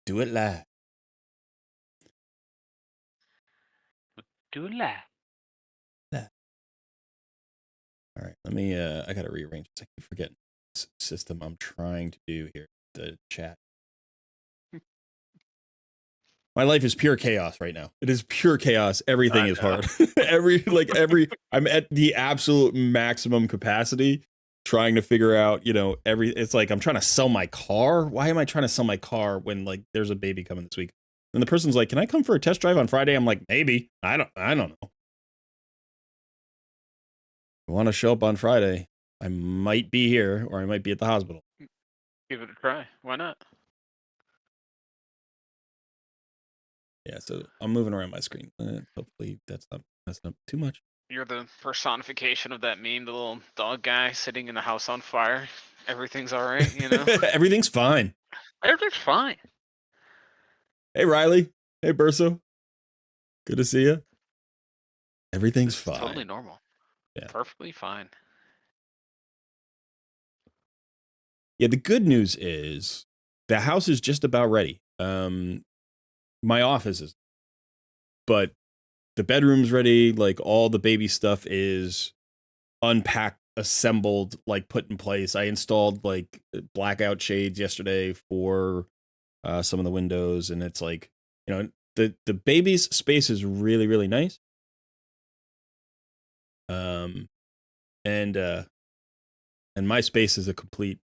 Do it live. Do it live. All right, let me, I gotta rearrange this. I keep forgetting this system I'm trying to do here, the chat. My life is pure chaos right now. It is pure chaos. Everything is hard. I'm at the absolute maximum capacity trying to figure out, it's like I'm trying to sell my car. Why am I trying to sell my car when like there's a baby coming this week? And the person's like, "Can I come for a test drive on Friday?" I'm like, "Maybe." I don't know. I want to show up on Friday. I might be here or I might be at the hospital. Give it a try. Why not? Yeah, so I'm moving around my screen. Hopefully that's not too much. You're the personification of that meme, the little dog guy sitting in the house on fire. Everything's all right, you know? Everything's fine. Everything's fine. Hey, Riley. Hey, Burso. Good to see you. Everything's It's fine. totally normal. Yeah. Perfectly fine. Yeah, the good news is the house is just about ready. My office is, but the bedroom's ready. Like all the baby stuff is unpacked, assembled, like put in place. I installed like blackout shades yesterday for some of the windows, and it's like, the baby's space is really, really nice. And my space is a complete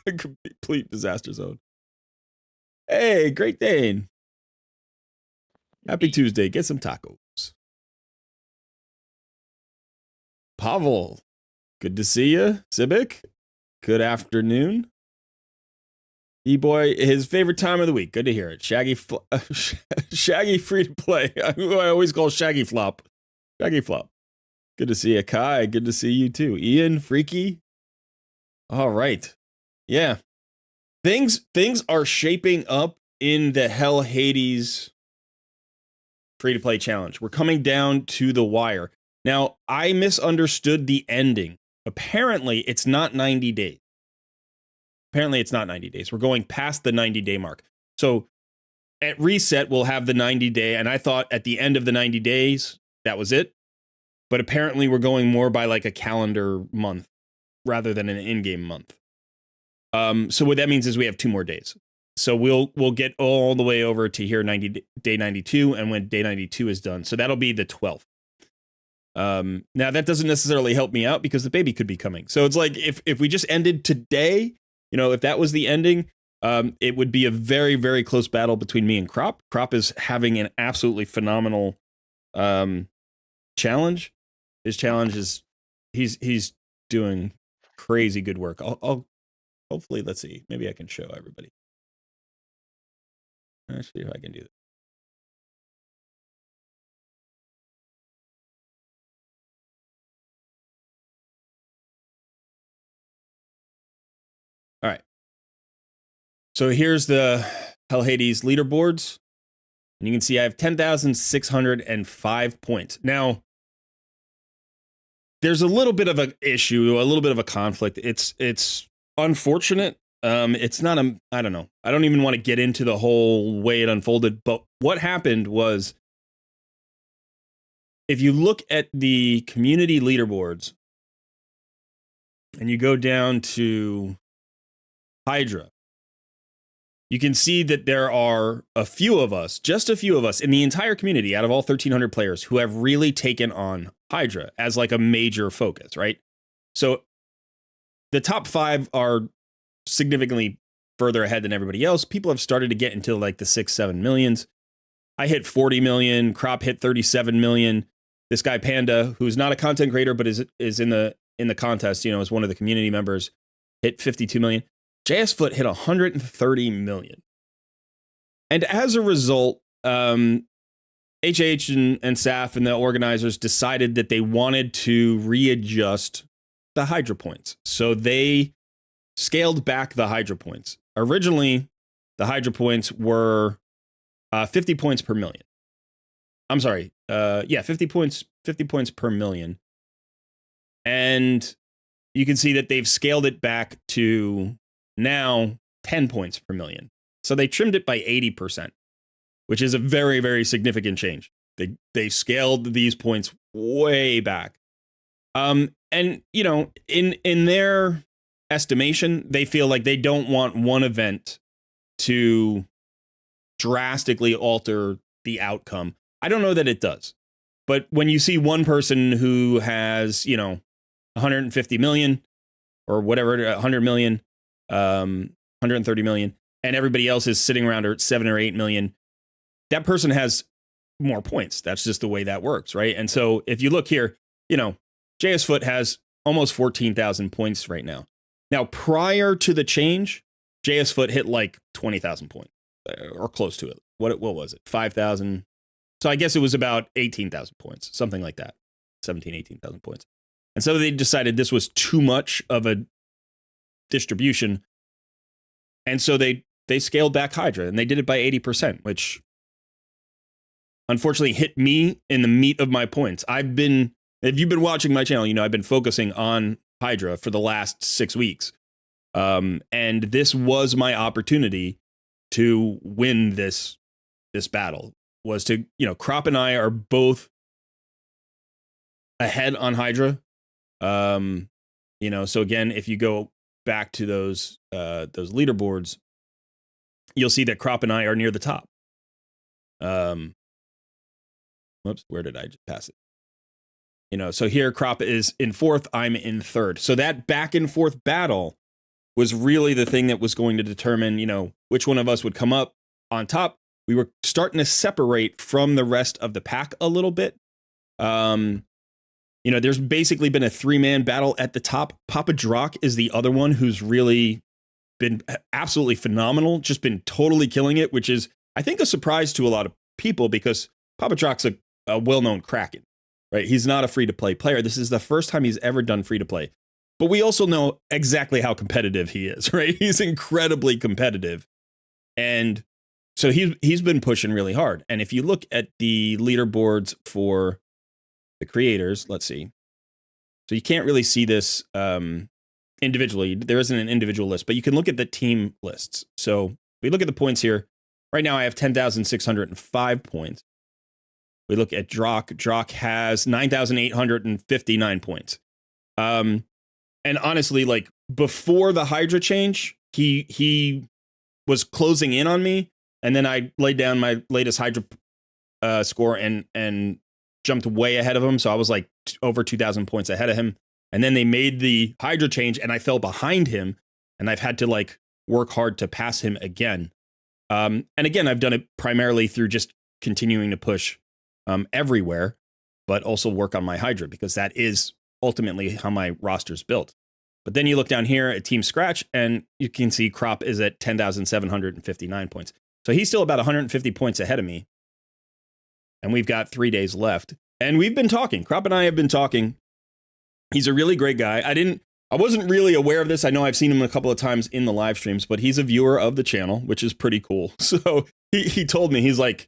complete disaster zone. Hey, Great Dane. Happy Tuesday. Get some tacos. Pavel. Good to see you. Civic. Good afternoon. E-boy, his favorite time of the week. Good to hear it. Shaggy free to play. Who I always call Shaggy Flop. Shaggy Flop. Good to see you, Kai. Good to see you too. Ian, Freaky. All right. Yeah. Things are shaping up in the Hell Hades free-to-play challenge. We're coming down to the wire. Now, I misunderstood the ending. Apparently, it's not 90 days. We're going past the 90-day mark. So at reset, we'll have the 90-day, and I thought at the end of the 90 days, that was it. But apparently, we're going more by like a calendar month rather than an in-game month. So what that means is we have 2 more days. So we'll get all the way over to here day 92, and when day 92 is done, so that'll be the 12th. Now that doesn't necessarily help me out because the baby could be coming. So it's like if we just ended today, if that was the ending, it would be a very, very close battle between me and Crop. Crop is having an absolutely phenomenal challenge. His challenge is he's doing crazy good work. I'll hopefully, let's see. Maybe I can show everybody. Let's see if I can do that. All right. So here's the Hell Hades leaderboards. And you can see I have 10,605 points. Now, there's a little bit of an issue, a little bit of a conflict. It's unfortunate. It's not I don't know. I don't even want to get into the whole way it unfolded. But what happened was, if you look at the community leaderboards and you go down to Hydra, you can see that there are just a few of us in the entire community out of all 1,300 players who have really taken on Hydra as like a major focus, right? So the top 5 are significantly further ahead than everybody else. People have started to get into like the 6-7 millions. I hit 40 million. Crop hit 37 million. This guy Panda, who's not a content creator but is in the contest, is one of the community members, hit 52 million. JS Foot hit 130 million. And as a result, HH and SAF and the organizers decided that they wanted to readjust the Hydra points. So they scaled back the Hydra points. Originally, the Hydra points were 50 points per million. I'm sorry. 50 points per million. And you can see that they've scaled it back to now 10 points per million. So they trimmed it by 80%, which is a very, very significant change. They scaled these points way back. And you know, in their estimation, they feel like they don't want one event to drastically alter the outcome. I don't know that it does. But when you see one person who has, you know, 150 million or whatever, 100 million, 130 million, and everybody else is sitting around at 7 or 8 million, that person has more points. That's just the way that works, right? And so if you look here, you know, JS Foot has almost 14,000 points right now. Now, prior to the change, JS Foot hit like 20,000 points or close to it. What was it? 5,000. So I guess it was about 18,000 points, something like that. 17, 18,000 points. And so they decided this was too much of a distribution. And so they scaled back Hydra, and they did it by 80%, which unfortunately hit me in the meat of my points. If you've been watching my channel, you know I've been focusing on Hydra for the last 6 weeks. And this was my opportunity to win this battle. Was to, you know, Crop and I are both ahead on Hydra. You know, so again, if you go back to those leaderboards, you'll see that Crop and I are near the top. Whoops, where did I just pass it? You know, so here Crop is in 4th, I'm in 3rd. So that back and forth battle was really the thing that was going to determine, you know, which one of us would come up on top. We were starting to separate from the rest of the pack a little bit. You know, there's basically been a 3-man battle at the top. Papa Drock is the other one who's really been absolutely phenomenal, just been totally killing it, which is, I think, a surprise to a lot of people because Papa Drock's a well-known Kraken, right? He's not a free-to-play player. This is the first time he's ever done free-to-play. But we also know exactly how competitive he is, right? He's incredibly competitive. And so he's been pushing really hard. And if you look at the leaderboards for the creators, let's see. So you can't really see this individually. There isn't an individual list, but you can look at the team lists. So we look at the points here. Right now I have 10,605 points. We look at Drock. Drock has 9,859 points. And honestly, like before the Hydra change, he was closing in on me. And then I laid down my latest Hydra score and jumped way ahead of him. So I was like over 2,000 points ahead of him. And then they made the Hydra change and I fell behind him. And I've had to like work hard to pass him again. And again, I've done it primarily through just continuing to push everywhere, but also work on my Hydra because that is ultimately how my roster's built. But then you look down here at Team Scratch and you can see Crop is at 10,759 points. So he's still about 150 points ahead of me. And we've got 3 days left. And we've been talking. Crop and I have been talking. He's a really great guy. I wasn't really aware of this. I know I've seen him a couple of times in the live streams, but he's a viewer of the channel, which is pretty cool. So he told me, he's like,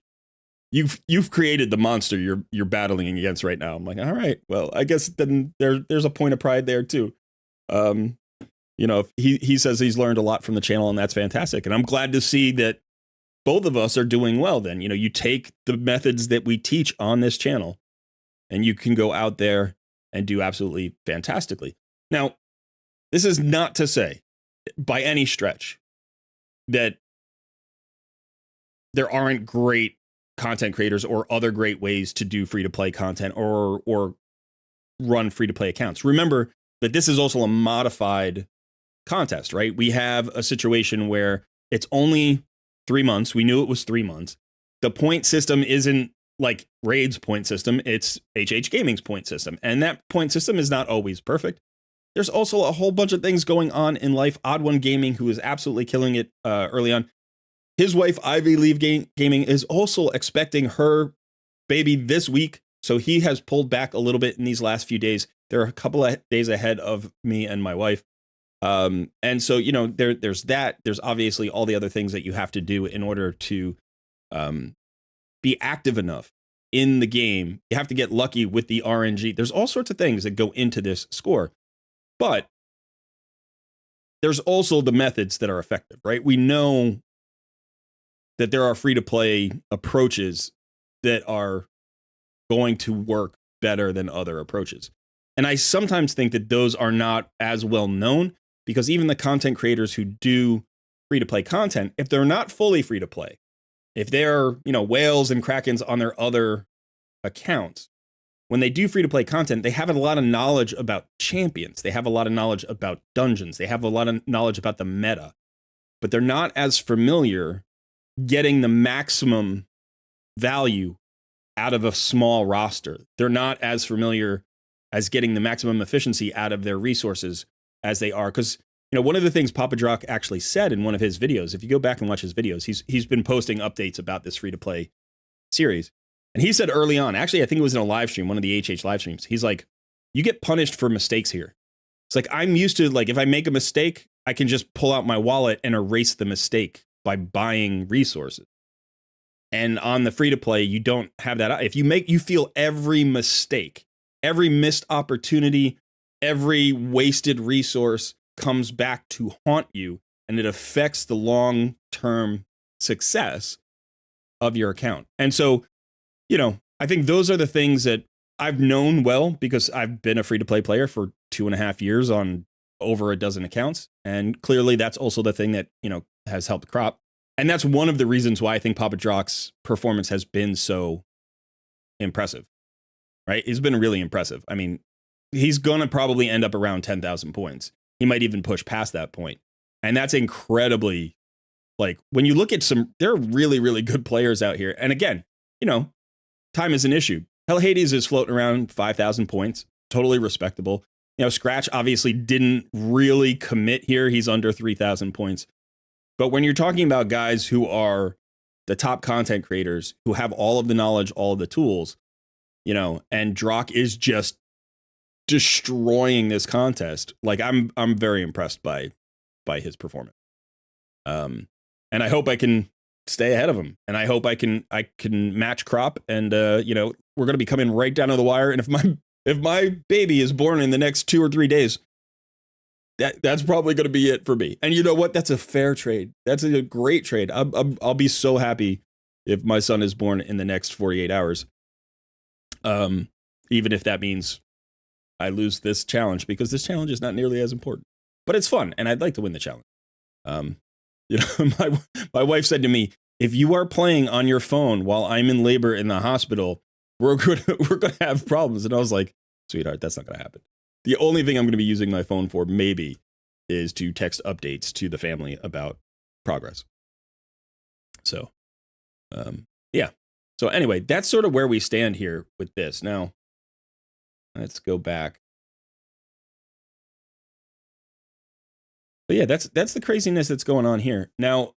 You've created the monster you're battling against right now. I'm like, all right, well, I guess then there's a point of pride there too. You know, he says he's learned a lot from the channel, and that's fantastic. And I'm glad to see that both of us are doing well. Then, you know, you take the methods that we teach on this channel, and you can go out there and do absolutely fantastically. Now, this is not to say, by any stretch, that there aren't great content creators or other great ways to do free-to-play content or run free-to-play accounts. Remember that this is also a modified contest, right? We have a situation where it's only 3 months. We knew it was 3 months. The point system isn't like Raid's point system. It's HH Gaming's point system. And that point system is not always perfect. There's also a whole bunch of things going on in life. Odd One Gaming, who is absolutely killing it early on. His wife, Ivy Leave Gaming, is also expecting her baby this week. So he has pulled back a little bit in these last few days. They're a couple of days ahead of me and my wife. And so, you know, there's that. There's obviously all the other things that you have to do in order to be active enough in the game. You have to get lucky with the RNG. There's all sorts of things that go into this score. But there's also the methods that are effective, right? We know that there are free to play approaches that are going to work better than other approaches. And I sometimes think that those are not as well known, because even the content creators who do free to play content, if they're not fully free to play, if they're, whales and krakens on their other accounts, when they do free to play content, they have a lot of knowledge about champions. They have a lot of knowledge about dungeons. They have a lot of knowledge about the meta, but they're not as familiar getting the maximum value out of a small roster. They're not as familiar as getting the maximum efficiency out of their resources as they are. Because, one of the things Papa Drock actually said in one of his videos, if you go back and watch his videos, he's been posting updates about this free to play series. And he said early on, actually, I think it was in a live stream, one of the HH live streams, he's like, you get punished for mistakes here. It's like, I'm used to, like, if I make a mistake, I can just pull out my wallet and erase the mistake by buying resources. And on the free to play, you don't have that. If you feel every mistake, every missed opportunity, every wasted resource comes back to haunt you, and it affects the long-term success of your account. And so, I think those are the things that I've known well, because I've been a free to play player for 2.5 years on over a dozen accounts. And clearly that's also the thing that, has helped crop. And that's one of the reasons why I think Papa Drock's performance has been so impressive, right? It's been really impressive. I mean, he's going to probably end up around 10,000 points. He might even push past that point. And that's incredibly, like, when you look at there are really, really good players out here. And again, time is an issue. Hell Hades is floating around 5,000 points. Totally respectable. Scratch obviously didn't really commit here. He's under 3,000 points. But when you're talking about guys who are the top content creators, who have all of the knowledge, all of the tools, and Drock is just destroying this contest, like, I'm very impressed by his performance. And I hope I can stay ahead of him, and I hope I can match crop, and we're going to be coming right down to the wire. And if my baby is born in the next 2 or 3 days, that's probably going to be it for me. And you know what? That's a fair trade. That's a great trade. I'll be so happy if my son is born in the next 48 hours. Even if that means I lose this challenge, because this challenge is not nearly as important, but it's fun, and I'd like to win the challenge. My wife said to me, if you are playing on your phone while I'm in labor in the hospital, we're gonna have problems. And I was like, sweetheart, that's not gonna happen. The only thing I'm gonna be using my phone for maybe is to text updates to the family about progress. So, yeah. So anyway, that's sort of where we stand here with this. Now, let's go back. But yeah, that's the craziness that's going on here. Now,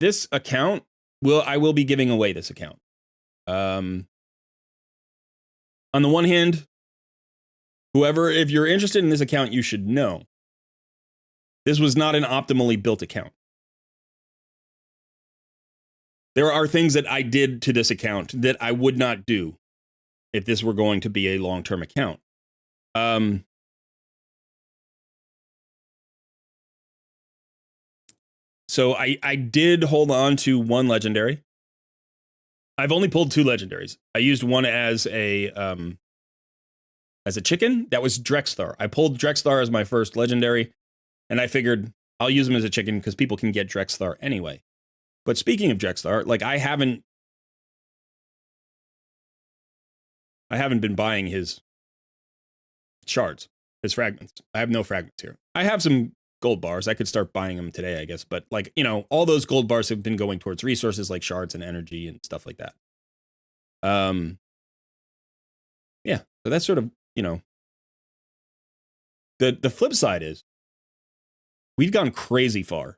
this account, I will be giving away this account. On the one hand, if you're interested in this account, you should know this was not an optimally built account. There are things that I did to this account that I would not do if this were going to be a long-term account. So I did hold on to one legendary. I've only pulled 2 legendaries. I used one as a chicken. That was Drexthar. I pulled Drexthar as my first legendary, and I figured I'll use him as a chicken because people can get Drexthar anyway. But speaking of Drexthar, like, I haven't been buying his shards, his fragments. I have no fragments here. I have some gold bars. I could start buying them today, I guess. But, like, all those gold bars have been going towards resources like shards and energy and stuff like that. Yeah. So that's sort of, the flip side is we've gone crazy far.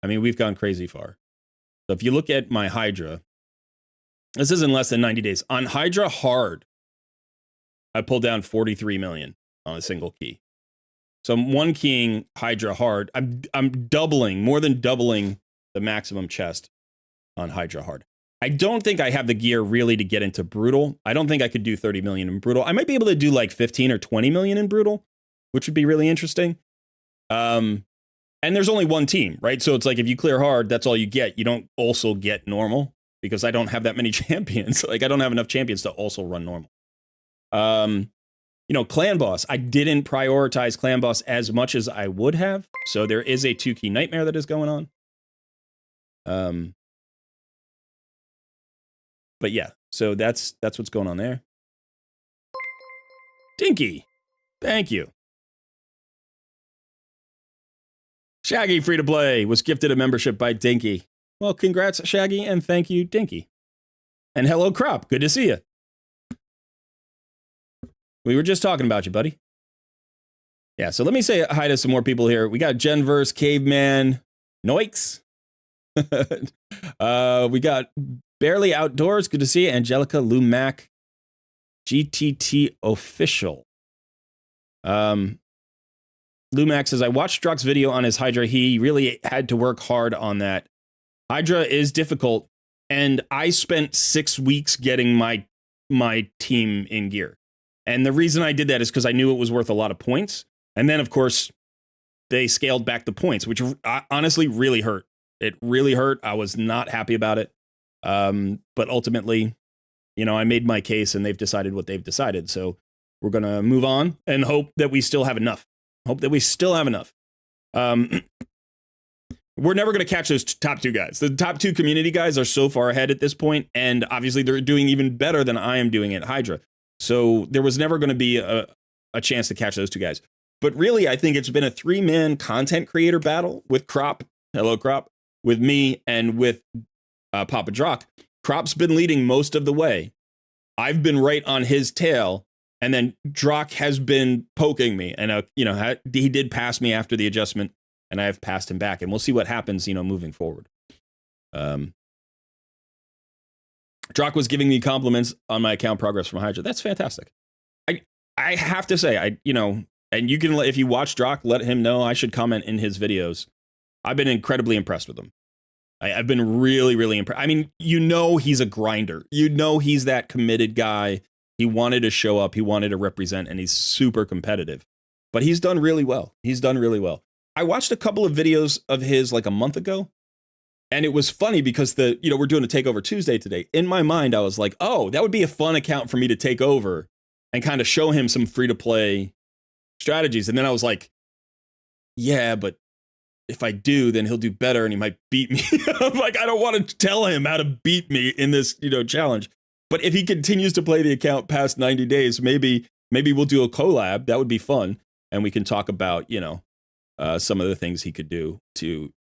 I mean, we've gone crazy far. So if you look at my Hydra, this is in less than 90 days. On Hydra hard, I pulled down 43 million on a single key. So I'm one keying Hydra hard. I'm doubling, more than doubling the maximum chest on Hydra hard. I don't think I have the gear really to get into Brutal. I don't think I could do 30 million in Brutal. I might be able to do like 15 or 20 million in Brutal, which would be really interesting. And And there's only one team, right? So it's like if you clear hard, that's all you get. You don't also get normal because I don't have that many champions. Like I don't have enough champions to also run normal. Clan boss. I didn't prioritize clan boss as much as I would have. So there is a 2-key nightmare that is going on. But yeah, so that's what's going on there. Dinky, thank you. Shaggy free to play was gifted a membership by Dinky. Well, congrats, Shaggy, and thank you, Dinky. And hello, Crop. Good to see you. We were just talking about you, buddy. Yeah, so let me say hi to some more people here. We got Genverse, Caveman, Noix. We got Barely Outdoors. Good to see you. Angelica, Lumac, GTT Official. Lumac says, I watched Druck's video on his Hydra. He really had to work hard on that. Hydra is difficult, and I spent 6 weeks getting my team in gear. And the reason I did that is because I knew it was worth a lot of points. And then, of course, they scaled back the points, which honestly really hurt. It really hurt. I was not happy about it. But ultimately, I made my case, and they've decided what they've decided. So we're going to move on and hope that we still have enough. We're never going to catch those top 2 guys. The top 2 community guys are so far ahead at this point, and obviously they're doing even better than I am doing at Hydra. So there was never going to be a chance to catch those 2 guys. But really, I think it's been a 3-man content creator battle with Crop. Hello, Crop. With me and with Papa Drock. Crop's been leading most of the way. I've been right on his tail. And then Drock has been poking me. And, he did pass me after the adjustment. And I've passed him back. And we'll see what happens, moving forward. Drock was giving me compliments on my account progress from Hydra. That's fantastic. I have to say, and you can, if you watch Drock, let him know. I should comment in his videos. I've been incredibly impressed with him. I've been really, really impressed. I mean, he's a grinder. He's that committed guy. He wanted to show up. He wanted to represent, and he's super competitive. But he's done really well. I watched a couple of videos of his like a month ago, and it was funny because we're doing a Takeover Tuesday today. In my mind, I was like, oh, that would be a fun account for me to take over and kind of show him some free-to-play strategies. And then I was like, yeah, but if I do, then he'll do better and he might beat me. I'm like, I don't want to tell him how to beat me in this, challenge. But if he continues to play the account past 90 days, maybe we'll do a collab. That would be fun. And we can talk about, some of the things he could do to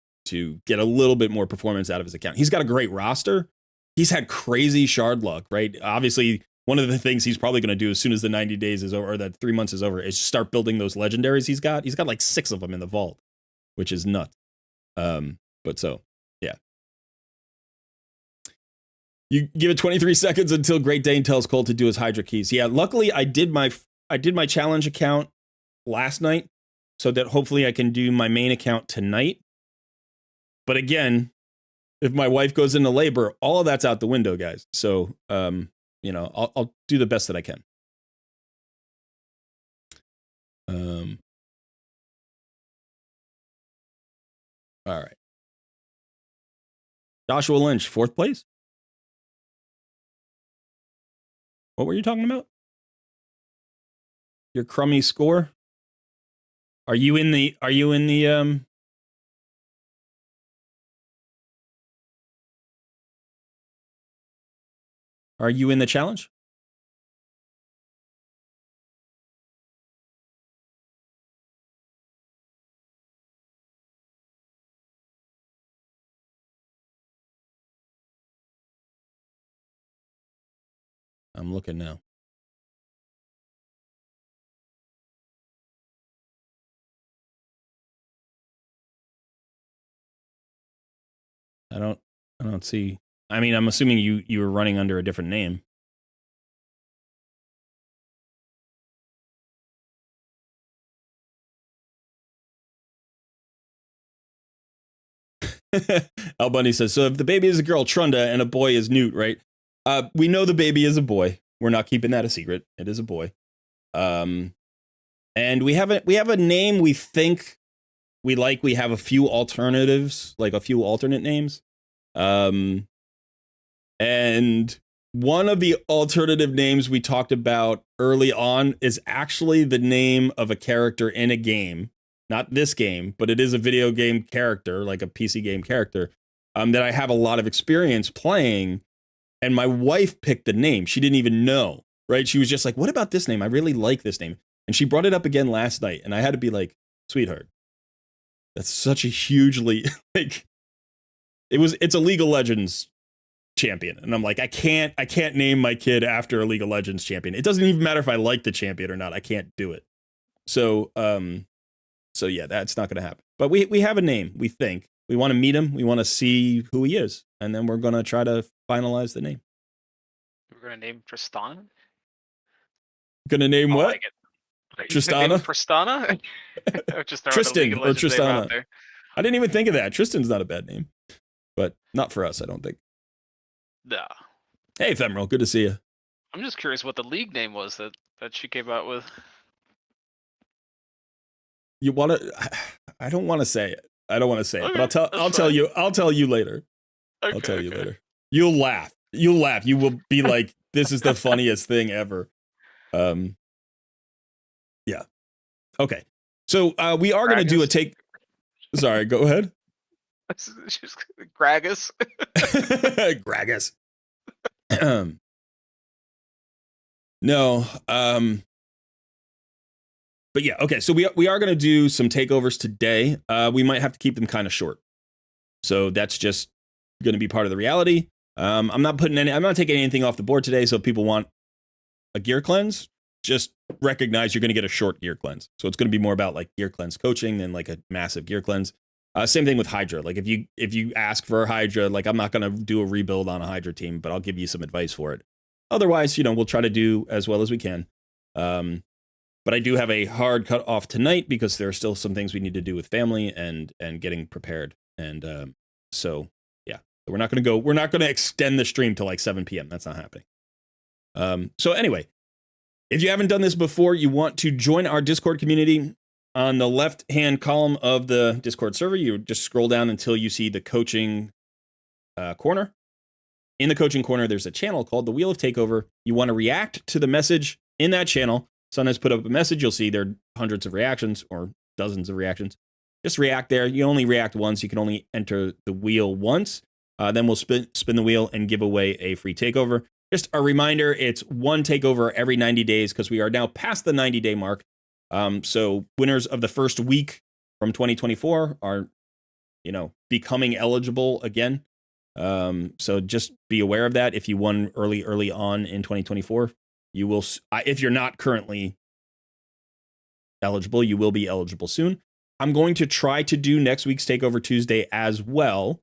get a little bit more performance out of his account. He's got a great roster. He's had crazy shard luck, right? Obviously, one of the things he's probably going to do as soon as the 90 days is over, or that 3 months is over, is start building those legendaries he's got. He's got like 6 of them in the vault, which is nuts. But so, yeah. You give it 23 seconds until Great Dane tells Cole to do his Hydra keys. Yeah, luckily I did my challenge account last night so that hopefully I can do my main account tonight. But again, if my wife goes into labor, all of that's out the window, guys. So, I'll do the best that I can. All right. Joshua Lynch, 4th place. What were you talking about? Your crummy score? Are you in the challenge? I'm looking now. I don't see. I mean, I'm assuming you were running under a different name. Al Bundy says, so if the baby is a girl, Trunda, and a boy is Newt, right? We know the baby is a boy. We're not keeping that a secret. It is a boy. And we have a name we think we have a few alternatives, like a few alternate names. And one of the alternative names we talked about early on is actually the name of a character in a game. Not this game, but it is a video game character, like a PC game character, that I have a lot of experience playing. And my wife picked the name. She didn't even know, right? She was just like, what about this name? I really like this name. And she brought it up again last night. And I had to be like, sweetheart, that's such a hugely, like, it's a League of Legends champion. And I'm like, I can't name my kid after a League of Legends champion. It doesn't even matter if I like the champion or not. I can't do it. So yeah, that's not going to happen. But we have a name, we think. We want to meet him. We want to see who he is. And then we're going to try to finalize the name. We're gonna name Tristana. Gonna name I what? like it. Tristana? Tristana? Just throwing Tristan League of or Legends name out Tristana. there. I didn't even think of that. Tristan's not a bad name. But not for us, I don't think. Nah. Hey, Ephemeral, good to see you. I'm just curious what the league name was that she came out with. You want to? I don't want to say it. I don't want to say it, Okay, but I'll tell you. I'll tell you later. Okay, I'll tell you later. You'll laugh. You'll laugh. You will be like, "This is the funniest thing ever." Yeah. Okay. So we are going to do a take. Sorry. Go ahead. Just Gragas. Gragas. No. But yeah, okay. So we are going to do some takeovers today. We might have to keep them kind of short. So that's just going to be part of the reality. I'm not taking anything off the board today. So if people want a gear cleanse, just recognize you're going to get a short gear cleanse. So it's going to be more about like gear cleanse coaching than like a massive gear cleanse. Same thing with Hydra. Like if you ask for a Hydra, like I'm not going to do a rebuild on a Hydra team, but I'll give you some advice for it. Otherwise, we'll try to do as well as we can. But I do have a hard cut off tonight because there are still some things we need to do with family and getting prepared. And so yeah, we're not going to extend the stream to like 7 p.m. That's not happening. So anyway, if you haven't done this before, you want to join our Discord community. On the left-hand column of the Discord server, you just scroll down until you see the coaching corner. In the coaching corner, there's a channel called the Wheel of Takeover. You want to react to the message in that channel. Sun has put up a message. You'll see there are hundreds of reactions or dozens of reactions. Just react there. You only react once. You can only enter the wheel once. Then we'll spin the wheel and give away a free takeover. Just a reminder, it's one takeover every 90 days because we are now past the 90-day mark. So winners of the first week from 2024 are, becoming eligible again. So just be aware of that. If you won early on in 2024, you will, if you're not currently eligible, you will be eligible soon. I'm going to try to do next week's Takeover Tuesday as well.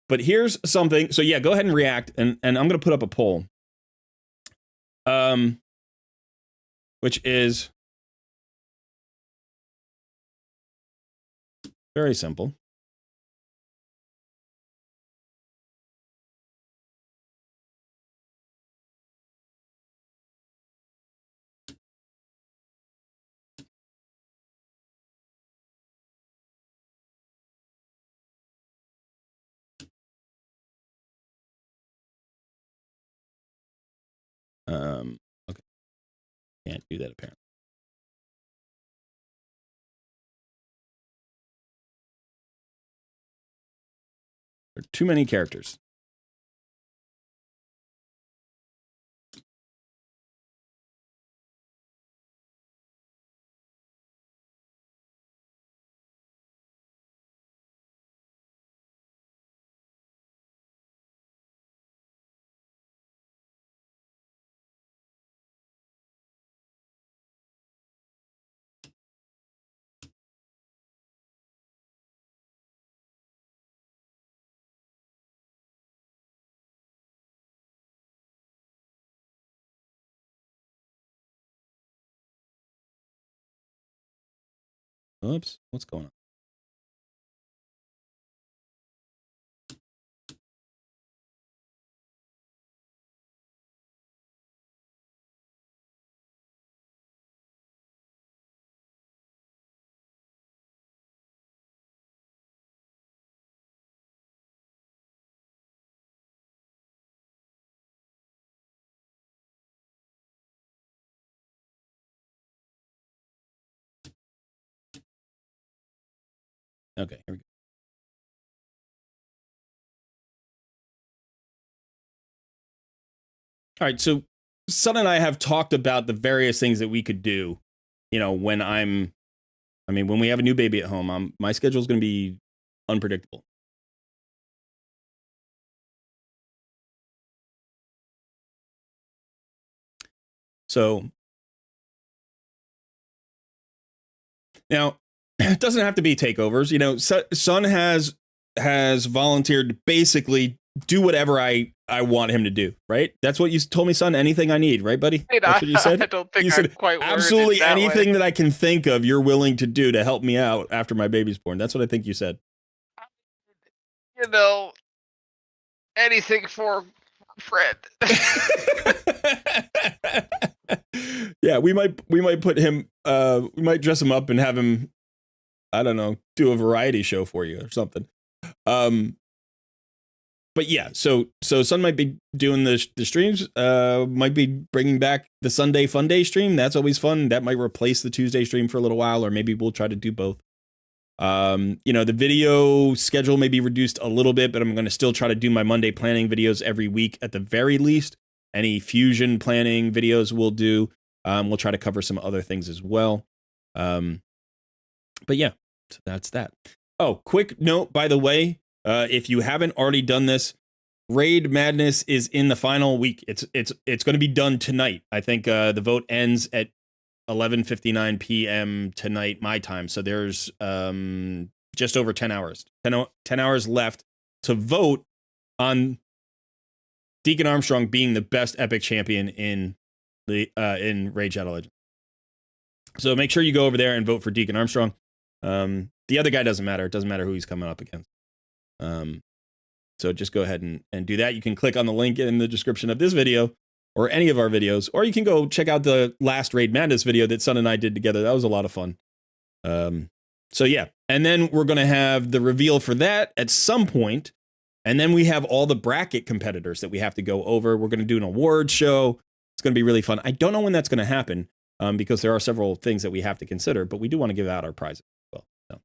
But here's something. So yeah, go ahead and react. And I'm going to put up a poll. Which is very simple. Okay. Can't do that apparently. There are too many characters. Oops, what's going on? Okay, here we go. All right, so Son and I have talked about the various things that we could do. When when we have a new baby at home, my schedule is going to be unpredictable. So now it doesn't have to be takeovers. Son has volunteered to basically do whatever I want him to do. Right? That's what you told me, son. Anything I need, right, buddy? Wait, That's what you said. I don't think you I said quite worded absolutely it that anything way. that I can think of. You're willing to do to help me out after my baby's born. That's what I think you said. Anything for Fred. Yeah, we might put him. We might dress him up and have him, I don't know, do a variety show for you or something. But yeah, so Son might be doing the streams. Might be bringing back the Sunday Fun Day stream. That's always fun. That might replace the Tuesday stream for a little while, or maybe we'll try to do both. The video schedule may be reduced a little bit, but I'm going to still try to do my Monday planning videos every week at the very least. Any fusion planning videos we'll do. We'll try to cover some other things as well. But yeah, so that's that. Oh, quick note, by the way, if you haven't already done this, Raid Madness is in the final week. It's going to be done tonight. I think the vote ends at 11:59 p.m. tonight, my time. So there's just over 10 hours. 10 hours left to vote on Deacon Armstrong being the best epic champion in Raid Shadow Legends. So make sure you go over there and vote for Deacon Armstrong. The other guy doesn't matter. It doesn't matter who he's coming up against. So just go ahead and do that. You can click on the link in the description of this video or any of our videos, or you can go check out the last Raid Madness video that Son and I did together. That was a lot of fun. So yeah, and then we're going to have the reveal for that at some point, and then we have all the bracket competitors that we have to go over. We're going to do an award show. It's going to be really fun. I don't know when that's going to happen because there are several things that we have to consider, but we do want to give out our prizes as well.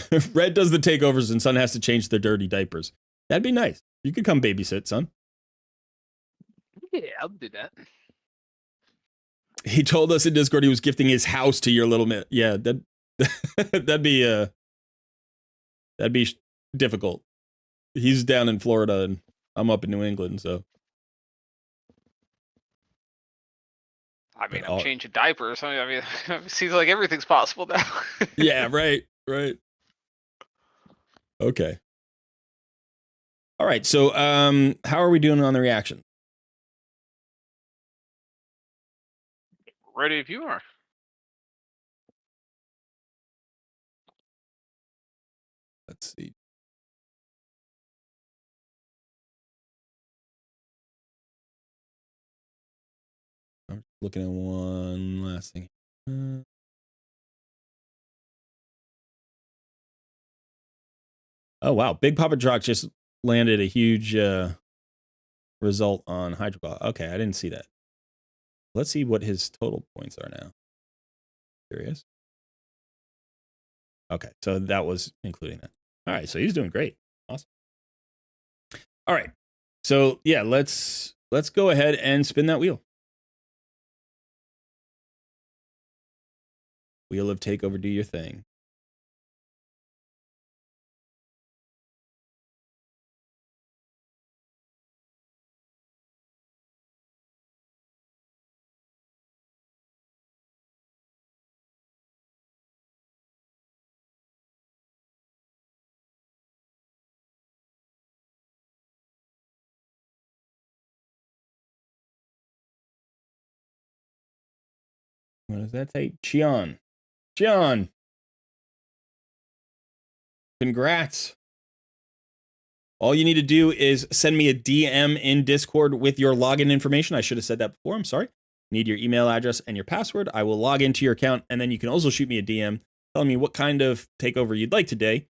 So. Red does the takeovers and Son has to change their dirty diapers. That'd be nice. You could come babysit, Son. Yeah, I'll do that. He told us in Discord he was gifting his house to your little man. Yeah, that'd be difficult. He's down in Florida and I'm up in New England, so. I mean, I'm changing diapers. I mean, it seems like everything's possible now. Yeah, right. Okay. All right, so how are we doing on the reaction? Ready if you are. Let's see. I'm looking at one last thing. Oh, wow. Big Papa Drock just landed a huge result on Hydra. Okay, I didn't see that. Let's see what his total points are now. Curious. Okay, so that was including that. All right, so he's doing great. Awesome. All right. So, yeah, let's go ahead and spin that wheel. Wheel of Takeover, do your thing. What does that say? Chion. Congrats. All you need to do is send me a DM in Discord with your login information. I should have said that before. I'm sorry. Need your email address and your password. I will log into your account, and then you can also shoot me a DM telling me what kind of takeover you'd like today.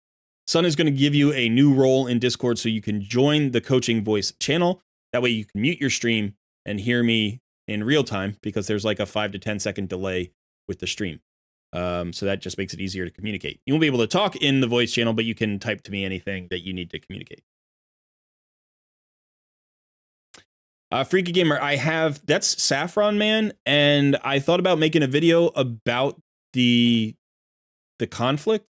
Son is going to give you a new role in Discord so you can join the Coaching Voice channel. That way you can mute your stream and hear me in real time because there's like a 5 to 10 second delay with the stream. So that just makes it easier to communicate. You won't be able to talk in the voice channel, but you can type to me anything that you need to communicate. Freaky Gamer, that's Saffron Man, and I thought about making a video about the conflict.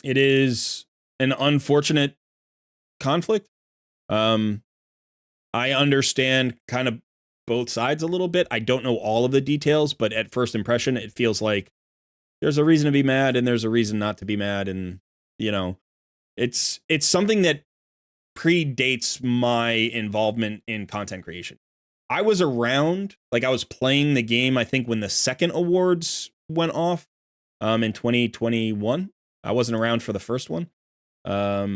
It is an unfortunate conflict. I understand kind of both sides a little bit. I don't know all of the details, but at first impression, it feels like there's a reason to be mad and there's a reason not to be mad. And, you know, it's something that predates my involvement in content creation. I was around, like I was playing the game, I think when the second awards went off in 2021. I wasn't around for the first one. Let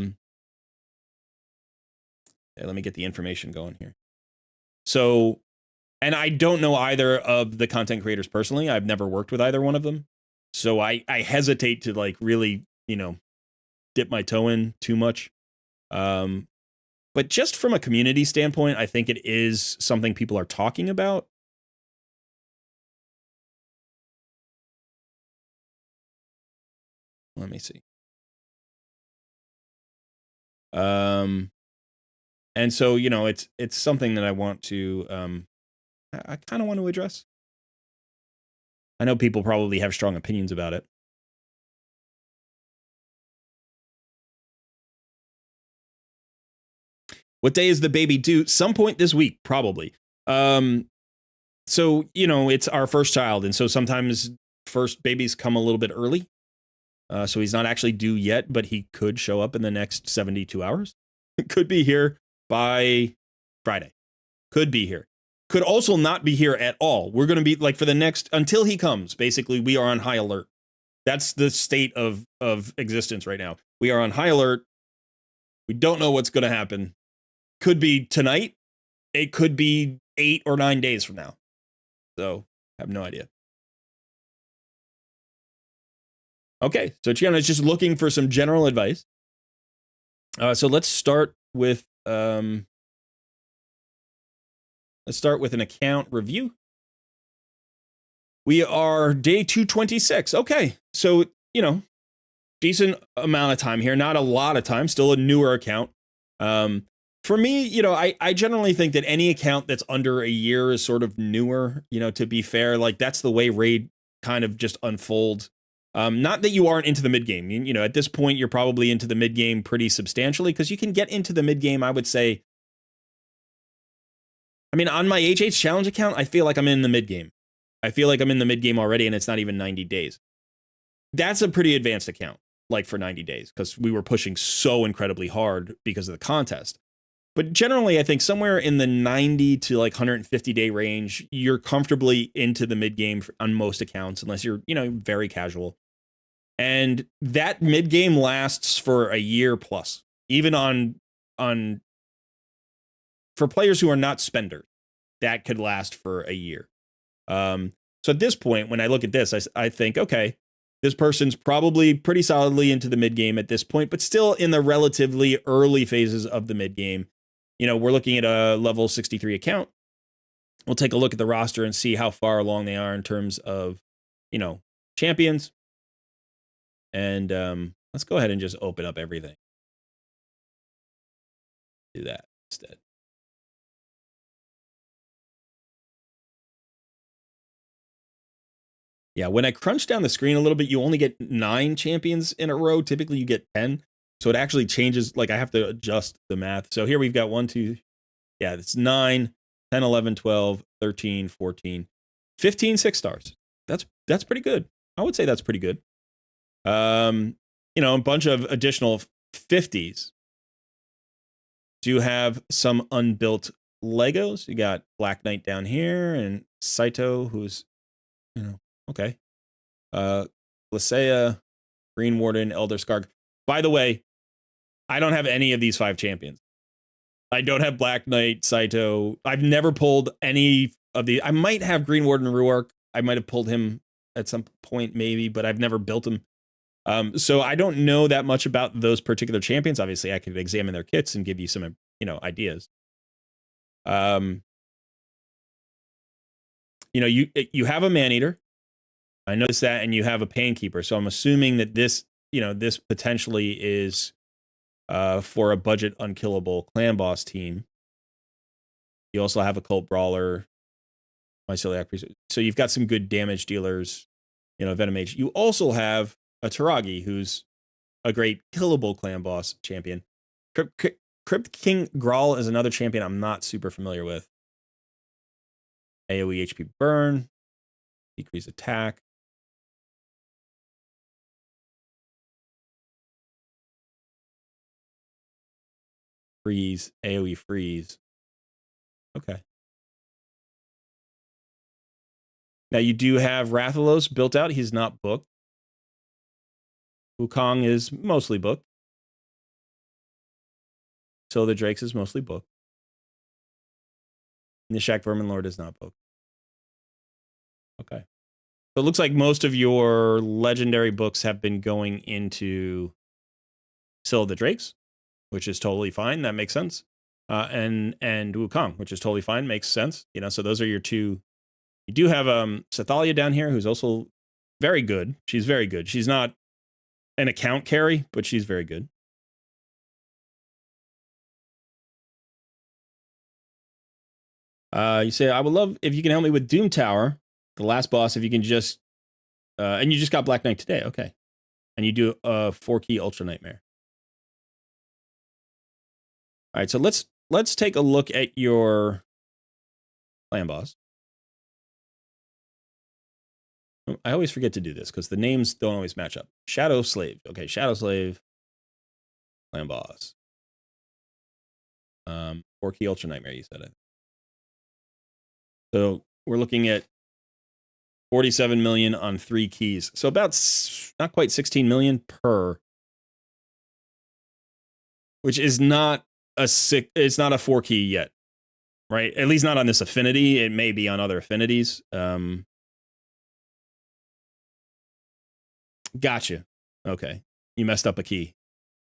me get the information going here. So, and I don't know either of the content creators personally. I've never worked with either one of them. So I hesitate to like really, you know, dip my toe in too much. But just from a community standpoint, I think it is something people are talking about. Let me see. And so, you know, it's something that I want to, I kind of want to address. I know people probably have strong opinions about it. What day is the baby due? Some point this week, probably. So, you know, it's our first child. And so sometimes first babies come a little bit early. So he's not actually due yet, but he could show up in the next 72 hours. Could be here by Friday. Could be here. Could also not be here at all. We're going to be like for the next, until he comes, basically, we are on high alert. That's the state of existence right now. We are on high alert. We don't know what's going to happen. Could be tonight. It could be 8 or 9 days from now. So I have no idea. Okay, so Chiana is just looking for some general advice. So let's start with an account review. We are day 226. Okay, so you know, decent amount of time here. Not a lot of time. Still a newer account. For me, you know, I generally think that any account that's under a year is sort of newer. You know, to be fair, like that's the way raid kind of just unfolds. Not that you aren't into the mid game. You know, at this point, you're probably into the mid game pretty substantially because you can get into the mid game. I would say. I mean, on my HH Challenge account, I feel like I'm in the mid game. I feel like I'm in the mid game already, and it's not even 90 days. That's a pretty advanced account, like for 90 days, because we were pushing so incredibly hard because of the contest. But generally, I think somewhere in the 90 to like 150 day range, you're comfortably into the mid game on most accounts, unless you're, you know, very casual. And that mid game lasts for a year plus, even on for players who are not spenders, that could last for a year. So at this point, when I look at this, I think, okay, this person's probably pretty solidly into the mid game at this point, but still in the relatively early phases of the mid game. You know, we're looking at a level 63 account. We'll take a look at the roster and see how far along they are in terms of, you know, champions. And let's go ahead and just open up everything. Do that instead. Yeah, when I crunch down the screen a little bit, you only get 9 champions in a row. Typically, you get 10. So it actually changes. Like, I have to adjust the math. So here we've got 1, 2. Yeah, it's 9, 10, 11, 12, 13, 14, 15 6-stars. That's pretty good. I would say that's pretty good. You know, a bunch of additional 50s. Do you have some unbuilt Legos? You got Black Knight down here and Saito, who's, you know, okay. Lysaea, Green Warden, Elder Skarg. By the way, I don't have any of these 5 champions. I don't have Black Knight, Saito. I've never pulled any of the. I might have Green Warden Ruark. I might have pulled him at some point, maybe, but I've never built him. So I don't know that much about those particular champions. Obviously, I could examine their kits and give you some, you know, ideas. you know, you have a man-eater. I noticed that, and you have a Painkeeper. So I'm assuming that this, you know, this potentially is for a budget unkillable clan boss team. You also have a Cult Brawler, Myceliac Priest. So you've got some good damage dealers, you know, Venom Mage. You also have a Taragi, who's a great killable clan boss champion. Crypt King Grawl is another champion I'm not super familiar with. AoE HP burn, decrease attack. Freeze, AoE freeze. Okay. Now you do have Rathalos built out. He's not booked. Wukong is mostly booked. So the Drakes is mostly booked. Nishak Vermin Lord is not booked. Okay. So it looks like most of your legendary books have been going into Syl of the Drakes, which is totally fine. That makes sense. And Wukong, which is totally fine. Makes sense. You know, so those are your two. You do have Sathalia down here, who's also very good. She's very good. She's not an account carry, but she's very good. You say, I would love if you can help me with Doom Tower, the last boss, if you can just, and you just got Black Knight today. Okay. And you do a 4-key Ultra Nightmare. All right. So let's take a look at your clan boss. I always forget to do this because the names don't always match up. Shadow Slave. Okay. Shadow Slave. Clan boss. 4-key Ultra Nightmare, you said it. So we're looking at 47 million on 3 keys. So about not quite 16 million per, which is not it's not a 4-key yet, right? At least not on this affinity. It may be on other affinities. Gotcha. Okay. You messed up a key.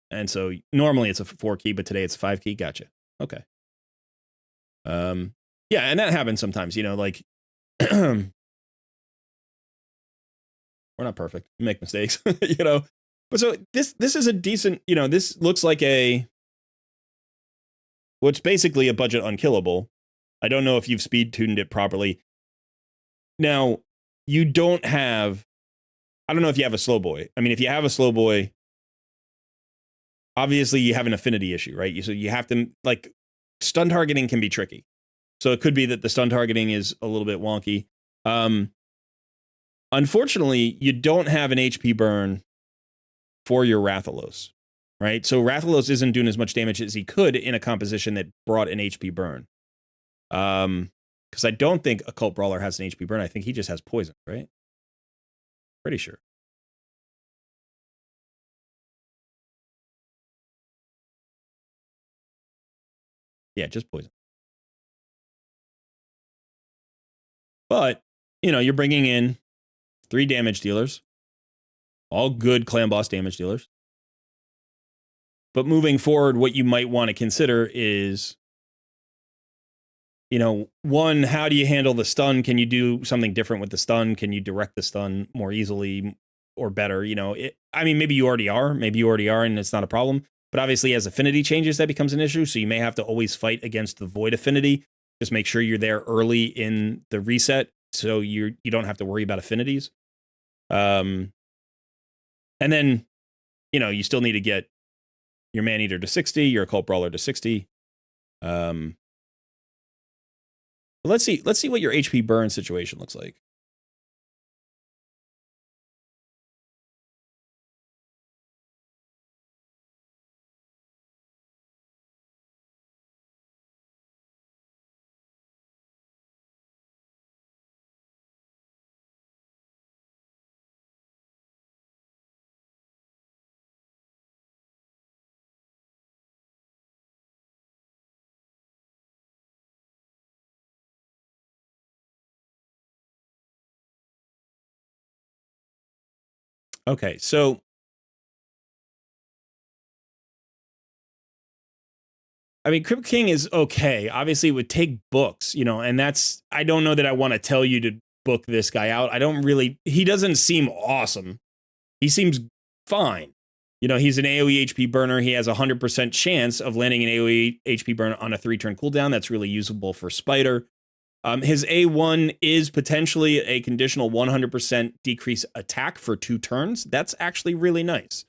And so normally it's a 4-key, but today it's a 5-key. Gotcha. Okay. Yeah, and that happens sometimes, you know, like we're not perfect. We make mistakes, you know. But so this is a decent, you know, this looks like what's basically a budget unkillable. I don't know if you've speed tuned it properly. Now, you don't have, I don't know if you have a slow boy. I mean, if you have a slow boy, obviously you have an affinity issue, right? So you have to, like, stun targeting can be tricky. So it could be that the stun targeting is a little bit wonky. Unfortunately, you don't have an HP burn for your Rathalos, right? So Rathalos isn't doing as much damage as he could in a composition that brought an HP burn. Because I don't think a Cult Brawler has an HP burn. I think he just has poison, right? Pretty sure. Yeah, just poison. But, you know, you're bringing in 3 damage dealers, all good clan boss damage dealers. But moving forward, what you might want to consider is, you know, one, how do you handle the stun? Can you do something different with the stun? Can you direct the stun more easily or better? You know, I mean, maybe you already are. Maybe you already are, and it's not a problem. But obviously, as affinity changes, that becomes an issue. So you may have to always fight against the void affinity. Just make sure you're there early in the reset, so you don't have to worry about affinities. And then, you know, you still need to get your Man-Eater to 60, your Occult Brawler to 60. Let's see what your HP burn situation looks like. Okay, so I mean, Crypt King is okay. Obviously, it would take books, you know, and that's, I don't know that I want to tell you to book this guy out. He doesn't seem awesome. He seems fine. You know, he's an AoE HP burner. He has a 100% chance of landing an AoE HP burn on a 3-turn cooldown. That's really usable for Spider. His A1 is potentially a conditional 100% decrease attack for 2 turns. That's actually really nice.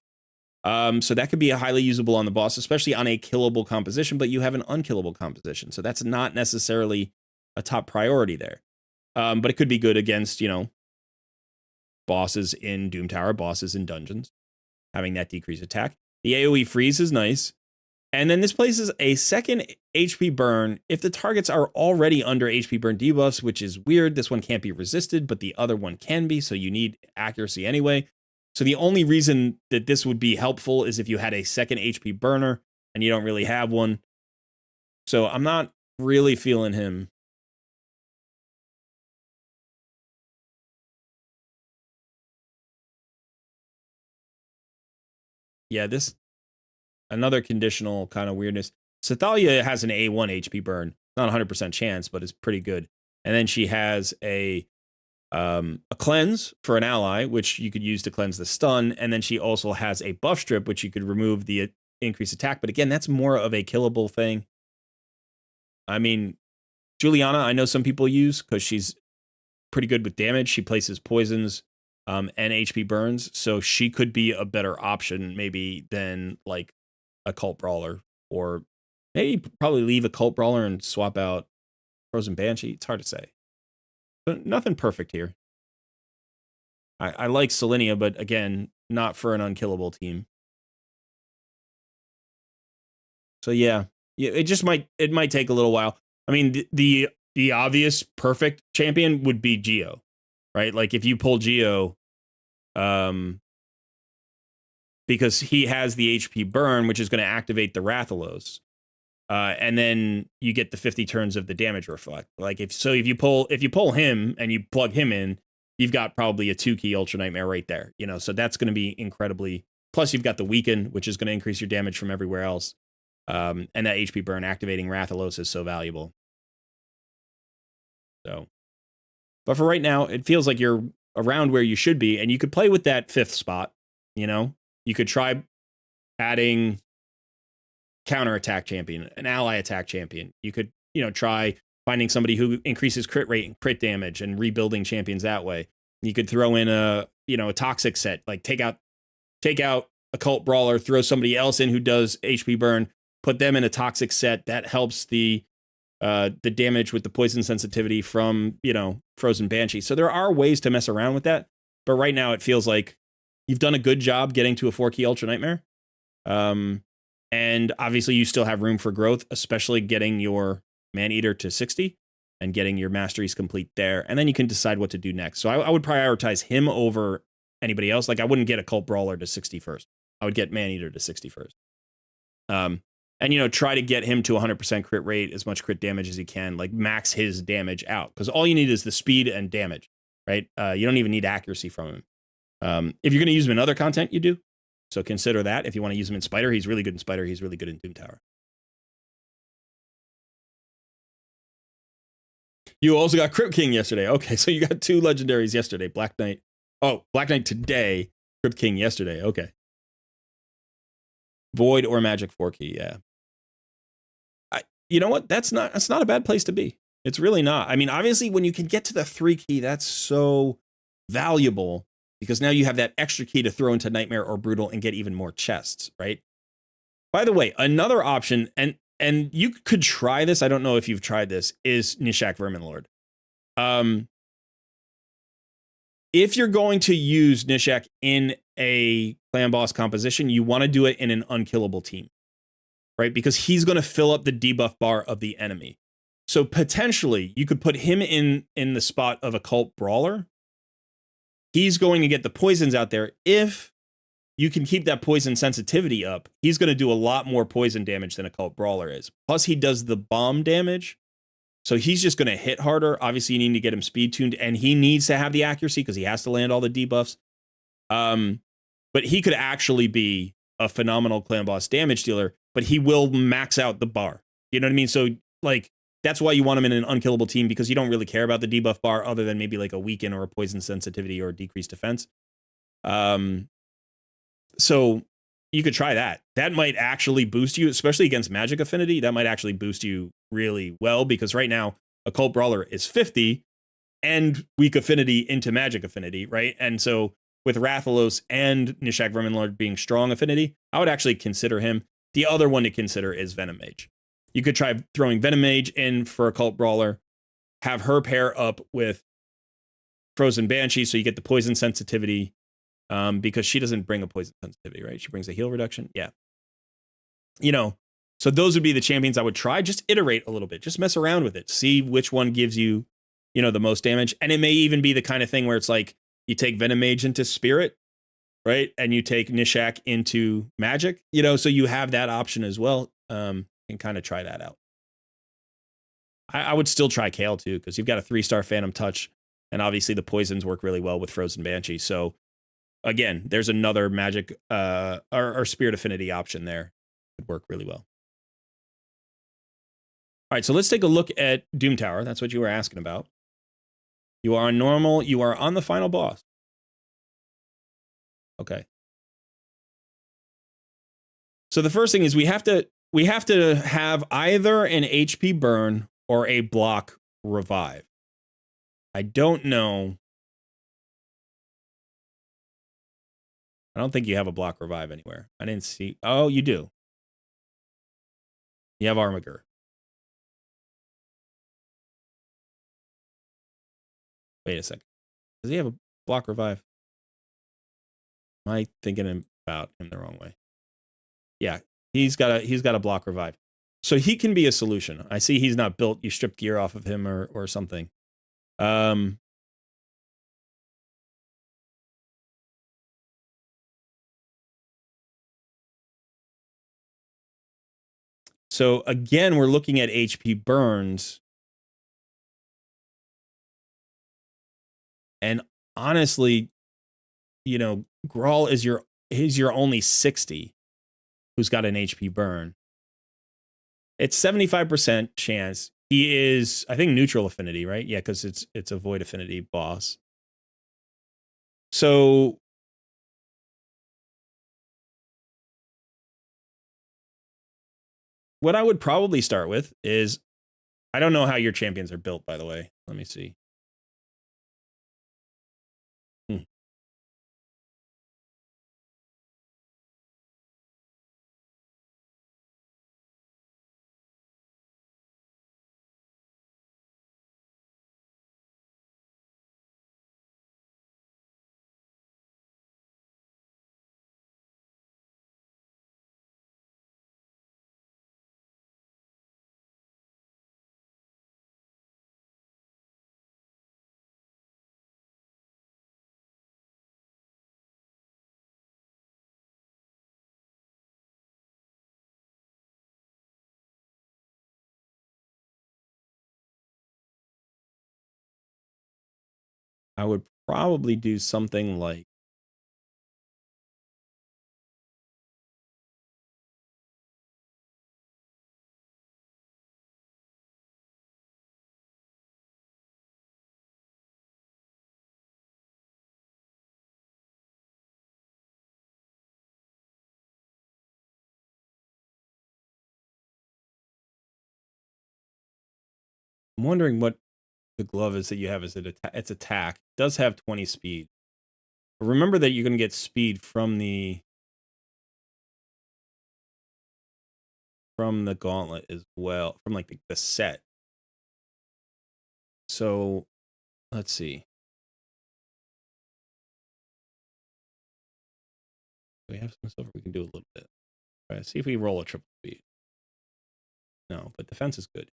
So that could be a highly usable on the boss, especially on a killable composition, but you have an unkillable composition. So that's not necessarily a top priority there. But it could be good against, you know, bosses in Doom Tower, bosses in dungeons, having that decreased attack. The AoE freeze is nice. And then this places a second HP burn if the targets are already under HP burn debuffs, which is weird. This one can't be resisted, but the other one can be, so you need accuracy anyway. So the only reason that this would be helpful is if you had a second HP burner and you don't really have one. So I'm not really feeling him. Yeah, this, another conditional kind of weirdness. Sathalia has an A1 HP burn. Not 100% chance, but it's pretty good. And then she has a cleanse for an ally, which you could use to cleanse the stun. And then she also has a buff strip, which you could remove the increased attack. But again, that's more of a killable thing. I mean, Juliana, I know some people use because she's pretty good with damage. She places poisons and HP burns. So she could be a better option maybe than like a cult brawler, or maybe probably leave a cult brawler and swap out Frozen Banshee. It's hard to say. But nothing perfect here. I like Selenia, but again, not for an unkillable team. So yeah, it might take a little while. I mean, the obvious perfect champion would be Geo, right? Like if you pull Geo, because he has the HP burn, which is going to activate the Rathalos. And then you get the 50 turns of the damage reflect. Like if you pull him and you plug him in, you've got probably a 2-key Ultra Nightmare right there. You know, so that's going to be incredibly. Plus, you've got the Weaken, which is going to increase your damage from everywhere else. And that HP burn activating Rathalos is so valuable. So, but for right now, it feels like you're around where you should be, and you could play with that 5th spot. You know, you could try adding counter attack champion, an ally attack champion. You could, you know, try finding somebody who increases crit rate and crit damage and rebuilding champions that way. You could throw in a toxic set, like take out a cult brawler, throw somebody else in who does HP burn, put them in a toxic set that helps the damage with the poison sensitivity from, you know, Frozen Banshee. So there are ways to mess around with that, but right now it feels like you've done a good job getting to a 4-key Ultra Nightmare. And obviously you still have room for growth, especially getting your Man-Eater to 60 and getting your masteries complete there. And then you can decide what to do next. So I would prioritize him over anybody else. Like I wouldn't get a cult brawler to 60 first. I would get Man-Eater to 60 first. And, you know, try to get him to 100% crit rate, as much crit damage as you can, like max his damage out. Because all you need is the speed and damage, right? You don't even need accuracy from him. If you're going to use him in other content, you do. So consider that. If you want to use him in Spider, he's really good in Spider. He's really good in Doom Tower. You also got Crypt King yesterday. Okay, so you got 2 legendaries yesterday. Black Knight. Oh, Black Knight today. Crypt King yesterday. Okay. Void or Magic 4-key. Yeah. You know what? That's not a bad place to be. It's really not. I mean, obviously, when you can get to the 3-key, that's so valuable. Because now you have that extra key to throw into Nightmare or Brutal and get even more chests, right? By the way, another option, and you could try this, I don't know if you've tried this, is Nishak Verminlord. If you're going to use Nishak in a clan boss composition, you want to do it in an unkillable team, right? Because he's going to fill up the debuff bar of the enemy. So potentially, you could put him in the spot of a cult brawler. He's going to get the poisons out there. If you can keep that poison sensitivity up, he's going to do a lot more poison damage than a cult brawler is. Plus, he does the bomb damage. So he's just going to hit harder. Obviously, you need to get him speed tuned, and he needs to have the accuracy because he has to land all the debuffs. But he could actually be a phenomenal clan boss damage dealer, but he will max out the bar. You know what I mean? So like that's why you want him in an unkillable team, because you don't really care about the debuff bar other than maybe like a weaken or a poison sensitivity or decreased defense. So you could try that. That might actually boost you, especially against magic affinity. That might actually boost you really well, because right now Occult Brawler is 50 and weak affinity into magic affinity, right? And so with Rathalos and Nishak Verminlord being strong affinity, I would actually consider him. The other one to consider is Venom Mage. You could try throwing Venom Mage in for Occult Brawler, have her pair up with Frozen Banshee so you get the poison sensitivity, because she doesn't bring a poison sensitivity, right? She brings a heal reduction. Yeah. You know, so those would be the champions I would try. Just iterate a little bit. Just mess around with it. See which one gives you, you know, the most damage. And it may even be the kind of thing where it's like you take Venom Mage into Spirit, right? And you take Nishak into Magic, you know, so you have that option as well. And kind of try that out. I would still try Kale too, because you've got a 3-star Phantom Touch. And obviously the poisons work really well with Frozen Banshee. So again, there's another magic or Spirit Affinity option there. Would work really well. All right, so let's take a look at Doom Tower. That's what you were asking about. You are on normal. You are on the final boss. Okay. So the first thing is we have to have either an HP burn or a block revive. I don't know. I don't think you have a block revive anywhere. I didn't see. Oh, you do. You have Armiger. Wait a second. Does he have a block revive? Am I thinking about him the wrong way? Yeah, he's got a block revive. So he can be a solution. I see he's not built. You strip gear off of him or something. So again, we're looking at HP burns. And honestly, you know, Grawl is your only 60 who's got an HP burn. It's 75% chance. He is, I think, neutral affinity, right? Yeah, because it's a void affinity boss. So what I would probably start with is, I don't know how your champions are built, by the way. Let me see. I would probably do something like, I'm wondering what the glove is that you have. Is it it's attack? It does have 20 speed. But remember that you're going to get speed from the gauntlet as well, from like the set. So let's see. We have some silver. We can do a little bit. All right, see if we roll a triple speed. No, but defense is good.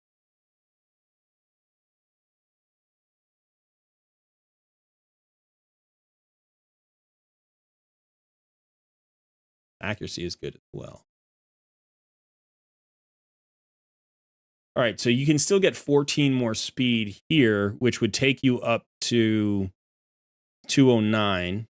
Accuracy is good as well. All right, so you can still get 14 more speed here, which would take you up to 209.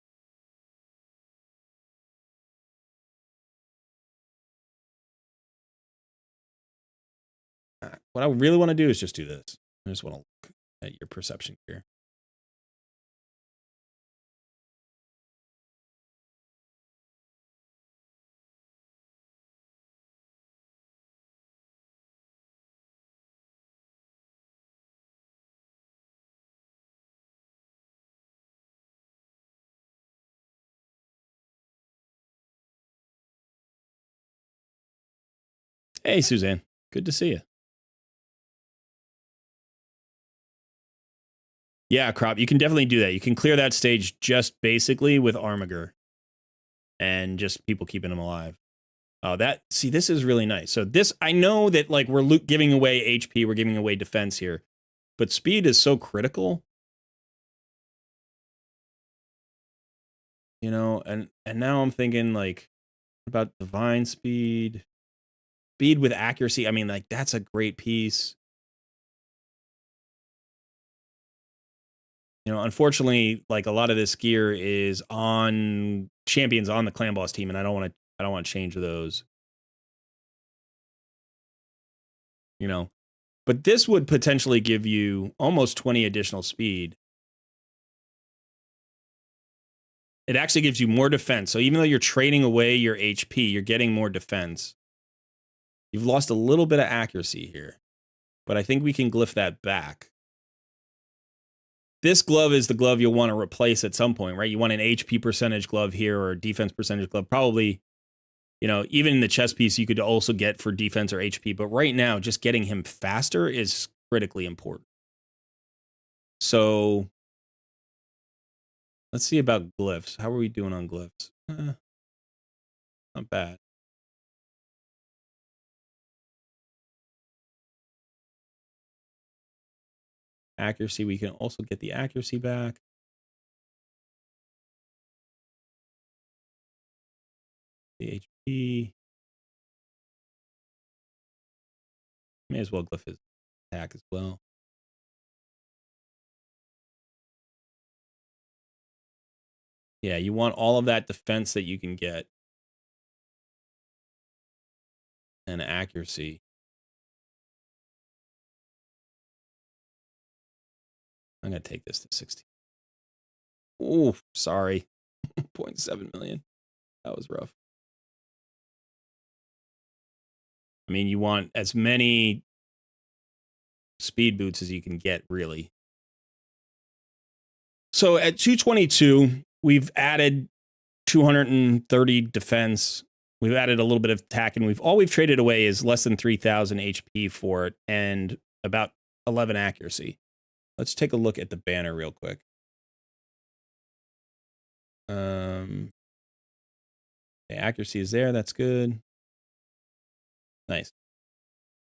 what I really want to do is just do this. I just want to look at your perception here. Hey, Suzanne. Good to see you. Yeah, Crop, you can definitely do that. You can clear that stage just basically with Armiger and just people keeping them alive. Oh, this is really nice. So this, I know that like we're giving away HP, we're giving away defense here, but speed is so critical. You know, and now I'm thinking like about divine speed with accuracy. I mean, like that's a great piece. You know, unfortunately, like a lot of this gear is on champions on the clan boss team, and I don't want to change those. You know, but this would potentially give you almost 20 additional speed. It actually gives you more defense. So even though you're trading away your HP, you're getting more defense. You've lost a little bit of accuracy here, but I think we can glyph that back. This glove is the glove you'll want to replace at some point, right? You want an HP percentage glove here or a defense percentage glove. Probably, you know, even in the chess piece, you could also get for defense or HP. But right now, just getting him faster is critically important. So let's see about glyphs. How are we doing on glyphs? Not bad. Accuracy, we can also get the accuracy back. The HP. May as well glyph his attack as well. Yeah, you want all of that defense that you can get. And accuracy. I'm going to take this to 16. Oh, sorry. 0.7 million. That was rough. I mean, you want as many speed boots as you can get, really. So at 222, we've added 230 defense. We've added a little bit of attack, and all we've traded away is less than 3,000 HP for it and about 11 accuracy. Let's take a look at the banner real quick. Okay, accuracy is there. That's good. Nice.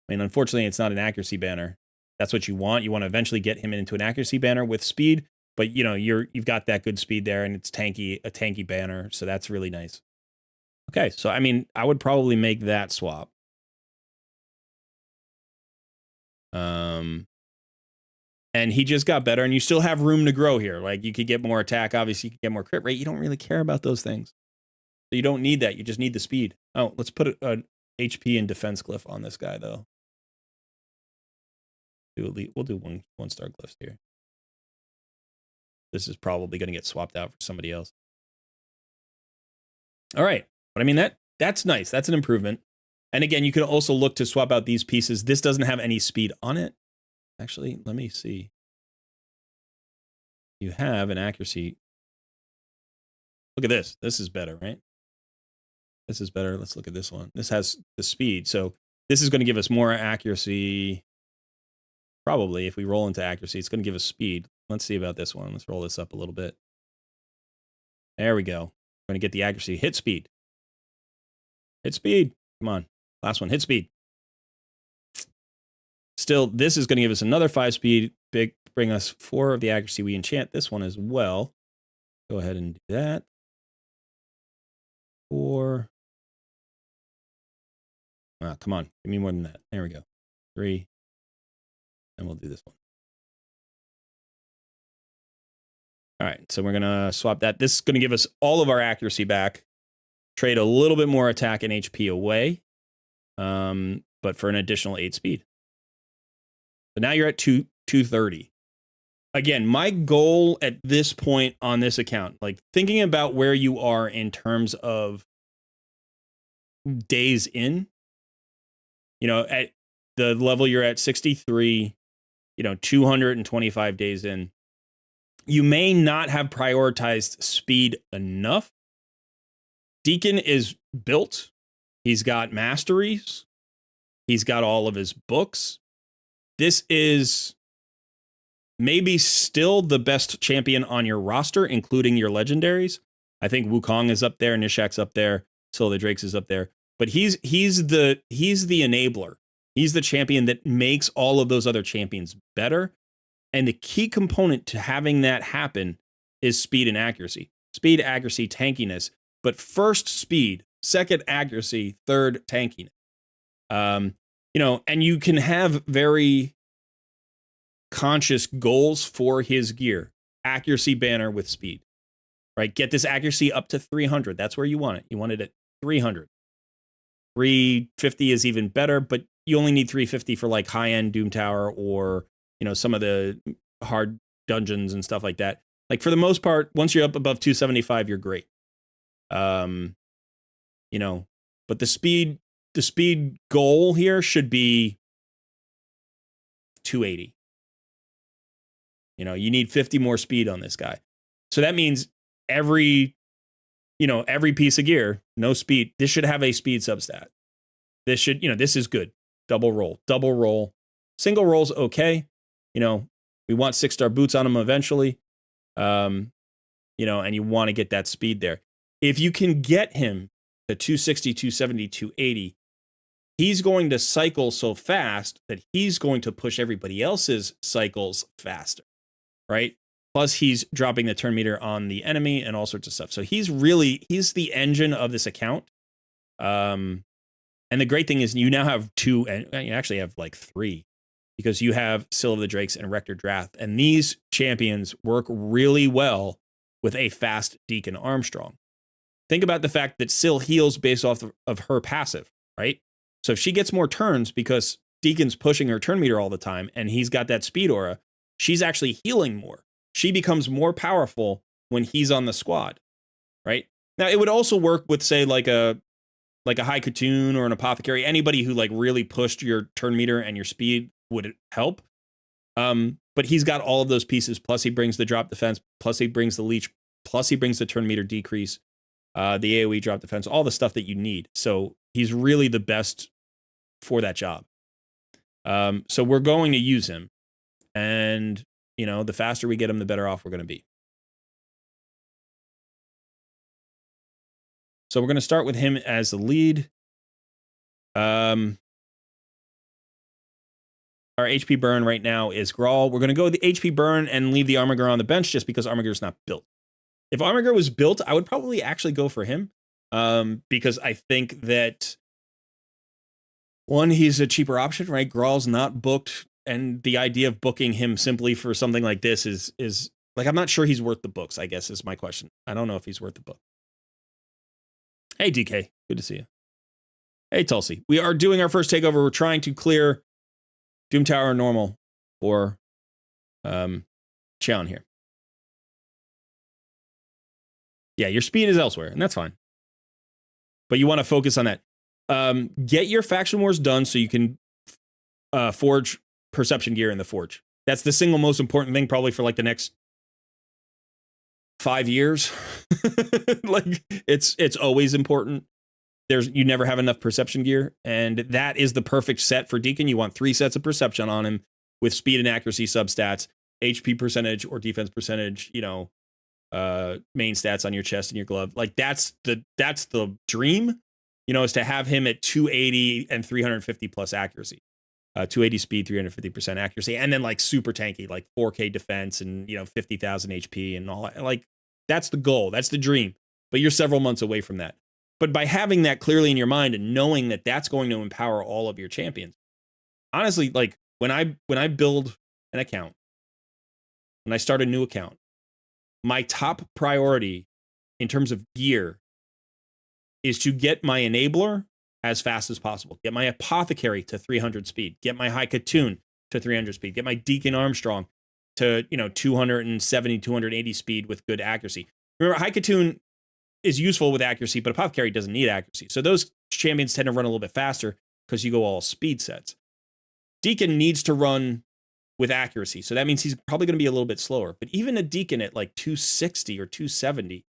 I mean, unfortunately, it's not an accuracy banner. That's what you want. You want to eventually get him into an accuracy banner with speed, but you know, you've got that good speed there, and it's a tanky banner, so that's really nice. Okay, so I mean, I would probably make that swap. And he just got better, and you still have room to grow here. Like, you could get more attack, obviously, you could get more crit rate. You don't really care about those things. So you don't need that. You just need the speed. Oh, let's put an HP and defense glyph on this guy, though. We'll do one star glyphs here. This is probably going to get swapped out for somebody else. All right. But I mean, that's nice. That's an improvement. And again, you can also look to swap out these pieces. This doesn't have any speed on it. Actually, let me see. You have an accuracy. Look at this. This is better, right? This is better. Let's look at this one. This has the speed. So this is going to give us more accuracy. Probably, if we roll into accuracy, it's going to give us speed. Let's see about this one. Let's roll this up a little bit. There we go. We're going to get the accuracy. Hit speed. Hit speed. Come on. Last one. Hit speed. Still, this is going to give us another 5 speed. Bring us 4 of the accuracy. We enchant this one as well. Go ahead and do that. 4. Ah, come on. Give me more than that. There we go. 3. And we'll do this one. All right, so we're going to swap that. This is going to give us all of our accuracy back. Trade a little bit more attack and HP away, but for an additional 8 speed. So now you're at 230. Again, my goal at this point on this account, like thinking about where you are in terms of days in, at the level you're at 63, 225 days in, you may not have prioritized speed enough. Deacon is built. He's got masteries. He's got all of his books. This is maybe still the best champion on your roster, including your legendaries. I think Wukong is up there, Nishak's up there, Scylla the Drakes is up there. But he's the enabler. He's the champion that makes all of those other champions better. And the key component to having that happen is speed and accuracy. Speed, accuracy, tankiness. But first speed, second accuracy, third tankiness. And you can have very conscious goals for his gear. Accuracy banner with speed, right? Get this accuracy up to 300. That's where you want it. You want it at 300. 350 is even better, but you only need 350 for like high-end Doom Tower or, some of the hard dungeons and stuff like that. Like for the most part, once you're up above 275, you're great. But the speed goal here should be 280. You need 50 more speed on this guy. So that means every piece of gear, no speed. This should have a speed substat. This should, this is good. Double roll. Single roll's okay. We want 6-star boots on him eventually. And you want to get that speed there. If you can get him to 260, 270, 280, he's going to cycle so fast that he's going to push everybody else's cycles faster, right? Plus, he's dropping the turn meter on the enemy and all sorts of stuff. So he's the engine of this account. And the great thing is you now have 2, and you actually have like 3, because you have Scylla of the Drakes and Rector Drath. And these champions work really well with a fast Deacon Armstrong. Think about the fact that Scylla heals based off of her passive, right? So if she gets more turns because Deacon's pushing her turn meter all the time and he's got that speed aura, she's actually healing more. She becomes more powerful when he's on the squad, right? Now, it would also work with, say, like a High Katoon or an Apothecary. Anybody who like really pushed your turn meter and your speed would help. But he's got all of those pieces. Plus, he brings the drop defense. Plus, he brings the leech. Plus, he brings the turn meter decrease, the AoE drop defense, all the stuff that you need. So he's really the best for that job. So we're going to use him. And, the faster we get him, the better off we're going to be. So we're going to start with him as the lead. Our HP burn right now is Grawl. We're going to go with the HP burn and leave the Armiger on the bench just because Armiger's not built. If Armiger was built, I would probably actually go for him. Because I think that, one, he's a cheaper option, right? Grawl's not booked. And the idea of booking him simply for something like this is like, I'm not sure he's worth the books, I guess is my question. I don't know if he's worth the book. Hey, DK. Good to see you. Hey, Tulsi. We are doing our first takeover. We're trying to clear Doom Tower normal for Cheon here. Yeah, your speed is elsewhere, and that's fine. But you want to focus on that. Get your faction wars done so you can forge perception gear in the forge. That's the single most important thing probably for like the next 5 years. Like it's always important. You never have enough perception gear, and that is the perfect set for Deacon. You want 3 sets of perception on him with speed and accuracy substats, HP percentage or defense percentage, main stats on your chest and your glove. Like that's the dream, is to have him at 280 and 350 plus accuracy. 280 speed, 350% accuracy, and then like super tanky, like 4K defense and 50,000 HP and all that. Like that's the goal, that's the dream. But you're several months away from that. But by having that clearly in your mind and knowing that that's going to empower all of your champions, honestly, like when I build an account, when I start a new account, my top priority in terms of gear is to get my enabler as fast as possible. Get my Apothecary to 300 speed. Get my High Katoon to 300 speed. Get my Deacon Armstrong to, 270, 280 speed with good accuracy. Remember, Haikatun is useful with accuracy, but Apothecary doesn't need accuracy. So those champions tend to run a little bit faster because you go all speed sets. Deacon needs to run with accuracy. So that means he's probably going to be a little bit slower. But even a Deacon at like 260 or 270,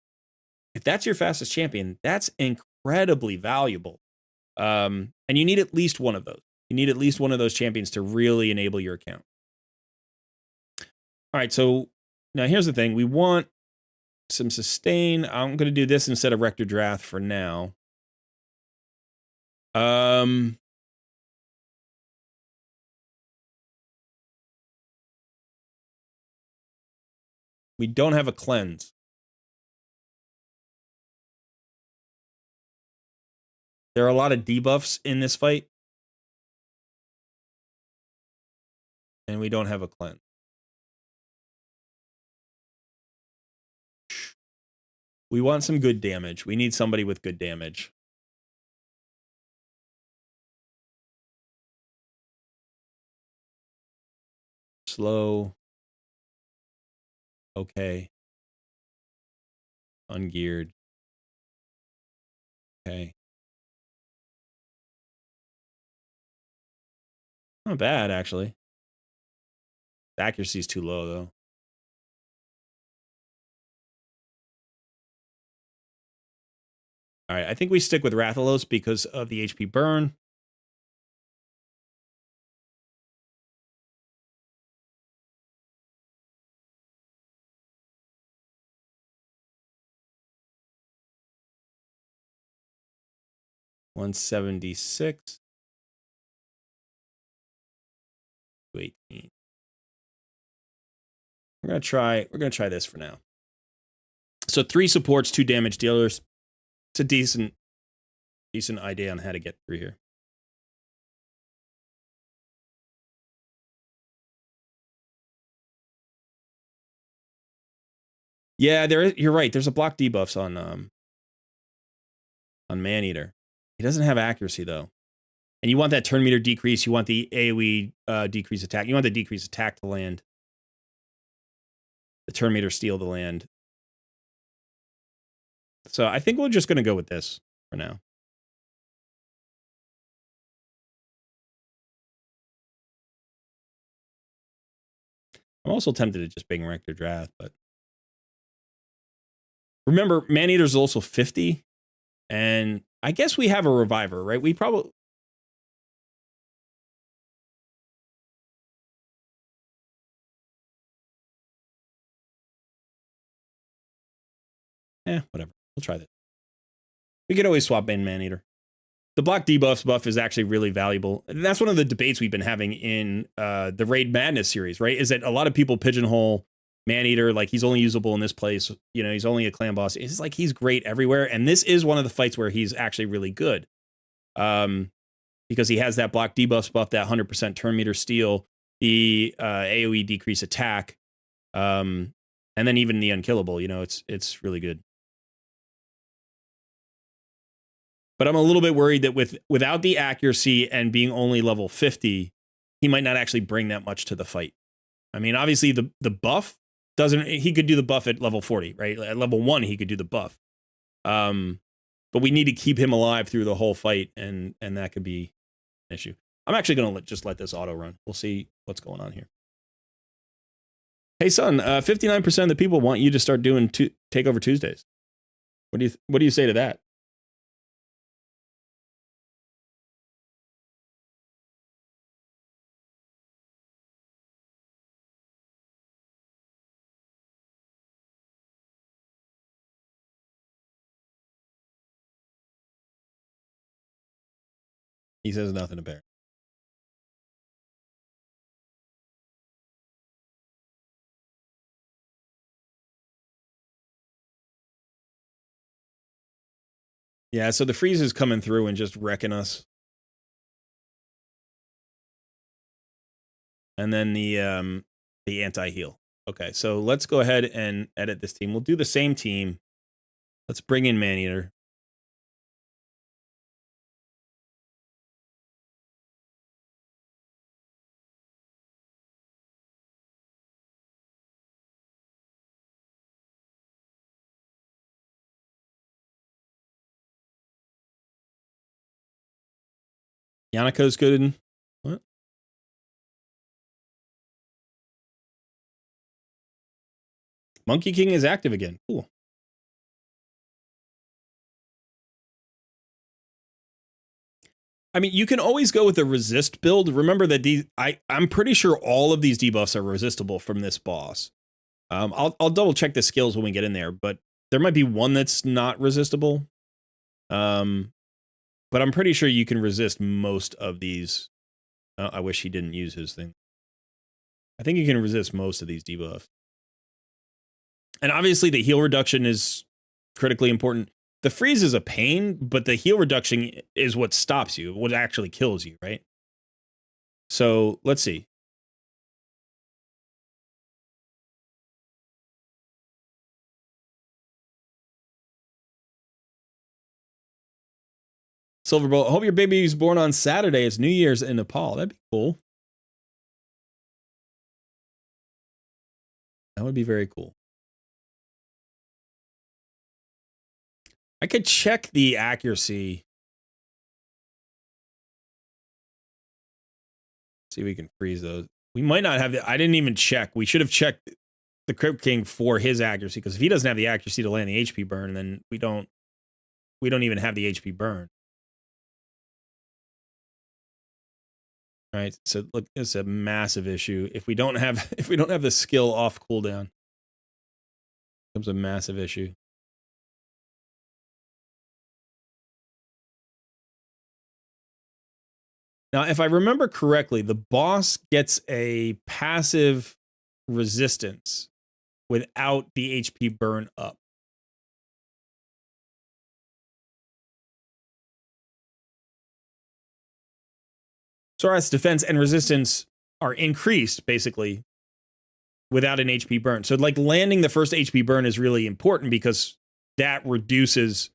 if that's your fastest champion, that's incredibly valuable. And you need at least one of those. You need at least one of those champions to really enable your account. All right, so now here's the thing. We want some sustain. I'm going to do this instead of Rector Drath for now. We don't have a cleanse. There are a lot of debuffs in this fight. And we don't have a cleanse. We want some good damage. We need somebody with good damage. Slow. Okay. Ungeared. Okay. Not bad, actually. The accuracy is too low, though. All right, I think we stick with Rathalos because of the HP burn. $176 to 18. We're gonna try this for now. So 3 supports, 2 damage dealers. It's a decent idea on how to get through here. Yeah, you're right. There's a block debuffs on Maneater. He doesn't have accuracy though. And you want that turn meter decrease, you want the AoE decrease attack. You want the decrease attack to land. The turn meter steal to land. So I think we're just going to go with this for now. I'm also tempted to just bring Rector Drath, but remember, Maneater's also 50, and I guess we have a Reviver, right? We probably... whatever. We'll try that. We could always swap in Maneater. The block debuffs buff is actually really valuable. And that's one of the debates we've been having in the Raid Madness series, right? Is that a lot of people pigeonhole Maneater, like he's only usable in this place. You know, he's only a clan boss. It's like he's great everywhere. And this is one of the fights where he's actually really good. Because he has that block debuffs buff, that 100% turn meter steal, the AoE decrease attack, and then even the unkillable. You know, it's really good. But I'm a little bit worried that without the accuracy and being only level 50, he might not actually bring that much to the fight. I mean, obviously the buff doesn't. He could do the buff at level 40, right? At level 1, he could do the buff. But we need to keep him alive through the whole fight, and that could be an issue. I'm actually going to just let this auto run. We'll see what's going on here. Hey, son, 59% of the people want you to start doing Takeover Tuesdays. What do you say to that? He says nothing to bear. Yeah, so the freeze is coming through and just wrecking us. And then the anti-heal. Okay, so let's go ahead and edit this team. We'll do the same team. Let's bring in Maneater. Yanako's good in what? Monkey King is active again. Cool. I mean, you can always go with a resist build. Remember that I'm pretty sure all of these debuffs are resistible from this boss. I'll double check the skills when we get in there, but there might be one that's not resistible. But I'm pretty sure you can resist most of these. I wish he didn't use his thing. I think you can resist most of these debuffs. And obviously the heal reduction is critically important. The freeze is a pain, but the heal reduction is what stops you, what actually kills you, right? So let's see. Silverbolt, I hope your baby is born on Saturday. It's New Year's in Nepal. That'd be cool. That would be very cool. I could check the accuracy. See if we can freeze those. We might not have I didn't even check. We should have checked the Crypt King for his accuracy, because if he doesn't have the accuracy to land the HP burn, then we don't even have the HP burn. All right, so look, it's a massive issue. If we don't have the skill off cooldown, it becomes a massive issue. Now, if I remember correctly, the boss gets a passive resistance without the HP burn up. Sorath's defense and resistance are increased, basically, without an HP burn. So, like, landing the first HP burn is really important because that reduces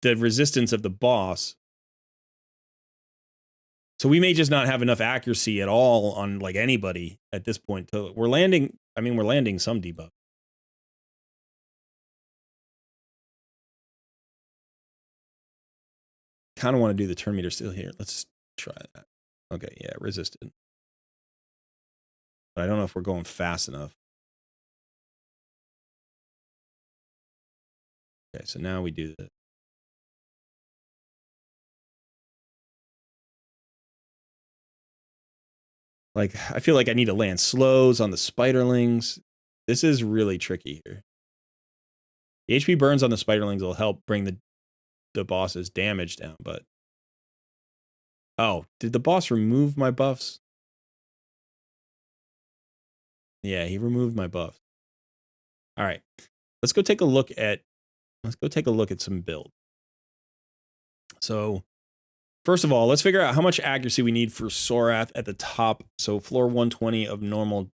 the resistance of the boss. So we may just not have enough accuracy at all on, like, anybody at this point. We're landing some debuff. Kind of want to do the turn meter still here. Let's try that. Okay, yeah, resisted. But I don't know if we're going fast enough. Okay, so now we do the like, I feel like I need to land slows on the spiderlings. This is really tricky here. The HP burns on the spiderlings will help bring the boss's damage down, but oh, did the boss remove my buffs? Yeah, he removed my buff. All right. Let's go take a look at some build. So, first of all, let's figure out how much accuracy we need for Sorath at the top. So, floor 120 of normal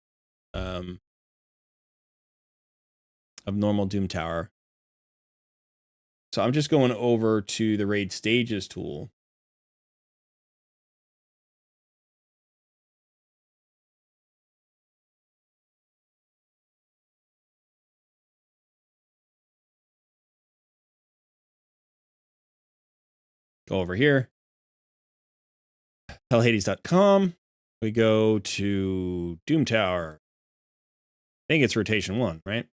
Doom Tower. So, I'm just going over to the Raid Stages tool. Go over here. Hellhades.com. We go to Doom Tower. I think it's rotation 1, right?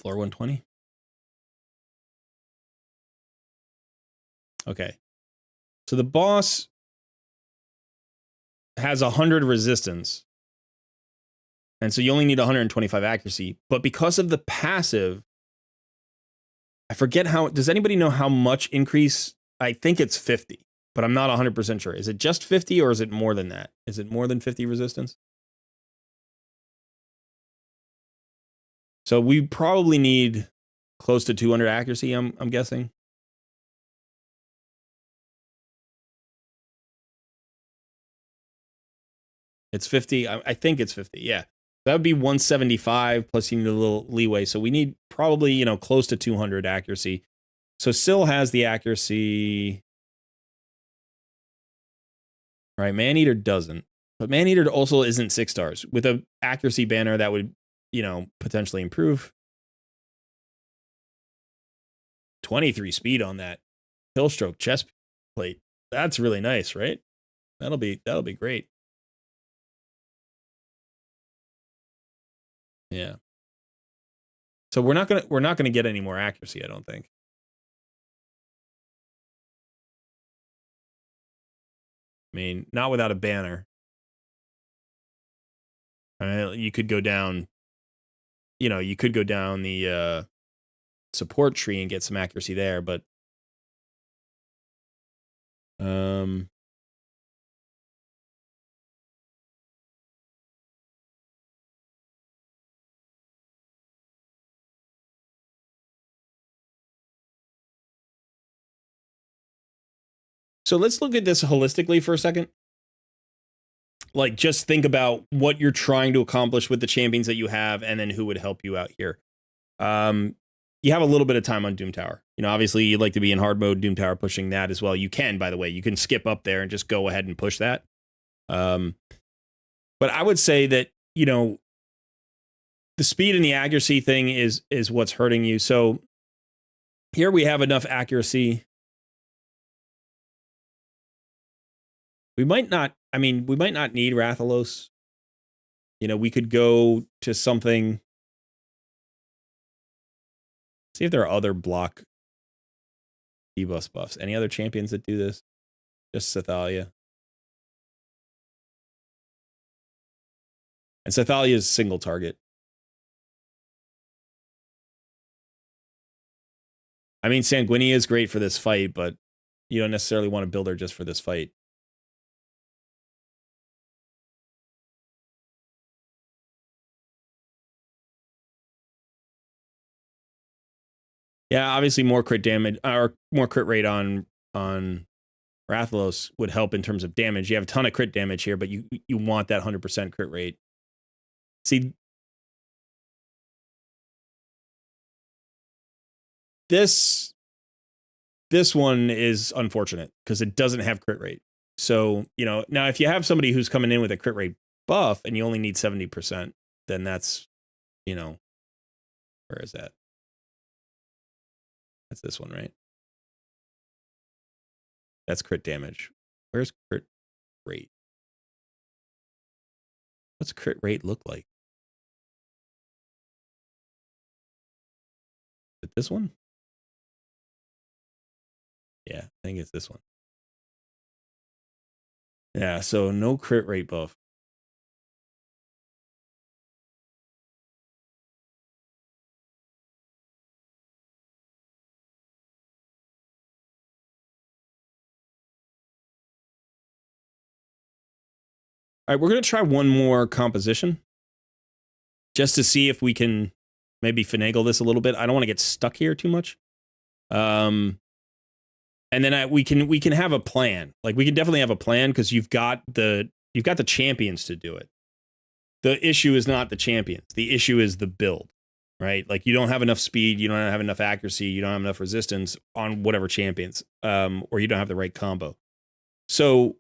Floor 120. Okay. So the boss has 100 resistance. And so you only need 125 accuracy. But because of the passive, I forget how, does anybody know how much increase? I think it's 50, but I'm not 100% sure. Is it just 50 or is it more than that? Is it more than 50 resistance? So we probably need close to 200 accuracy, I'm guessing. It's 50. I think it's 50. Yeah. That would be 175 plus you need a little leeway. So we need probably, close to 200 accuracy. So Syl has the accuracy. All right, Maneater doesn't. But Maneater also isn't 6 stars. With a accuracy banner, that would, potentially improve. 23 speed on that Hillstroke chest plate. That's really nice, right? That'll be great. Yeah. So we're not gonna get any more accuracy, I don't think. I mean, not without a banner. You could go down, you could go down the support tree and get some accuracy there, but so let's look at this holistically for a second. Like, just think about what you're trying to accomplish with the champions that you have, and then who would help you out here. You have a little bit of time on Doom Tower. Obviously, you'd like to be in hard mode Doom Tower, pushing that as well. You can, by the way, you can skip up there and just go ahead and push that. But I would say that, the speed and the accuracy thing is what's hurting you. So here we have enough accuracy. We might not need Rathalos. We could go to something. See if there are other block debuff buffs. Any other champions that do this? Just Sethalia. And Sethalia is single target. I mean, Sanguinea is great for this fight, but you don't necessarily want to build her just for this fight. Yeah, obviously more crit damage or more crit rate on Rathalos would help in terms of damage. You have a ton of crit damage here, but you want that 100% crit rate. See, this one is unfortunate because it doesn't have crit rate. So, now if you have somebody who's coming in with a crit rate buff and you only need 70%, then that's, where is that? That's this one, right? That's crit damage. Where's crit rate? What's crit rate look like? Is it this one? Yeah, I think it's this one. Yeah, so no crit rate buff. All right, we're going to try one more composition just to see if we can maybe finagle this a little bit. I don't want to get stuck here too much. And then we can have a plan. Like, we can definitely have a plan because you've got the champions to do it. The issue is not the champions. The issue is the build, right? Like, you don't have enough speed, you don't have enough accuracy, you don't have enough resistance on whatever champions, or you don't have the right combo. So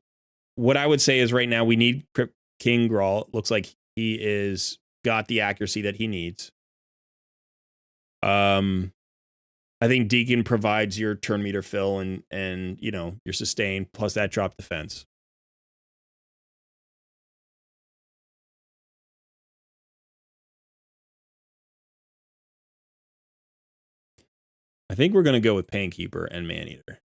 what I would say is right now we need King Grawl. Looks like he is got the accuracy that he needs. I think Deacon provides your turn meter fill and your sustain plus that drop defense. I think we're going to go with Painkeeper and Maneater.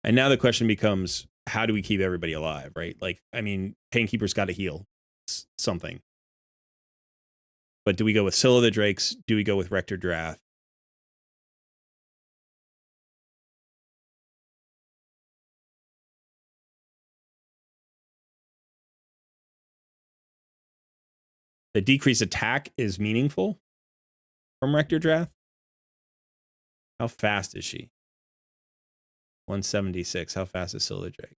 And now the question becomes, how do we keep everybody alive, right? Like, I mean, Painkeeper's got to heal something. But do we go with Scylla the Drakes? Do we go with Rector Drath? The decreased attack is meaningful from Rector Drath. How fast is she? 176. How fast is Scylla the Drake?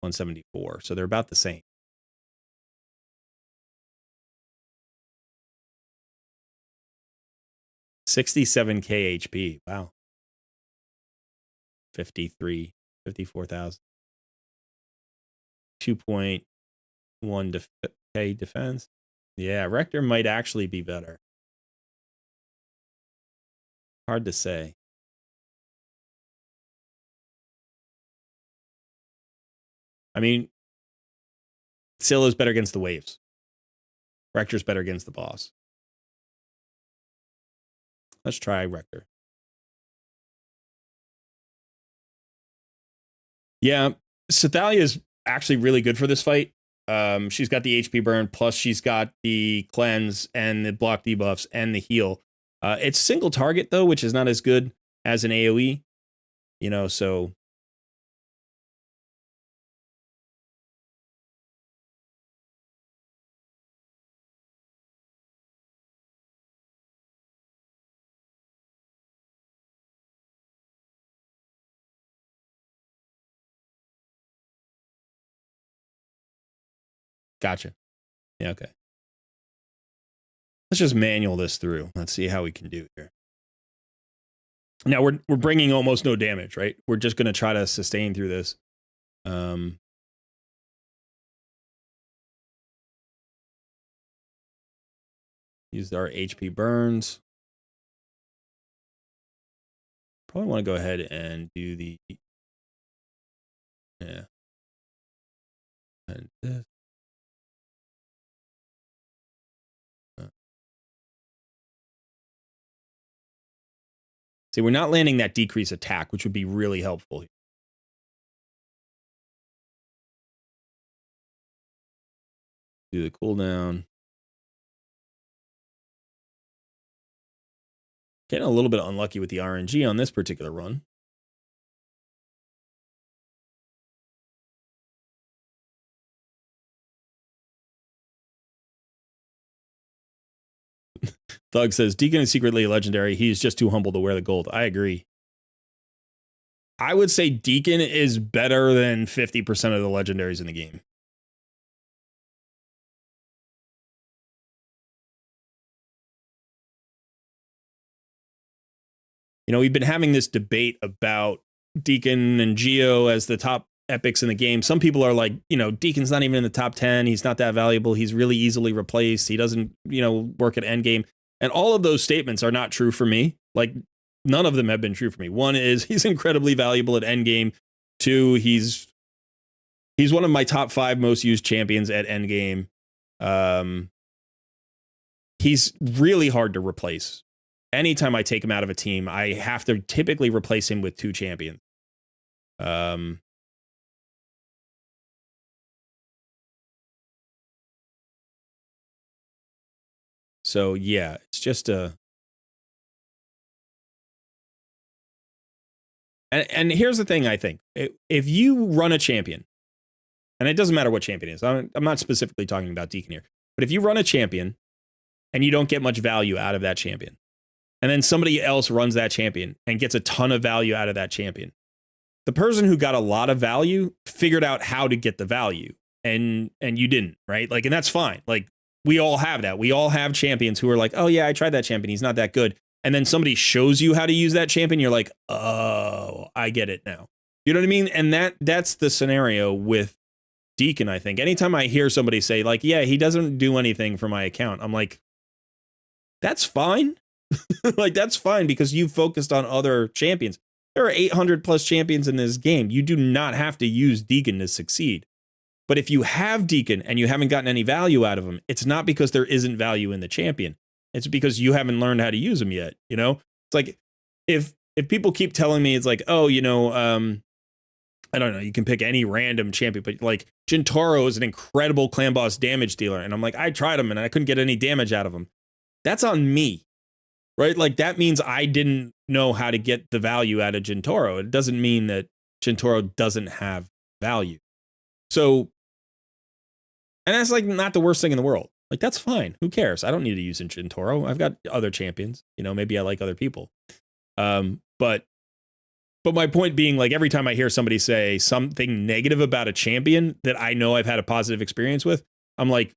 174. So they're about the same. $67K HP. Wow. 54,000. 2.1 K defense. Yeah, Rector might actually be better. Hard to say. I mean, Scylla's better against the waves. Rector's better against the boss. Let's try Rector. Yeah, Cythalia is actually really good for this fight. She's got the HP burn, plus she's got the cleanse and the block debuffs and the heal. It's single target though, which is not as good as an AoE. You know, so gotcha. Yeah, okay. Let's just manual this through. Let's see how we can do here. Now we're bringing almost no damage, right? We're just going to try to sustain through this. Use our HP burns. Probably want to go ahead and do the and this. See, we're not landing that decrease attack, which would be really helpful here. Do the cooldown. Getting a little bit unlucky with the RNG on this particular run. Thug says, Deacon is secretly legendary. He's just too humble to wear the gold. I agree. I would say Deacon is better than 50% of the legendaries in the game. You know, we've been having this debate about Deacon and Geo as the top epics in the game. Some people are like, you know, Deacon's not even in the top 10. He's not that valuable. He's really easily replaced. He doesn't, you know, work at endgame. And all of those statements are not true for me. Like, none of them have been true for me. One is he's incredibly valuable at endgame. Two, he's one of my top 5 most used champions at endgame. He's really hard to replace. Anytime I take him out of a team, I have to typically replace him with 2 champions. So yeah, it's just a. And here's the thing, I think. If you run a champion, and it doesn't matter what champion it is, I'm not specifically talking about Deacon here, but if you run a champion and you don't get much value out of that champion, and then somebody else runs that champion and gets a ton of value out of that champion, the person who got a lot of value figured out how to get the value, and you didn't, right? Like, and that's fine. Like, we all have that. We all have champions who are like, oh yeah, I tried that champion. He's not that good. And then somebody shows you how to use that champion. You're like, oh, I get it now. You know what I mean? And that's the scenario with Deacon, I think. Anytime I hear somebody say like, yeah, he doesn't do anything for my account, I'm like, that's fine. Like, that's fine because you focused on other champions. There are 800 plus champions in this game. You do not have to use Deacon to succeed. But if you have Deacon and you haven't gotten any value out of him, it's not because there isn't value in the champion. It's because you haven't learned how to use him yet. You know, it's like if people keep telling me it's like, oh, you know, I don't know, you can pick any random champion, but like Jintaro is an incredible clan boss damage dealer. And I'm like, I tried him and I couldn't get any damage out of him. That's on me, right? Like, that means I didn't know how to get the value out of Jintaro. It doesn't mean that Jintaro doesn't have value. So, and that's like not the worst thing in the world. Like, that's fine. Who cares? I don't need to use Jintaro. I've got other champions. You know, maybe I like other people. But my point being, like, every time I hear somebody say something negative about a champion that I know I've had a positive experience with, I'm like,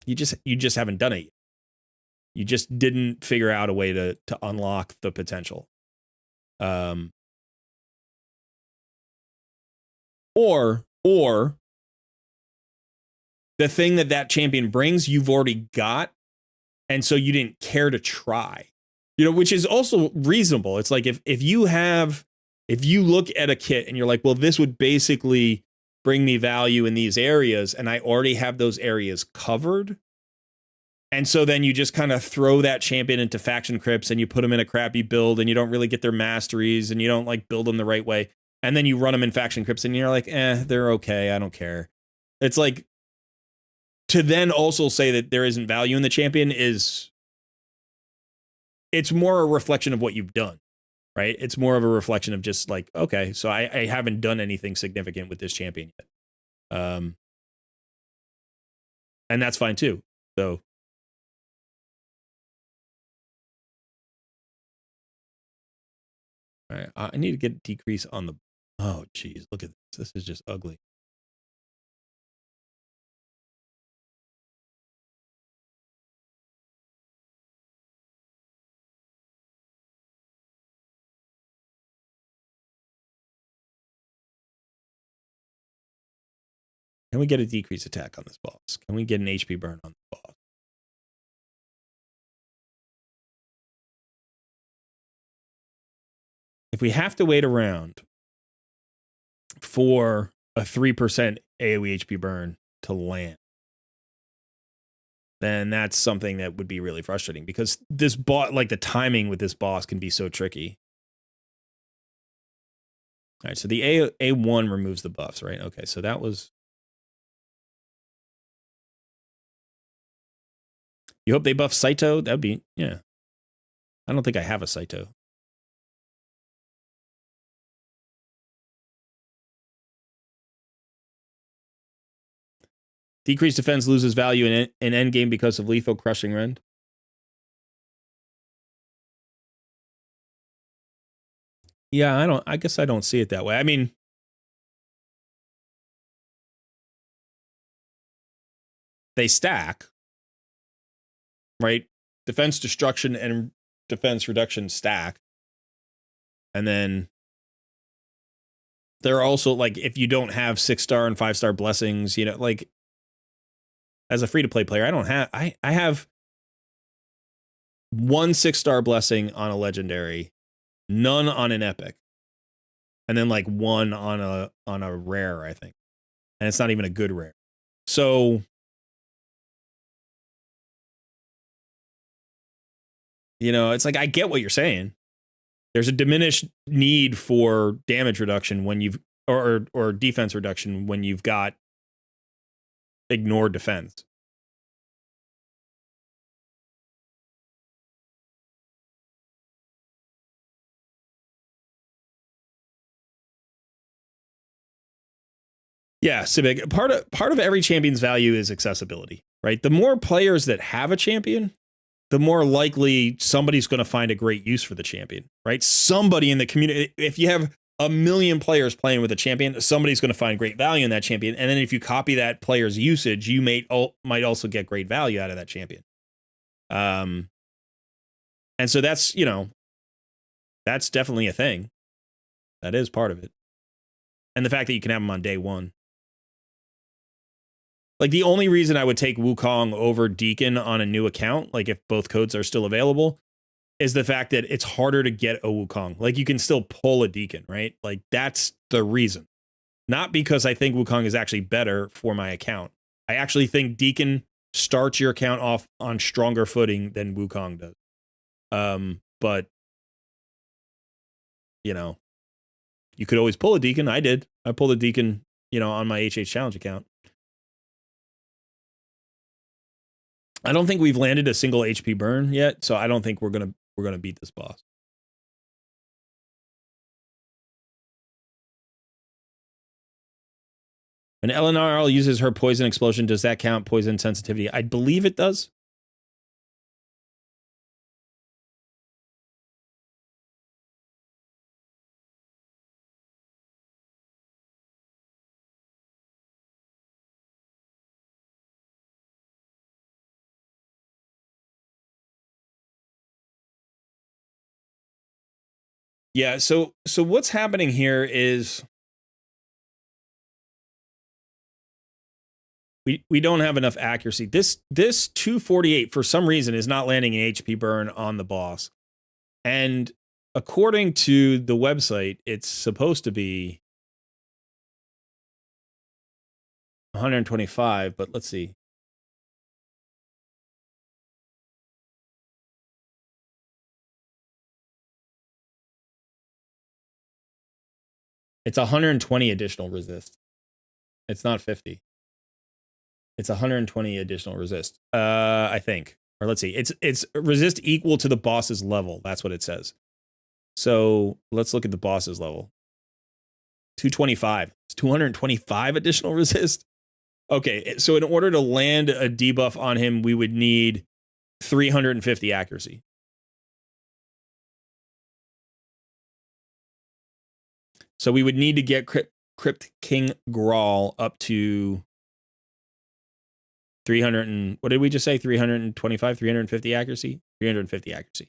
you just haven't done it yet. You just didn't figure out a way to unlock the potential. Or the thing that champion brings, you've already got, and so you didn't care to try. which is also reasonable. It's like if you look at a kit and you're like, well, this would basically bring me value in these areas, and I already have those areas covered. And so then you just kind of throw that champion into faction crypts and you put them in a crappy build and you don't really get their masteries and you don't like build them the right way. And then you run them in faction crypts and you're like, they're okay. I don't care. It's like, to then also say that there isn't value in the champion it's more a reflection of what you've done, right? It's more of a reflection of just like, okay, so I haven't done anything significant with this champion yet. And that's fine too. So all right, I need to get a decrease on the, oh geez, look at this. This is just ugly. Can we get a decrease attack on this boss? Can we get an HP burn on the boss? If we have to wait around for a 3% AoE HP burn to land, then that's something that would be really frustrating because this boss, like the timing with this boss can be so tricky. All right, so the A1 removes the buffs, right? Okay, so that was... You hope they buff Saito? That'd be, yeah. I don't think I have a Saito. Decreased defense loses value in endgame because of lethal crushing rend. Yeah, I guess I don't see it that way. I mean, they stack, right? Defense destruction and defense reduction stack. And then there are also, like, if you don't have 6-star and 5-star blessings, like, as a free-to-play player, I have 1 6-star blessing on a legendary, none on an epic, and then like 1 on a rare, I think. And it's not even a good rare. So it's like, I get what you're saying. There's a diminished need for damage reduction when you've or defense reduction when you've got ignored defense. Yeah, Civic. Part of every champion's value is accessibility, right? The more players that have a champion, the more likely somebody's going to find a great use for the champion, right? Somebody in the community, if you have 1 million players playing with a champion, somebody's going to find great value in that champion. And then if you copy that player's usage, you might also get great value out of that champion. And so that's, that's definitely a thing. That is part of it. And the fact that you can have them on day one. Like, the only reason I would take Wukong over Deacon on a new account, like if both codes are still available, is the fact that it's harder to get a Wukong. Like, you can still pull a Deacon, right? Like, that's the reason. Not because I think Wukong is actually better for my account. I actually think Deacon starts your account off on stronger footing than Wukong does. But, you could always pull a Deacon. I did. I pulled a Deacon, on my HH Challenge account. I don't think we've landed a single HP burn yet, so I don't think we're gonna beat this boss. When LNRL uses her poison explosion, does that count poison sensitivity? I believe it does. Yeah, so what's happening here is we don't have enough accuracy. This 248 for some reason is not landing an HP burn on the boss. And according to the website, it's supposed to be 125, but let's see. It's 120 additional resist. It's not 50. It's 120 additional resist. I think. Or let's see. It's resist equal to the boss's level. That's what it says. So let's look at the boss's level. 225. It's 225 additional resist. Okay, so in order to land a debuff on him, we would need 350 accuracy. So we would need to get Crypt King Grawl up to 300 and what did we just say? 325, 350 accuracy? 350 accuracy.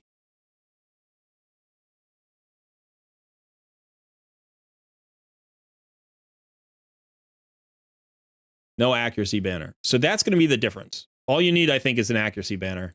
No accuracy banner. So that's going to be the difference. All you need, I think, is an accuracy banner.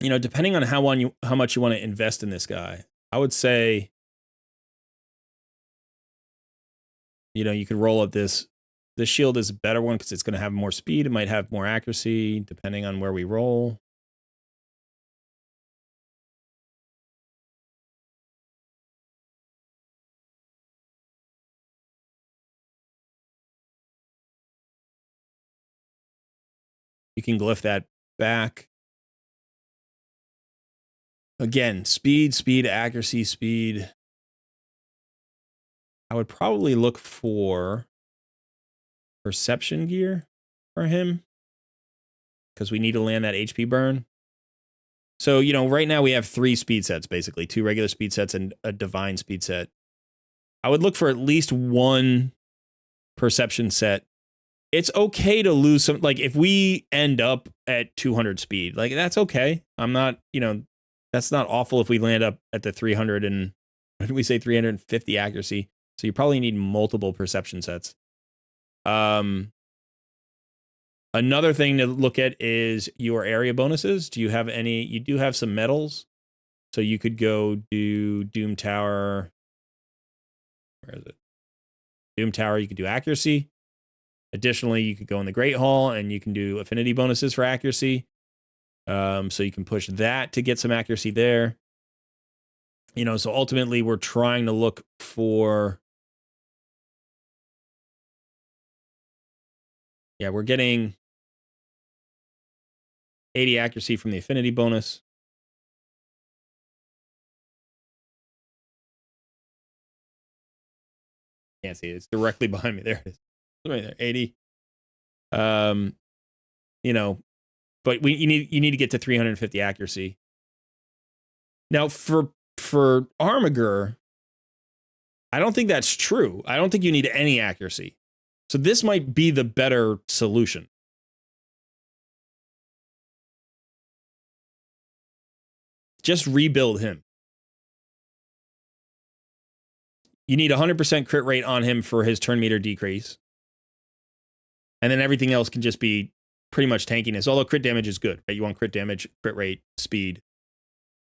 You know, depending on how much you want to invest in this guy, I would say, you know, you could roll up this. The shield is a better one because it's going to have more speed. It might have more accuracy, depending on where we roll. You can glyph that back. Again, speed, accuracy, speed. I would probably look for perception gear for him because we need to land that HP burn. So, you know, right now we have 3 speed sets, basically 2 regular speed sets and a divine speed set. I would look for at least 1 perception set. It's okay to lose some, like if we end up at 200 speed, like that's okay. I'm not, you know, that's not awful if we land up at the 300 and, what did we say, 350 accuracy. So you probably need multiple perception sets. Another thing to look at is your area bonuses. Do you have any? You do have some medals. So you could go do Doom Tower. Where is it? Doom Tower, you could do accuracy. Additionally, you could go in the Great Hall and you can do affinity bonuses for accuracy. So you can push that to get some accuracy there. You know, so ultimately we're trying to look for... Yeah, we're getting 80 accuracy from the affinity bonus. Can't see it. It's directly behind me. There it is. Right there. 80. You know, but you need to get to 350 accuracy. Now for Armiger, I don't think that's true. I don't think you need any accuracy. So this might be the better solution. Just rebuild him. You need 100% crit rate on him for his turn meter decrease. And then everything else can just be pretty much tankiness. Although crit damage is good, right? You want crit damage, crit rate, speed.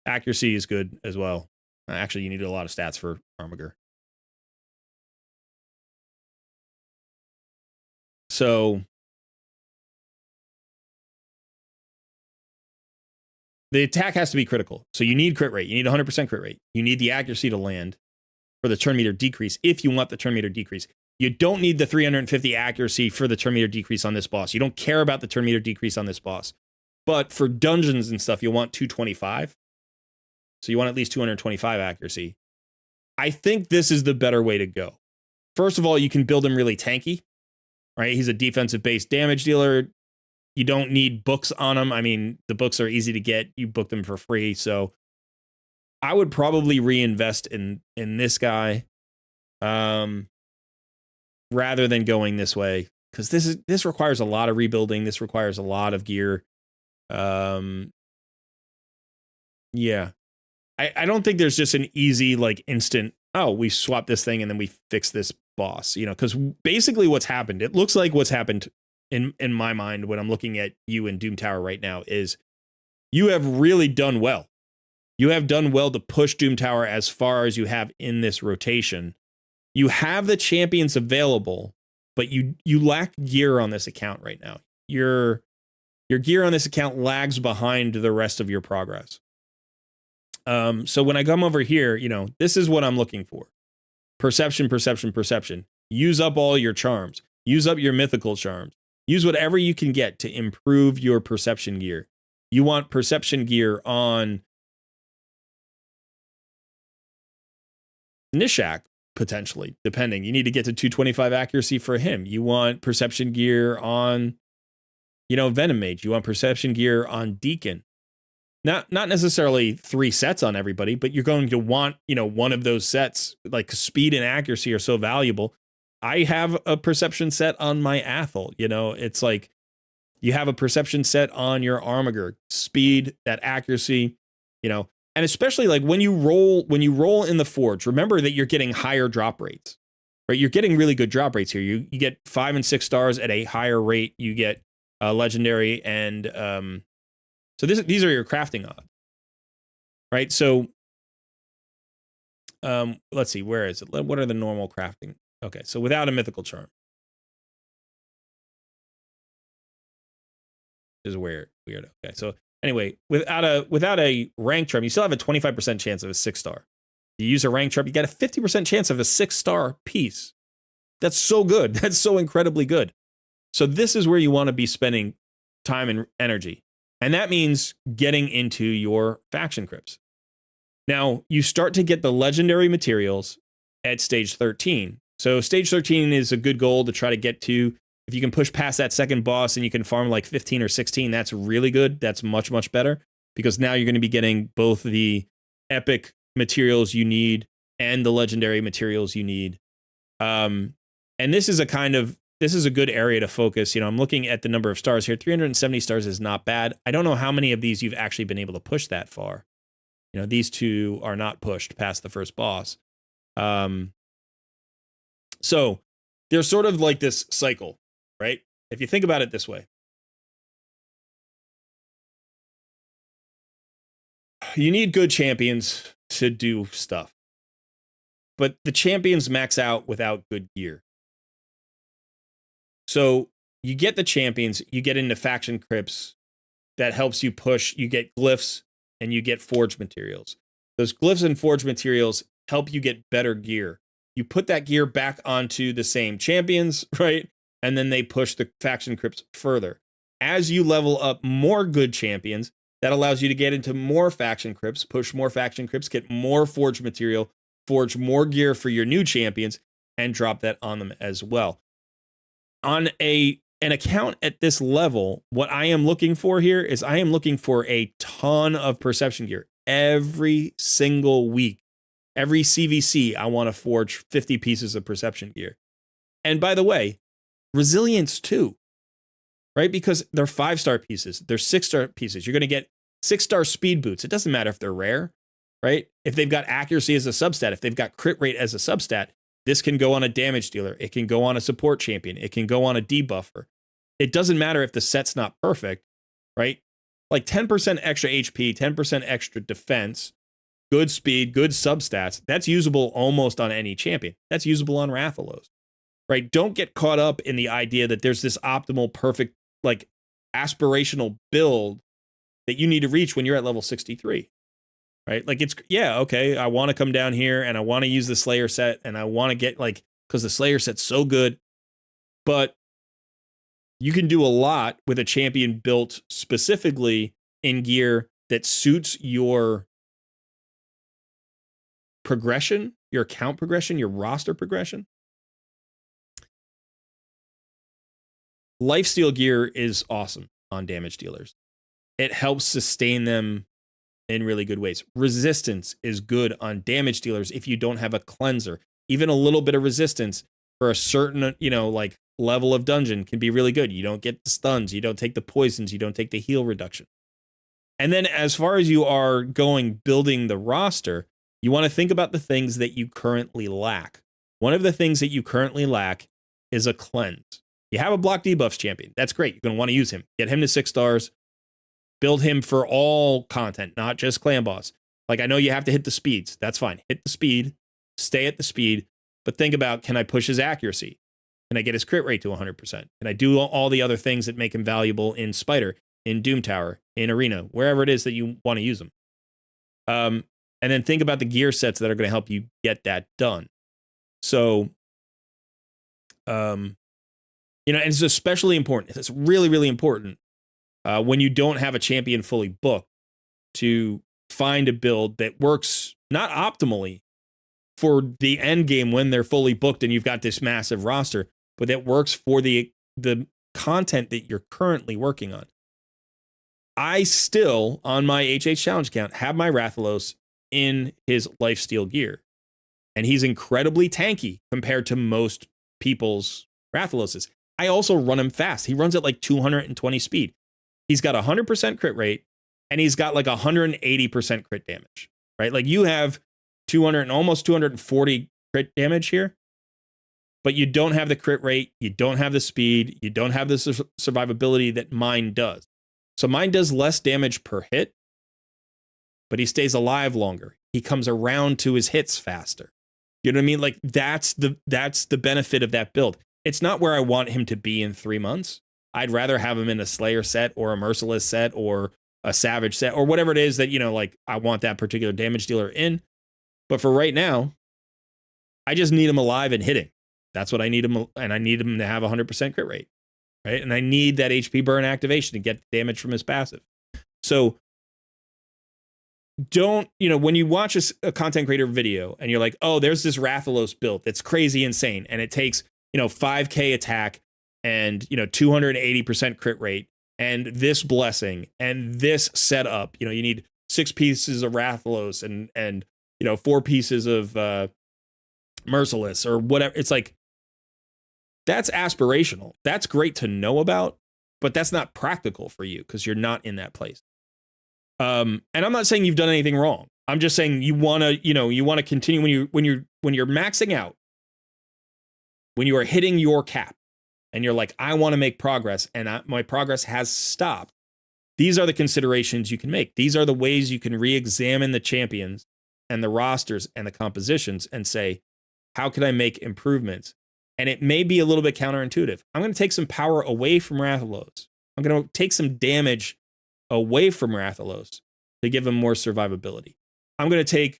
Accuracy is good as well. Actually, you need a lot of stats for Armiger. So the attack has to be critical. So you need crit rate. You need 100% crit rate. You need the accuracy to land for the turn meter decrease if you want the turn meter decrease. You don't need the 350 accuracy for the turn meter decrease on this boss. You don't care about the turn meter decrease on this boss. But for dungeons and stuff, you want 225. So you want at least 225 accuracy. I think this is the better way to go. First of all, you can build him really tanky, right? He's a defensive-based damage dealer. You don't need books on him. I mean, the books are easy to get. You book them for free. So I would probably reinvest in this guy. rather than going this way, because this requires a lot of rebuilding. This requires a lot of gear. Yeah. I don't think there's just an easy, like, instant, oh, we swap this thing and then we fix this boss, you know, because basically what's happened, it looks like what's happened in my mind when I'm looking at you in Doom Tower right now is you have really done well. You have done well to push Doom Tower as far as you have in this rotation. You have the champions available, but you lack gear on this account right now. Your gear on this account lags behind the rest of your progress. So when I come over here, you know, this is what I'm looking for. Perception, perception, perception. Use up all your charms. Use up your mythical charms. Use whatever you can get to improve your perception gear. You want perception gear on Nishak, potentially, depending. You need to get to 225 accuracy for him. You want perception gear on, you know, Venom Mage. You want perception gear on Deacon. Not necessarily 3 sets on everybody, but you're going to want, you know, one of those sets. Like speed and accuracy are so valuable. I have a perception set on my Athel. You know, it's like you have a perception set on your Armiger. Speed, that accuracy, you know, and especially like when you roll in the Forge, remember that you're getting higher drop rates, right? You're getting really good drop rates here. You get 5 and 6 stars at a higher rate. You get legendary and so these are your crafting odds, right? So let's see, where is it? What are the normal crafting? Okay, so without a mythical charm is weird. Okay, so anyway, without a rank charm, you still have a 25% chance of a 6-star. You use a rank charm, you get a 50% chance of a 6-star piece. That's so good. That's so incredibly good. So this is where you want to be spending time and energy. And that means getting into your faction crypts. Now, you start to get the legendary materials at stage 13. So stage 13 is a good goal to try to get to. If you can push past that second boss and you can farm like 15 or 16, that's really good. That's much, much better, because now you're going to be getting both the epic materials you need and the legendary materials you need. And this is a good area to focus. You know, I'm looking at the number of stars here. 370 stars is not bad. I don't know how many of these you've actually been able to push that far. You know, these 2 are not pushed past the first boss. So there's sort of like this cycle, right? If you think about it this way, you need good champions to do stuff, but the champions max out without good gear. So you get the champions, you get into faction crypts, that helps you push, you get glyphs and you get forge materials. Those glyphs and forge materials help you get better gear. You put that gear back onto the same champions, right? And then they push the faction crypts further. As you level up more good champions, that allows you to get into more faction crypts, push more faction crypts, get more forge material, forge more gear for your new champions, and drop that on them as well. On an account at this level, what I am looking for here is I am looking for a ton of perception gear every single week. Every CVC, I want to forge 50 pieces of perception gear. And by the way, resilience too, right? Because they're 5-star pieces, they're 6-star pieces. You're going to get 6-star speed boots. It doesn't matter if they're rare, right? If they've got accuracy as a substat, if they've got crit rate as a substat, this can go on a damage dealer. It can go on a support champion. It can go on a debuffer. It doesn't matter if the set's not perfect, right? Like 10% extra HP, 10% extra defense, good speed, good substats. That's usable almost on any champion. That's usable on Rathalos, right? Don't get caught up in the idea that there's this optimal, perfect, like aspirational build that you need to reach when you're at level 63, right? Like it's, yeah, okay, I want to come down here and I want to use the Slayer set and I want to get like, because the Slayer set's so good, but you can do a lot with a champion built specifically in gear that suits your progression, your account progression, your roster progression. Lifesteal gear is awesome on damage dealers. It helps sustain them in really good ways. Resistance is good on damage dealers if you don't have a cleanser. Even a little bit of resistance for a certain, like level of dungeon can be really good. You don't get the stuns, you don't take the poisons, you don't take the heal reduction. And then as far as you are building the roster, you want to think about the things that you currently lack. One of the things that you currently lack is a cleanse. You have a block debuffs champion. That's great. You're going to want to use him. Get him to 6 stars. Build him for all content, not just clan boss. Like, I know you have to hit the speeds. That's fine. Hit the speed. Stay at the speed. But think about, can I push his accuracy? Can I get his crit rate to 100%? Can I do all the other things that make him valuable in Spider, in Doom Tower, in Arena, wherever it is that you want to use them? And then think about the gear sets that are going to help you get that done. So, and it's especially important. It's really, really important when you don't have a champion fully booked to find a build that works not optimally for the end game when they're fully booked and you've got this massive roster, but that works for the content that you're currently working on. I still, on my HH challenge account, have my Rathalos in his lifesteal gear. And he's incredibly tanky compared to most people's Rathaloses. I also run him fast. He runs at like 220 speed. He's got 100% crit rate, and he's got like 180% crit damage, right? Like, you have 200 and almost 240 crit damage here, but you don't have the crit rate, you don't have the speed, you don't have the survivability that mine does. So mine does less damage per hit, but he stays alive longer. He comes around to his hits faster. You know what I mean? Like, that's the benefit of that build. It's not where I want him to be in 3 months. I'd rather have him in a Slayer set or a Merciless set or a Savage set or whatever it is that, like, I want that particular damage dealer in. But for right now, I just need him alive and hitting. That's what I need him, and I need him to have 100% crit rate, right? And I need that HP burn activation to get damage from his passive. So don't, when you watch a content creator video and you're like, oh, there's this Rathalos build that's crazy insane, and it takes, 5k attack and, 280% crit rate and this blessing and this setup, you need 6 pieces of Rathalos and 4 pieces of Merciless or whatever. It's like, that's aspirational. That's great to know about, but that's not practical for you because you're not in that place. And I'm not saying you've done anything wrong. I'm just saying you want to continue when you're maxing out, when you are hitting your cap and you're like, I want to make progress and my progress has stopped. These are the considerations you can make. These are the ways you can re-examine the champions and the rosters and the compositions and say, how can I make improvements? And it may be a little bit counterintuitive. I'm going to take some power away from Rathalos. I'm going to take some damage away from Rathalos to give him more survivability. I'm going to take,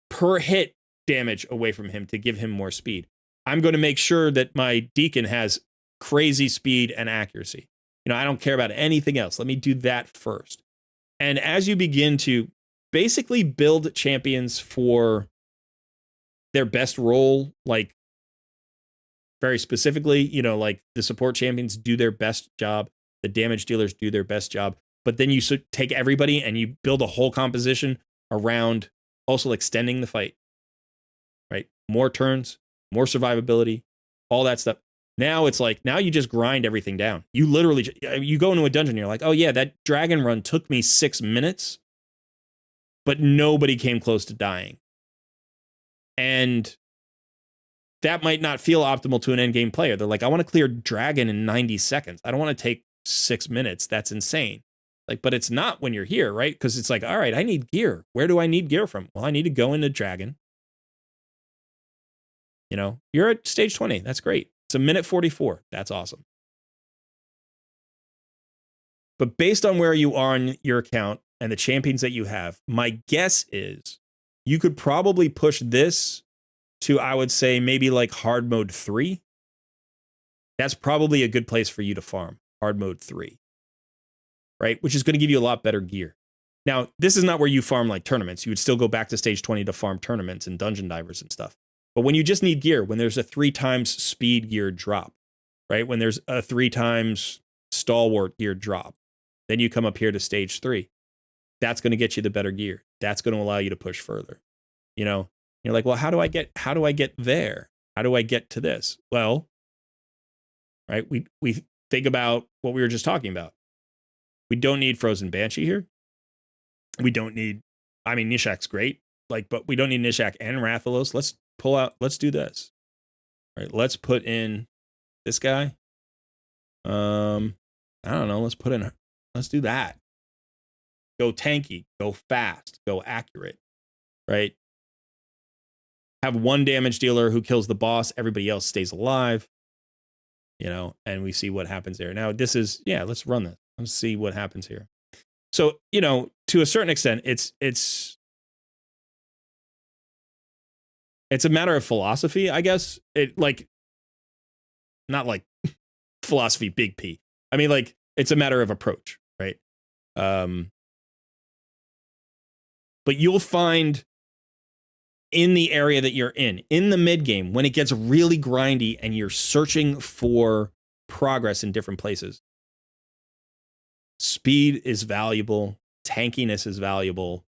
per hit damage away from him to give him more speed. I'm going to make sure that my Deacon has crazy speed and accuracy. I don't care about anything else. Let me do that first. And as you begin to basically build champions for their best role, like very specifically, like the support champions do their best job, the damage dealers do their best job, but then you take everybody and you build a whole composition around also extending the fight, right? More turns, more survivability, all that stuff. Now it's like, now you just grind everything down. You literally, you go into a dungeon, you're like, oh yeah, that dragon run took me 6 minutes, but nobody came close to dying. And that might not feel optimal to an endgame player. They're like, I want to clear dragon in 90 seconds. I don't want to take 6 minutes. That's insane. Like, but it's not when you're here, right? Because it's like, all right, I need gear. Where do I need gear from? Well, I need to go into dragon. You're at stage 20. That's great. It's a minute 44. That's awesome. But based on where you are on your account and the champions that you have, my guess is you could probably push this to, I would say, maybe like hard mode 3. That's probably a good place for you to farm, hard mode 3, right? Which is going to give you a lot better gear. Now, this is not where you farm like tournaments. You would still go back to stage 20 to farm tournaments and dungeon divers and stuff. But when you just need gear, when there's a 3 times speed gear drop, right? When there's a 3 times stalwart gear drop, then you come up here to stage 3. That's going to get you the better gear. That's going to allow you to push further. You're like, well, how do I get there? How do I get to this? Well, right, we think about what we were just talking about. We don't need Frozen Banshee here. We don't need, I mean, Nishak's great, like, but we don't need Nishak and Rathalos. Let's do this. Right, let's put in this guy. I don't know, let's do that. Go tanky, go fast, go accurate, right? Have one damage dealer who kills the boss, everybody else stays alive, you know, and we see what happens there. Now, this is, yeah, let's run this. Let's see what happens here. So, you know, to a certain extent, it's a matter of philosophy, I guess. It like, not like philosophy, big P. I mean, like, it's a matter of approach, right? But you'll find in the area that you're in the mid game, when it gets really grindy and you're searching for progress in different places, speed is valuable, tankiness is valuable.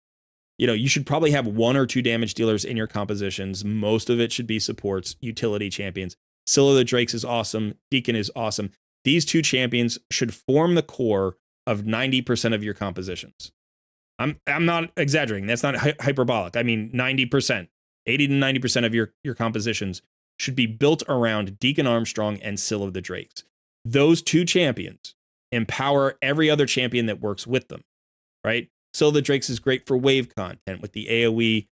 You know, you should probably have 1 or 2 damage dealers in your compositions. Most of it should be supports, utility champions. Scylla the Drakes is awesome. Deacon is awesome. These 2 champions should form the core of 90% of your compositions. I'm not exaggerating. That's not hyperbolic. I mean, 90%, 80 to 90% of your compositions should be built around Deacon Armstrong and Scylla the Drakes. Those 2 champions empower every other champion that works with them, right? Scylla the Drakes is great for wave content with the AoE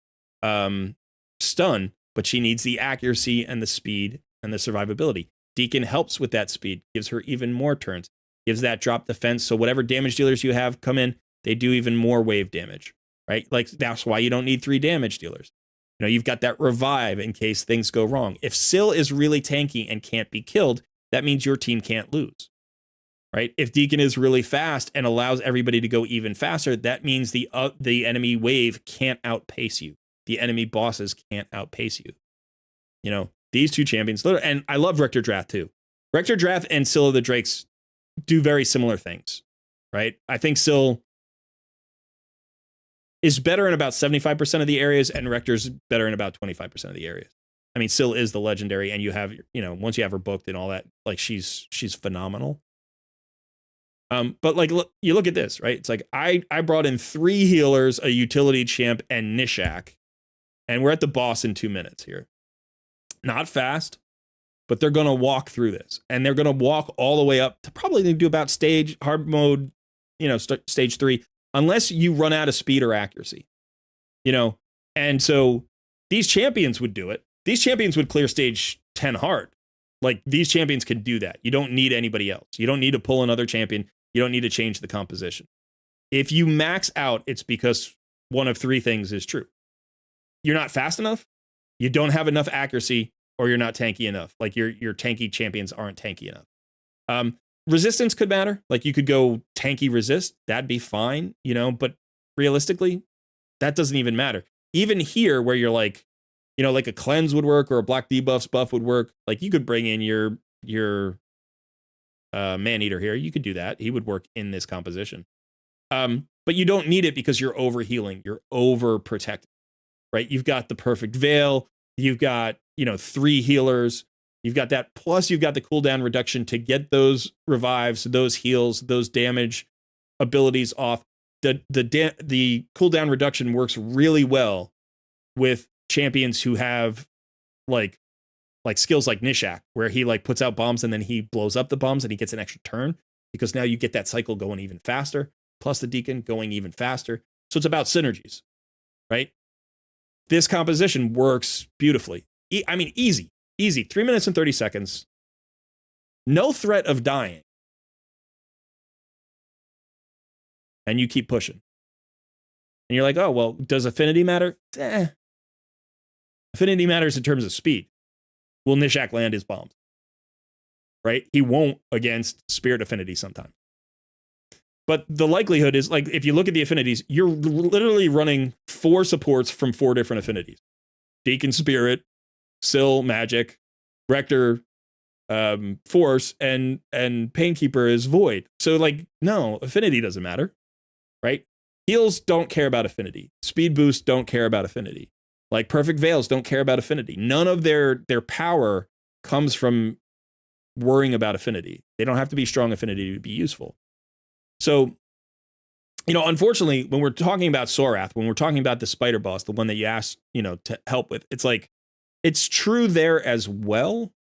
stun, but she needs the accuracy and the speed and the survivability. Deacon helps with that speed, gives her even more turns, gives that drop defense. So whatever damage dealers you have come in, they do even more wave damage, right? Like, that's why you don't need 3 damage dealers. You know, you've got that revive in case things go wrong. If Syl is really tanky and can't be killed, that means your team can't lose, right? If Deacon is really fast and allows everybody to go even faster, that means the enemy wave can't outpace you. The enemy bosses can't outpace you. You know, these 2 champions, and I love Rector Drath too. Rector Drath and Scylla the Drakes do very similar things, right? I think Syl is better in about 75% of the areas, and Rector's better in about 25% of the areas. I mean, Syl is the legendary, and you have, you know, once you have her booked and all that, like, she's phenomenal. But like, look, you look at this, right? It's like I brought in 3 healers, a utility champ, and Nishak, and we're at the boss in 2 minutes here. Not fast, but they're gonna walk through this, and they're gonna walk all the way up to probably do about hard mode, you know, stage 3. Unless you run out of speed or accuracy, you know? And so these champions would do it. These champions would clear stage 10 hard. Like, these champions can do that. You don't need anybody else. You don't need to pull another champion. You don't need to change the composition. If you max out, it's because one of 3 things is true. You're not fast enough, you don't have enough accuracy, or you're not tanky enough. Like, your tanky champions aren't tanky enough. Resistance could matter. Like, you could go tanky resist. That'd be fine, you know, but realistically, that doesn't even matter. Even here, where you're like, you know, like a cleanse would work, or a black debuffs buff would work. Like, you could bring in your man-eater here. You could do that. He would work in this composition. But you don't need it because you're over healing. You're over protected, right? You've got the perfect veil. You've got, you know, 3 healers. You've got that, plus you've got the cooldown reduction to get those revives, those heals, those damage abilities off. The cooldown reduction works really well with champions who have like skills like Nishak, where he like puts out bombs and then he blows up the bombs and he gets an extra turn, because now you get that cycle going even faster, plus the Deacon going even faster. So it's about synergies, right? This composition works beautifully. I mean, easy. 3 minutes and 30 seconds. No threat of dying. And you keep pushing. And you're like, oh, well, does affinity matter? Affinity matters in terms of speed. Will Nishak land his bombs? Right? He won't against spirit affinity sometimes. But the likelihood is, like, if you look at the affinities, you're literally running 4 supports from 4 different affinities. Deacon Spirit, Syl Magic, Rector Force, and Painkeeper is Void. So, like, no, affinity doesn't matter, right? Heals don't care about affinity. Speed boost don't care about affinity. Like perfect veils don't care about affinity. None of their power comes from worrying about affinity. They don't have to be strong affinity to be useful. So, unfortunately, when we're talking about Sorath, when we're talking about the spider boss, the one that you asked, to help with, it's like, it's true there as well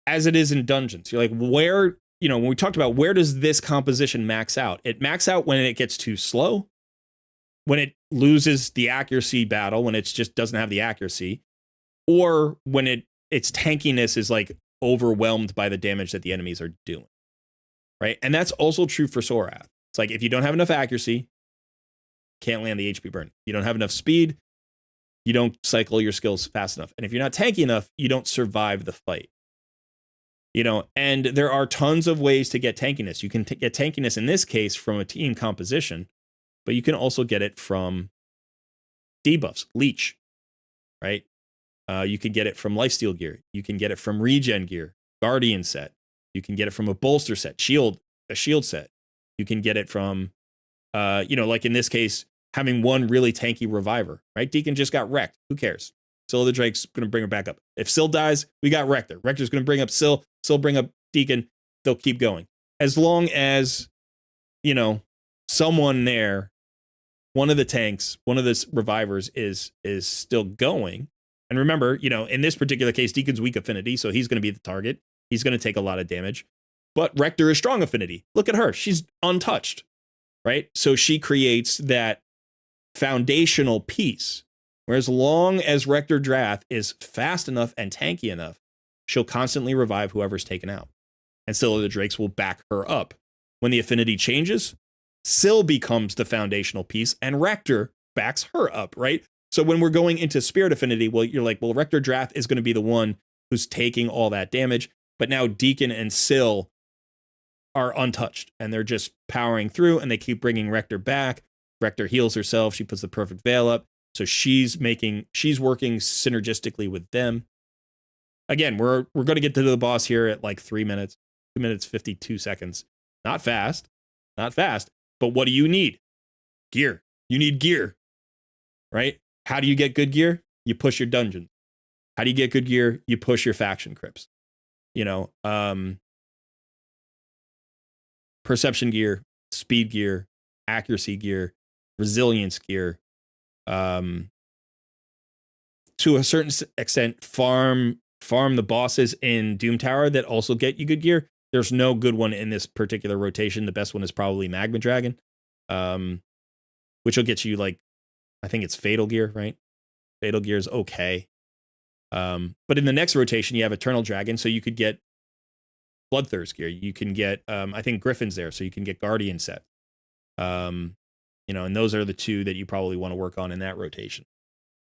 as it is in dungeons. You're like, where, when we talked about where does this composition max out? It max out when it gets too slow, when it loses the accuracy battle, when it just doesn't have the accuracy, or when its tankiness is like overwhelmed by the damage that the enemies are doing. Right? And that's also true for Sorath. It's like if you don't have enough accuracy, can't land the HP burn. You don't have enough speed, you don't cycle your skills fast enough. And if you're not tanky enough, you don't survive the fight. And there are tons of ways to get tankiness. You can get tankiness in this case from a team composition, but you can also get it from debuffs, leech, right? You can get it from lifesteal gear. You can get it from regen gear, guardian set. You can get it from a bolster set, a shield set. You can get it from, like in this case, having one really tanky reviver, right? Deacon just got wrecked. Who cares? Syl the Drake's going to bring her back up. If Syl dies, we got Rector. Rector's going to bring up Syl. Syl bring up Deacon. They'll keep going. As long as, someone there, one of the tanks, one of the revivers is still going. And remember, in this particular case, Deacon's weak affinity, so he's going to be the target. He's going to take a lot of damage. But Rector is strong affinity. Look at her. She's untouched, right? So she creates that foundational piece where as long as Rector Drath is fast enough and tanky enough, she'll constantly revive whoever's taken out. And Syl of the Drakes will back her up. When the affinity changes, Syl becomes the foundational piece and Rector backs her up, right? So when we're going into Spirit affinity, well, you're like, well, Rector Drath is going to be the one who's taking all that damage. But now Deacon and Syl are untouched and they're just powering through and they keep bringing Rector back. Rector heals herself. She puts the perfect veil up. So she's working synergistically with them. Again, we're going to get to the boss here at like 3 minutes, 2 minutes, 52 seconds. Not fast, but what do you need? Gear. You need gear, right? How do you get good gear? You push your dungeons. How do you get good gear? You push your faction crypts. Perception gear, speed gear, accuracy gear, resilience gear. To a certain extent, farm the bosses in Doom Tower that also get you good gear. There's no good one in this particular rotation. The best one is probably Magma Dragon, which will get you like, I think it's Fatal Gear, right? Fatal Gear is okay. But in the next rotation, you have Eternal Dragon, so you could get Bloodthirst gear. You can get, I think Griffin's there, so you can get Guardian set. And those are the two that you probably want to work on in that rotation.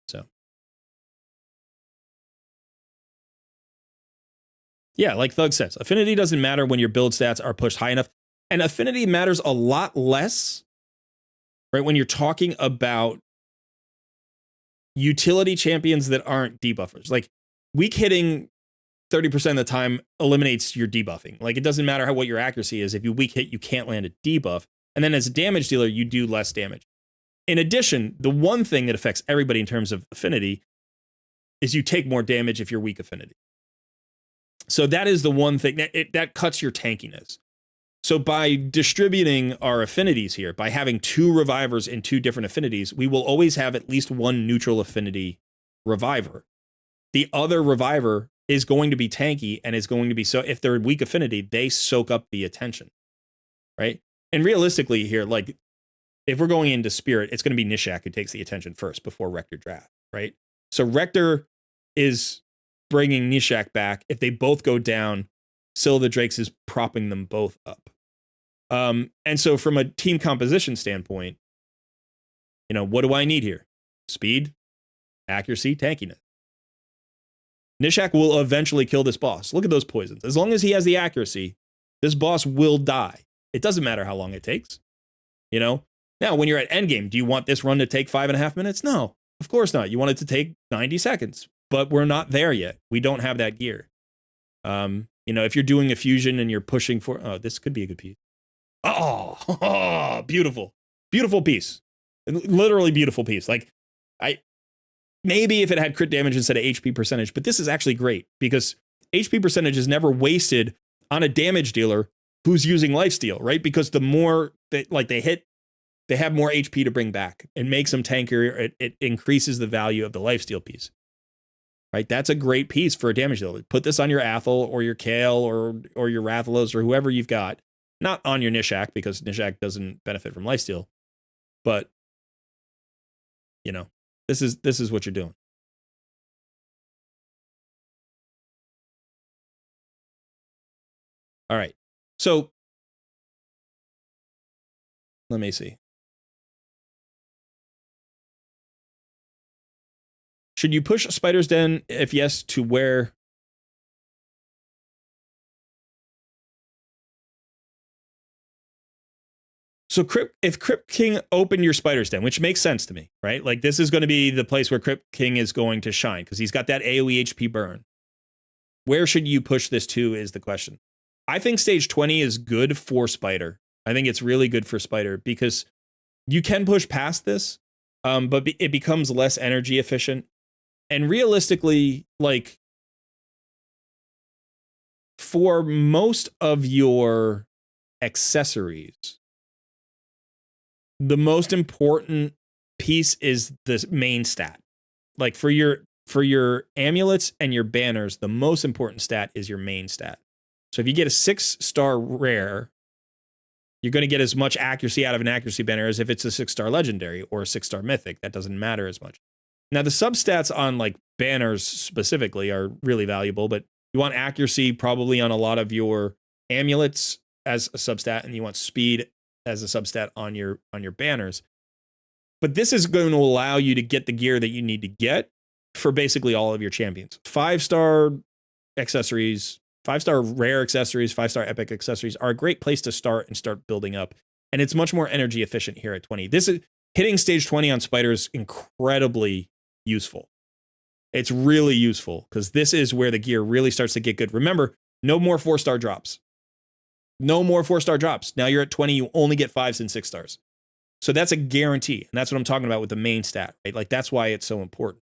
So. Yeah, like Thug says, affinity doesn't matter when your build stats are pushed high enough. And affinity matters a lot less, right, when you're talking about utility champions that aren't debuffers. Like, weak hitting 30% of the time eliminates your debuffing. Like, it doesn't matter what your accuracy is. If you weak hit, you can't land a debuff. And then as a damage dealer, you do less damage. In addition, the one thing that affects everybody in terms of affinity is you take more damage if you're weak affinity. So that is the one thing that cuts your tankiness. So by distributing our affinities here, by having two revivers in two different affinities, we will always have at least one neutral affinity reviver. The other reviver is going to be tanky and is going to be, so if they're weak affinity, they soak up the attention, right? And realistically here, like if we're going into Spirit, it's going to be Nishak who takes the attention first before Rector Drath, right? So Rector is bringing Nishak back. If they both go down, Syl the Drakes is propping them both up. And so from a team composition standpoint, what do I need here? Speed, accuracy, tankiness. Nishak will eventually kill this boss. Look at those poisons. As long as he has the accuracy, this boss will die. It doesn't matter how long it takes. Now, when you're at endgame, do you want this run to take 5.5 minutes? No, of course not. You want it to take 90 seconds. But we're not there yet. We don't have that gear. If you're doing a fusion and you're pushing for, this could be a good piece. Oh, beautiful, beautiful piece, literally beautiful piece. Like maybe if it had crit damage instead of HP percentage, but this is actually great because HP percentage is never wasted on a damage dealer who's using lifesteal, right? Because the more they hit, they have more HP to bring back. It makes them tankier. It increases the value of the lifesteal piece, right? That's a great piece for a damage dealer. Put this on your Athel or your Kale or your Rathalos or whoever you've got. Not on your Nishak because Nishak doesn't benefit from lifesteal, but you know, this is what you're doing. All right. So let me see. Should you push Spider's Den? If yes, to where? So if Crypt King opened your Spider's Den, which makes sense to me, right? Like this is going to be the place where Crypt King is going to shine because he's got that AoE HP burn. Where should you push this to is the question. I think stage 20 is good for Spider. I think it's really good for Spider because you can push past this, but it becomes less energy efficient. And realistically, like for most of your accessories, the most important piece is the main stat. Like for your amulets and your banners, the most important stat is your main stat. So if you get a 6-star rare, you're going to get as much accuracy out of an accuracy banner as if it's a 6-star legendary or a 6-star mythic. That doesn't matter as much. Now the substats on like banners specifically are really valuable, but you want accuracy probably on a lot of your amulets as a substat, and you want speed as a substat on your banners. But this is going to allow you to get the gear that you need to get for basically all of your champions. 5-star accessories, 5-star rare accessories, 5-star epic accessories are a great place to start and start building up. And it's much more energy efficient here at 20. This is hitting stage 20 on Spider is incredibly useful. It's really useful because this is where the gear really starts to get good. Remember, no more 4-star drops. No more 4-star drops. Now you're at 20, you only get 5s and 6-stars. So that's a guarantee. And that's what I'm talking about with the main stat, right? Like that's why it's so important.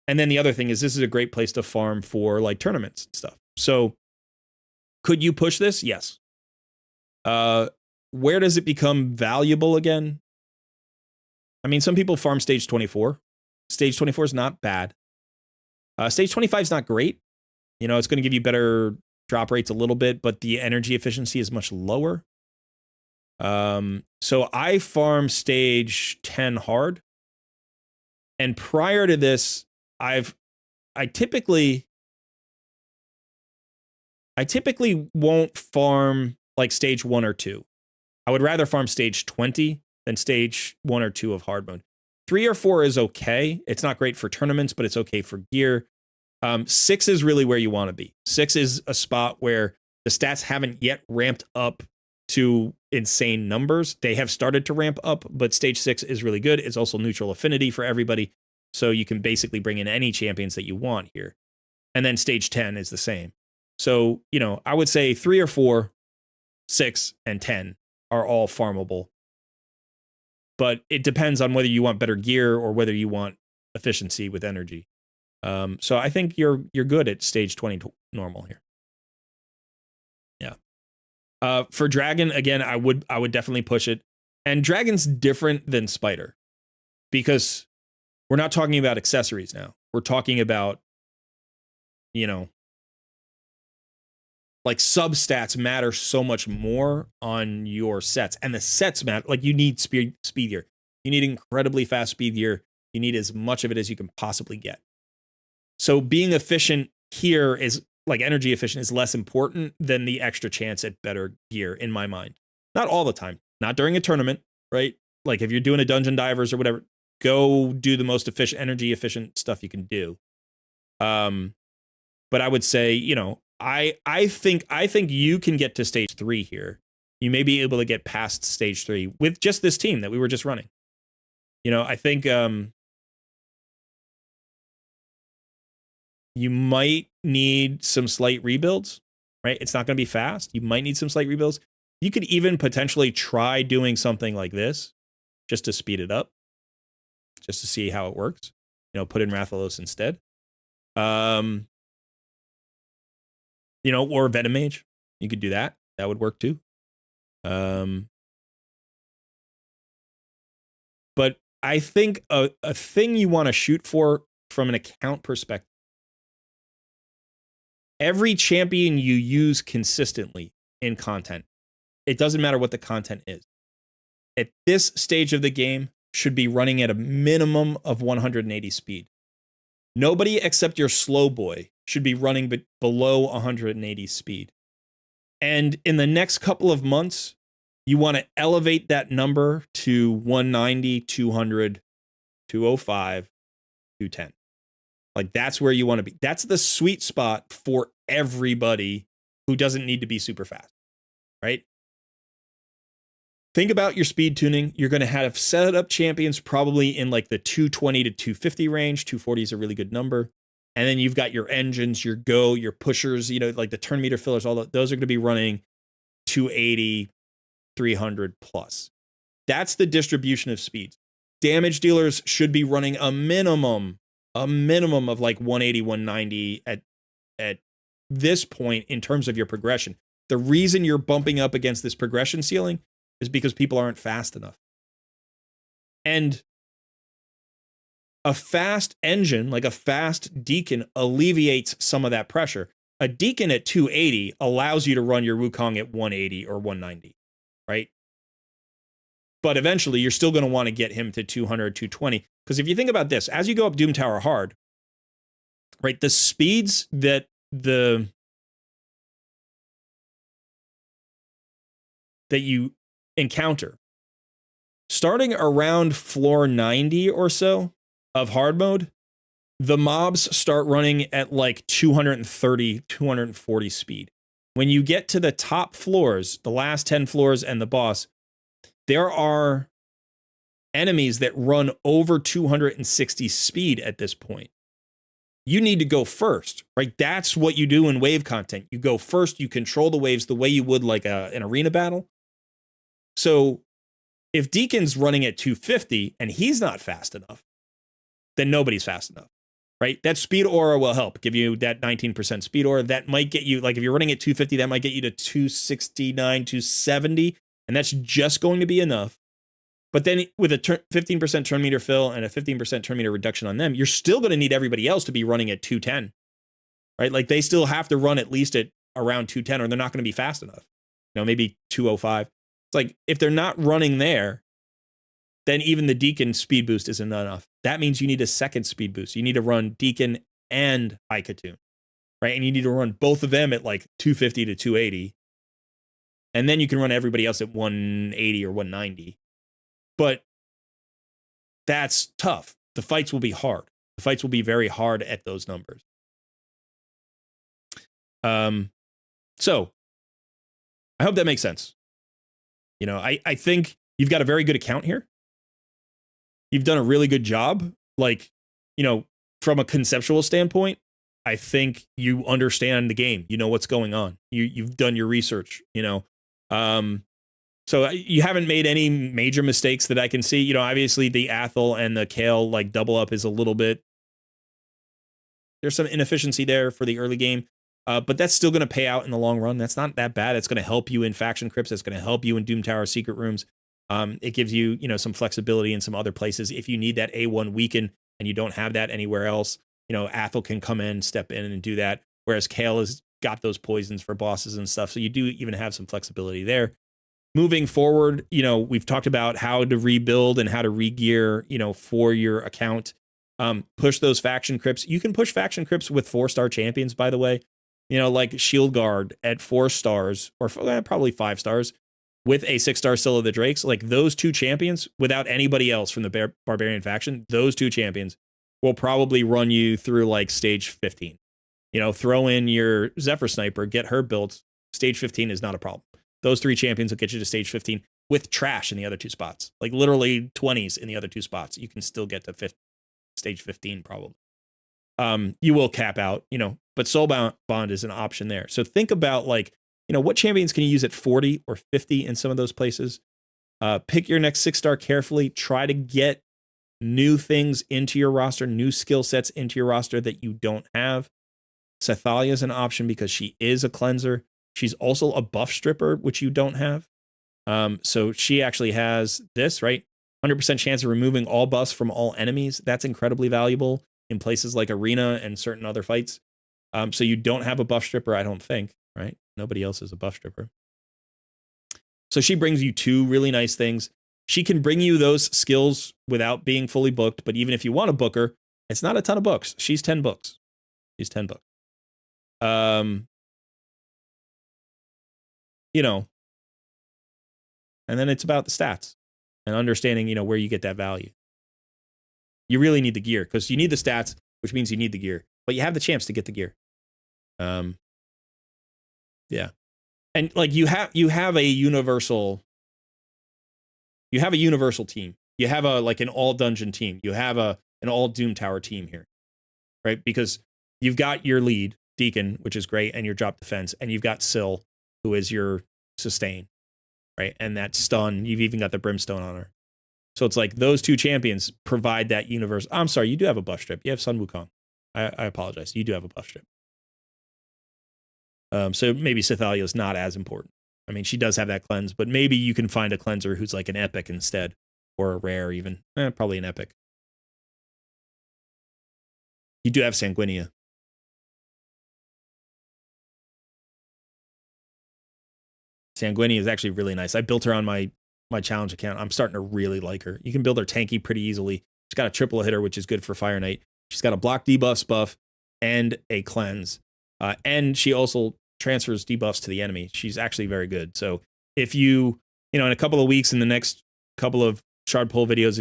And then the other thing is this is a great place to farm for like tournaments and stuff. So could you push this? Yes. Where does it become valuable again? I mean, some people farm stage 24. Stage 24 is not bad. Stage 25 is not great. You know, it's going to give you better drop rates a little bit, but the energy efficiency is much lower. So I farm stage 10 hard. And prior to this, I typically won't farm like stage 1 or 2. I would rather farm stage 20 than stage 1 or 2 of hard mode. 3 or 4 is okay. It's not great for tournaments, but it's okay for gear. 6 is really where you want to be. 6 is a spot where the stats haven't yet ramped up to insane numbers. They have started to ramp up, but stage 6 is really good. It's also neutral affinity for everybody. So you can basically bring in any champions that you want here. And then stage 10 is the same. So, you know, I would say 3 or 4, 6, and 10 are all farmable. But it depends on whether you want better gear or whether you want efficiency with energy. So I think you're good at stage 20 normal here. Yeah. For Dragon, again, I would definitely push it. And Dragon's different than Spider because we're not talking about accessories now. We're talking about, you know, like substats matter so much more on your sets, and the sets matter. Like you need speed gear. You need incredibly fast speed gear. You need as much of it as you can possibly get. So being efficient here is like energy efficient is less important than the extra chance at better gear in my mind. Not all the time, not during a tournament, right? Like if you're doing a dungeon divers or whatever, go do the most efficient, energy efficient stuff you can do. But I would say, you know, I think you can get to stage 3 here. You may be able to get past stage 3 with just this team that we were just running. You know, I think you might need some slight rebuilds, right? It's not going to be fast. You might need some slight rebuilds. You could even potentially try doing something like this just to speed it up, just to see how it works. put in Rathalos instead. Or Venomage. You could do that. That would work too. But I think a thing you want to shoot for from an account perspective, every champion you use consistently in content, it doesn't matter what the content is, at this stage of the game should be running at a minimum of 180 speed. Nobody except your slow boy should be running below 180 speed. And in the next couple of months, you want to elevate that number to 190, 200, 205, 210. Like, that's where you want to be. That's the sweet spot for everybody who doesn't need to be super fast, right? Think about your speed tuning. You're going to have set up champions probably in like the 220 to 250 range. 240 is a really good number. And then you've got your engines, your go, your pushers, like the turn meter fillers, all those are going to be running 280, 300 plus. That's the distribution of speeds. Damage dealers should be running a minimum of like 180, 190 at this point in terms of your progression. The reason you're bumping up against this progression ceiling is because people aren't fast enough. And a fast engine, like a fast Deacon, alleviates some of that pressure. A Deacon at 280 allows you to run your Wukong at 180 or 190, right? But eventually, you're still going to want to get him to 200, 220. Because if you think about this, as you go up Doom Tower hard, right, the speeds that you encounter, starting around floor 90 or so of hard mode, the mobs start running at like 230, 240 speed. When you get to the top floors, the last 10 floors and the boss, there are enemies that run over 260 speed at this point. You need to go first, right? That's what you do in wave content. You go first, you control the waves the way you would like an arena battle. So if Deacon's running at 250 and he's not fast enough, then nobody's fast enough, right? That speed aura will help give you that 19% speed aura. That might get you, like if you're running at 250, that might get you to 269, 270, and that's just going to be enough. But then with a 15% turn meter fill and a 15% turn meter reduction on them, you're still going to need everybody else to be running at 210, right? Like they still have to run at least at around 210 or they're not going to be fast enough. Maybe 205. It's like if they're not running there, then even the Deacon speed boost isn't enough. That means you need a second speed boost. You need to run Deacon and Icatoon, right? And you need to run both of them at like 250 to 280. And then you can run everybody else at 180 or 190. But that's tough. The fights will be hard. The fights will be very hard at those numbers. So I hope that makes sense. I think you've got a very good account here. You've done a really good job. Like, from a conceptual standpoint, I think you understand the game. You know what's going on. You've done your research, So you haven't made any major mistakes that I can see. Obviously the Athel and the Kale like double up is a little bit, there's some inefficiency there for the early game. But that's still going to pay out in the long run. That's not that bad. It's going to help you in faction crypts. It's going to help you in Doom Tower secret rooms. It gives you, some flexibility in some other places. If you need that A1 weaken and you don't have that anywhere else, Athel can come in, step in and do that. Whereas Kale has got those poisons for bosses and stuff. So you do even have some flexibility there. Moving forward, we've talked about how to rebuild and how to regear, for your account. Push those faction crypts. You can push faction crypts with 4-star champions, by the way. Like Shield Guard at 4 stars or probably 5 stars with a 6-star Scylla the Drakes. Like those two champions, without anybody else from the Barbarian faction, those two champions will probably run you through like stage 15. Throw in your Zephyr Sniper, get her built. Stage 15 is not a problem. Those 3 champions will get you to stage 15 with trash in the other 2 spots. Like literally 20s in the other 2 spots. You can still get to stage 15 probably. You will cap out, but Soul Bond is an option there. So think about like, what champions can you use at 40 or 50 in some of those places? Pick your next 6-star carefully. Try to get new things into your roster, new skill sets into your roster that you don't have. Sethalia is an option because she is a cleanser. She's also a buff stripper, which you don't have. So she actually has this, right? 100% chance of removing all buffs from all enemies. That's incredibly valuable in places like Arena and certain other fights. So you don't have a buff stripper, I don't think, right? Nobody else is a buff stripper. So she brings you two really nice things. She can bring you those skills without being fully booked, but even if you want to book her, it's not a ton of books. She's 10 books. She's 10 books. You know, and then it's about the stats and understanding, you know, where you get that value. You really need the gear because you need the stats, which means you need the gear, but you have the chance to get the gear. Yeah. And like you have a universal team. You have an all dungeon team. You have an all Doom Tower team here, right? Because you've got your lead Deacon, which is great, and your drop defense, and you've got Syl, who is your sustain, right? And that stun, you've even got the brimstone on her. So it's like those two champions provide that universe. I'm sorry, you do have a buff strip. You have Sun Wukong. I apologize. You do have a buff strip. So maybe Sethalia is not as important. I mean, she does have that cleanse, but maybe you can find a cleanser who's like an epic instead, or a rare even. Probably an epic. You do have Sanguinia. Sanguinia is actually really nice. I built her on my challenge account. I'm starting to really like her. You can build her tanky pretty easily. She's got a triple hitter, which is good for Fire Knight. She's got a block debuffs buff and a cleanse. And she also transfers debuffs to the enemy. She's actually very good. So if you in a couple of weeks in the next couple of shard pull videos,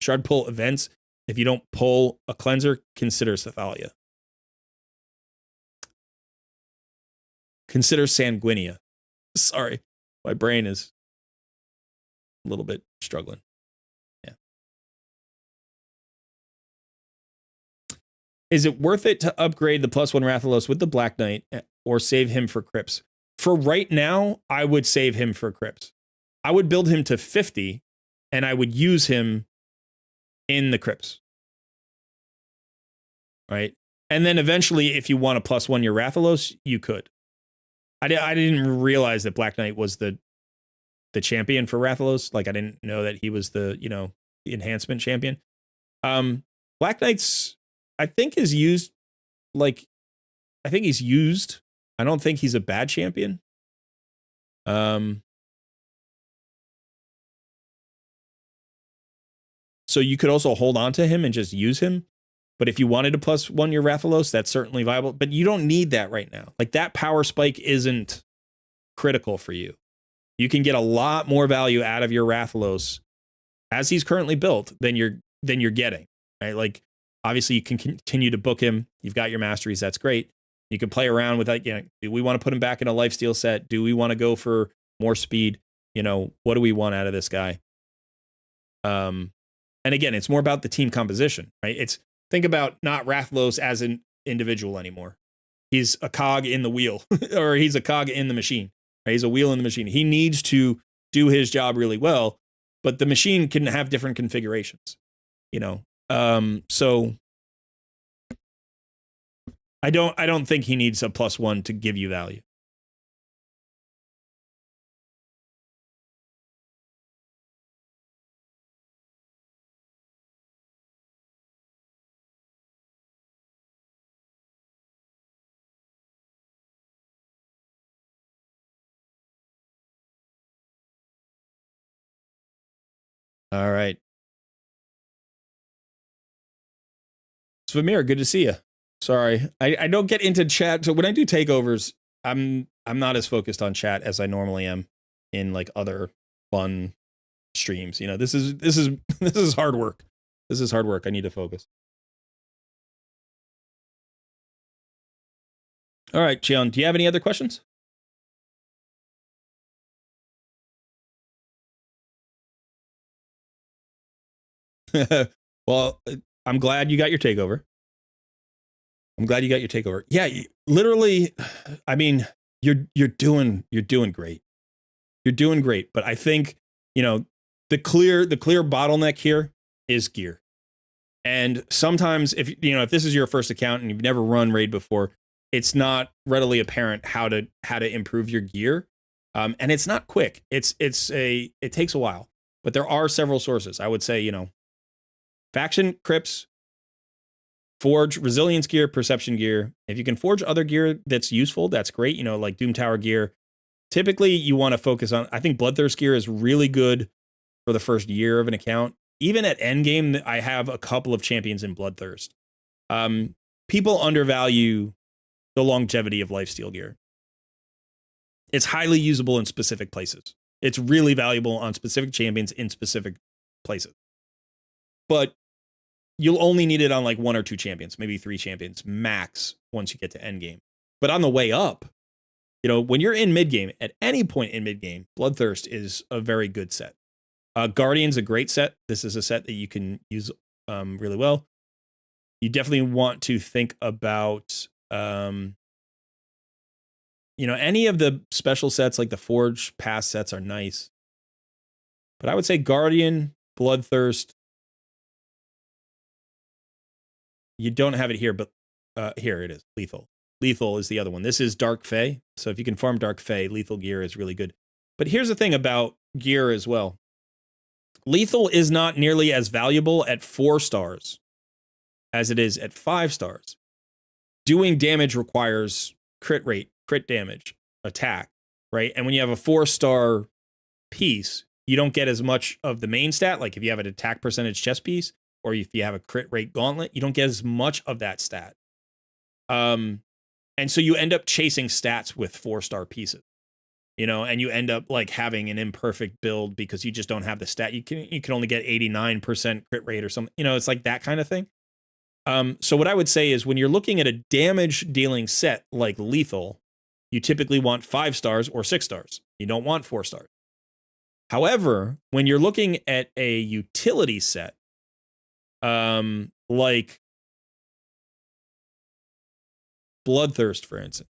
shard pull events, if you don't pull a cleanser, consider Sethalia. Consider Sanguinia. Sorry, my brain is a little bit struggling. Yeah. Is it worth it to upgrade the +1 Rathalos with the Black Knight or save him for Crypts? For right now, I would save him for Crypts. I would build him to 50 and I would use him in the Crypts. Right? And then eventually, if you want to +1 your Rathalos, you could. I didn't realize that Black Knight was the champion for Rathalos. Like, I didn't know that he was the enhancement champion. Black Knight's, I think, is used. Like, I think he's used. I don't think he's a bad champion. So you could also hold on to him and just use him. But if you wanted to +1 your Rathalos, that's certainly viable. But you don't need that right now. Like, that power spike isn't critical for you. You can get a lot more value out of your Rathalos as he's currently built than you're getting. Right? Like, obviously you can continue to book him. You've got your masteries. That's great. You can play around with that. Do we want to put him back in a lifesteal set? Do we want to go for more speed? What do we want out of this guy? And again, it's more about the team composition, right? Think about not Rathalos as an individual anymore. He's a cog in the wheel, or he's a cog in the machine. Right? He's a wheel in the machine. He needs to do his job really well, but the machine can have different configurations. So I don't think he needs a +1 to give you value. All right. Svamir, good to see you. Sorry, I don't get into chat. So when I do takeovers, I'm not as focused on chat as I normally am in like other fun streams. This is hard work. This is hard work. I need to focus. All right, Cheon, do you have any other questions? Well, I'm glad you got your takeover. Yeah, literally. I mean, you're doing great. You're doing great. But I think the clear bottleneck here is gear. And sometimes if this is your first account and you've never run raid before, it's not readily apparent how to improve your gear. And it's not quick. It takes a while. But there are several sources. I would say, faction, crypts, forge, resilience gear, perception gear. If you can forge other gear that's useful, that's great. Like Doom Tower gear. Typically, you want to focus on, I think Bloodthirst gear is really good for the first year of an account. Even at endgame, I have a couple of champions in Bloodthirst. People undervalue the longevity of lifesteal gear. It's highly usable in specific places. It's really valuable on specific champions in specific places. But you'll only need it on like 1 or 2 champions, maybe 3 champions max once you get to endgame. But on the way up, when you're in mid-game, at any point in mid-game, Bloodthirst is a very good set. Guardian's a great set. This is a set that you can use really well. You definitely want to think about, any of the special sets, like the Forge Pass sets are nice. But I would say Guardian, Bloodthirst. You don't have it here, but here it is, Lethal. Lethal is the other one. This is Dark Fae. So if you can farm Dark Fae, Lethal gear is really good. But here's the thing about gear as well. Lethal is not nearly as valuable at 4 stars as it is at 5 stars. Doing damage requires crit rate, crit damage, attack, right? And when you have a 4-star piece, you don't get as much of the main stat. Like if you have an attack percentage chest piece, or if you have a crit rate gauntlet, you don't get as much of that stat. And so you end up chasing stats with 4-star pieces, and you end up like having an imperfect build because you just don't have the stat. You can only get 89% crit rate or something. It's like that kind of thing. So what I would say is when you're looking at a damage dealing set like Lethal, you typically want 5 stars or 6 stars. You don't want 4 stars. However, when you're looking at a utility set, like Bloodthirst, for instance,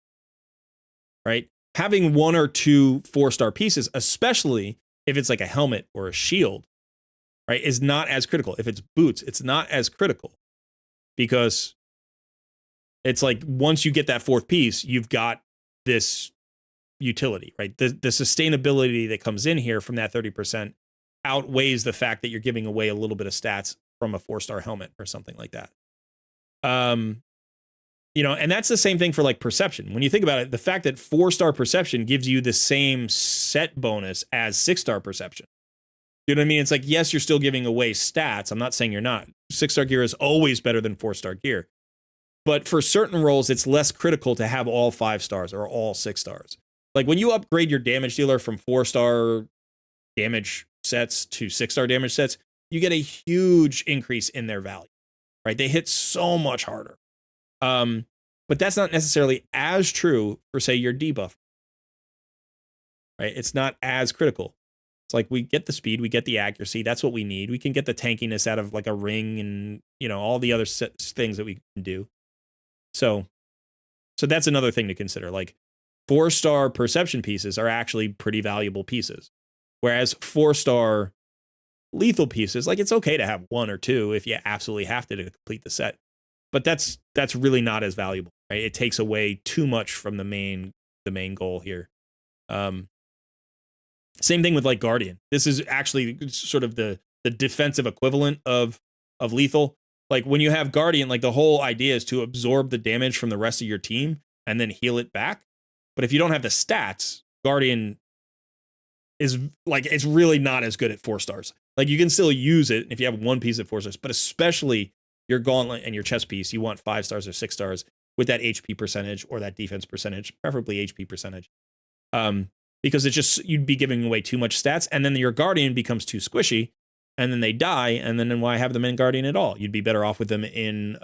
right? Having 1 or 2 4-star pieces, especially if it's like a helmet or a shield, right, is not as critical. If it's boots, it's not as critical because it's like once you get that 4th piece, you've got this utility, right? The sustainability that comes in here from that 30% outweighs the fact that you're giving away a little bit of stats from a 4-star helmet or something like that. And that's the same thing for like perception. When you think about it, the fact that 4-star perception gives you the same set bonus as 6-star perception. You know what I mean? It's like, yes, you're still giving away stats. I'm not saying you're not. 6-star gear is always better than 4-star gear. But for certain roles, it's less critical to have all 5 stars or all 6 stars. Like when you upgrade your damage dealer from 4-star damage sets to 6-star damage sets, you get a huge increase in their value, right? They hit so much harder. But that's not necessarily as true for, say, your debuff, right? It's not as critical. It's like we get the speed, we get the accuracy. That's what we need. We can get the tankiness out of like a ring and, all the other things that we can do. So that's another thing to consider. Like 4-star perception pieces are actually pretty valuable pieces. Whereas 4-star lethal pieces, like it's okay to have 1 or 2 if you absolutely have to complete the set. But that's really not as valuable, right? It takes away too much from the main goal here. Same thing with like Guardian. This is actually sort of the defensive equivalent of lethal. Like when you have Guardian, like the whole idea is to absorb the damage from the rest of your team and then heal it back. But if you don't have the stats, Guardian is like, it's really not as good at 4 stars. Like you can still use it if you have 1 piece at 4 stars, but especially your gauntlet and your chest piece, you want 5 stars or 6 stars with that HP percentage or that defense percentage, preferably HP percentage. Because it's just, you'd be giving away too much stats, and then your Guardian becomes too squishy, and then they die, and then why have them in Guardian at all? You'd be better off with them in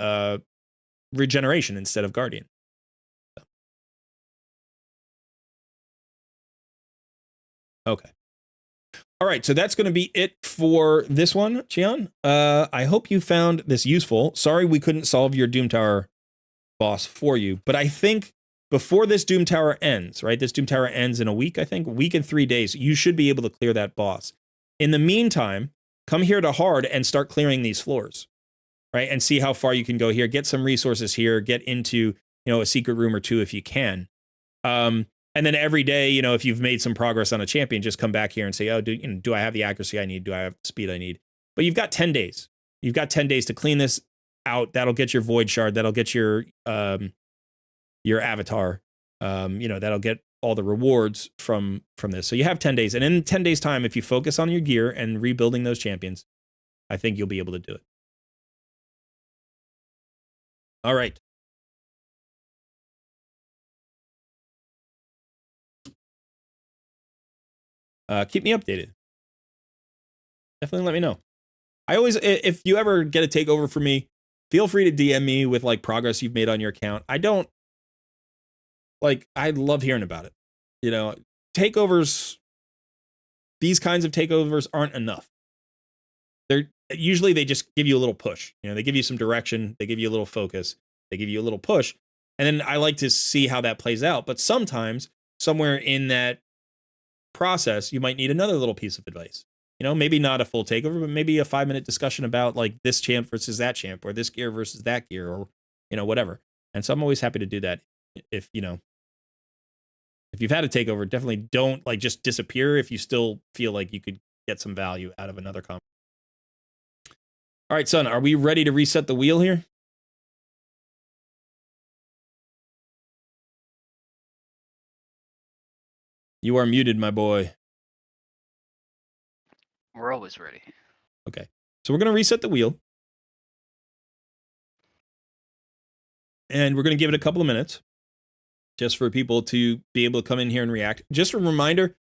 regeneration instead of Guardian. So. Okay. All right, so that's going to be it for this one, Chian. I hope you found this useful. Sorry we couldn't solve your Doom Tower boss for you, but I think before this Doom Tower ends, right? This Doom Tower ends in a week, I think. A week and 3 days. You should be able to clear that boss. In the meantime, come here to hard and start clearing these floors, right? And see how far you can go here. Get some resources here. Get into, a secret room or two if you can. And then every day, if you've made some progress on a champion, just come back here and say, oh, do I have the accuracy I need? Do I have the speed I need? But you've got 10 days. You've got 10 days to clean this out. That'll get your void shard. That'll get your avatar. That'll get all the rewards from this. So you have 10 days. And in 10 days time, if you focus on your gear and rebuilding those champions, I think you'll be able to do it. All right. Keep me updated. Definitely let me know. I always, if you ever get a takeover for me, feel free to DM me with like progress you've made on your account. I love hearing about it. Takeovers, these kinds of takeovers aren't enough. They just give you a little push. They give you some direction. They give you a little focus. They give you a little push. And then I like to see how that plays out. But sometimes somewhere in that process, you might need another little piece of advice. Maybe not a full takeover, but maybe a 5-minute discussion about like this champ versus that champ, or this gear versus that gear, or whatever. And so I'm always happy to do that. If you've had a takeover, definitely don't like just disappear if you still feel like you could get some value out of another comp. All right, son, are we ready to reset the wheel here? You are muted, my boy. We're always ready. Okay. So we're going to reset the wheel. And we're going to give it a couple of minutes just for people to be able to come in here and react. Just a reminder,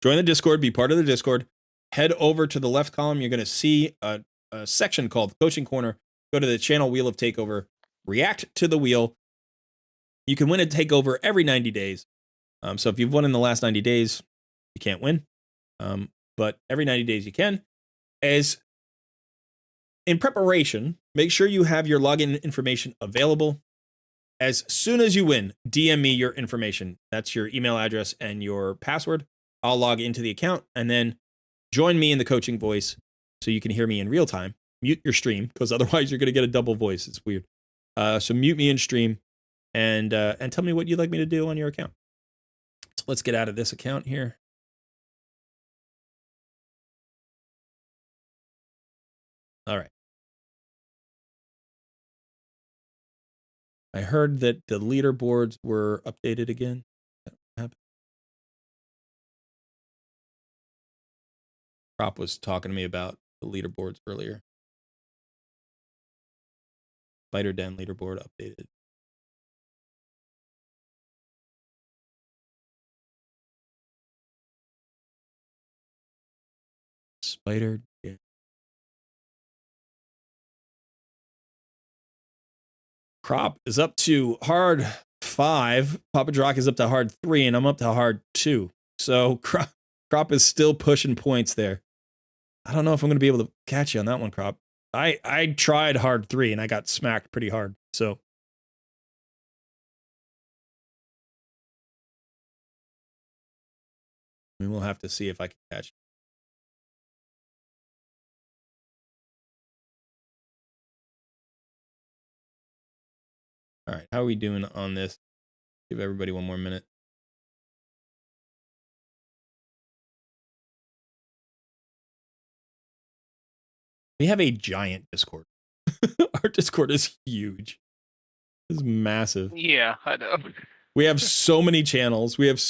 join the Discord, be part of the Discord. Head over to the left column. You're going to see a section called Coaching Corner. Go to the channel Wheel of Takeover. React to the wheel. You can win a takeover every 90 days. So if you've won in the last 90 days, you can't win. But every 90 days you can. As in preparation, make sure you have your login information available. As soon as you win, DM me your information. That's your email address and your password. I'll log into the account and then join me in the coaching voice so you can hear me in real time. Mute your stream because otherwise you're going to get a double voice. It's weird. So mute me in stream and tell me what you'd like me to do on your account. So let's get out of this account here. All right. I heard that the leaderboards were updated again. Prop was talking to me about the leaderboards earlier. Spider Den leaderboard updated. Spider Den. Crop is up to hard 5. Papa Drock is up to hard 3, and I'm up to hard 2. So Crop is still pushing points there. I don't know if I'm going to be able to catch you on that one, Crop. I tried hard 3, and I got smacked pretty hard. So we will have to see if I can catch you. All right, how are we doing on this? Give everybody one more minute. We have a giant Discord. Our Discord is huge. It's massive. Yeah, I know. We have so many channels. We have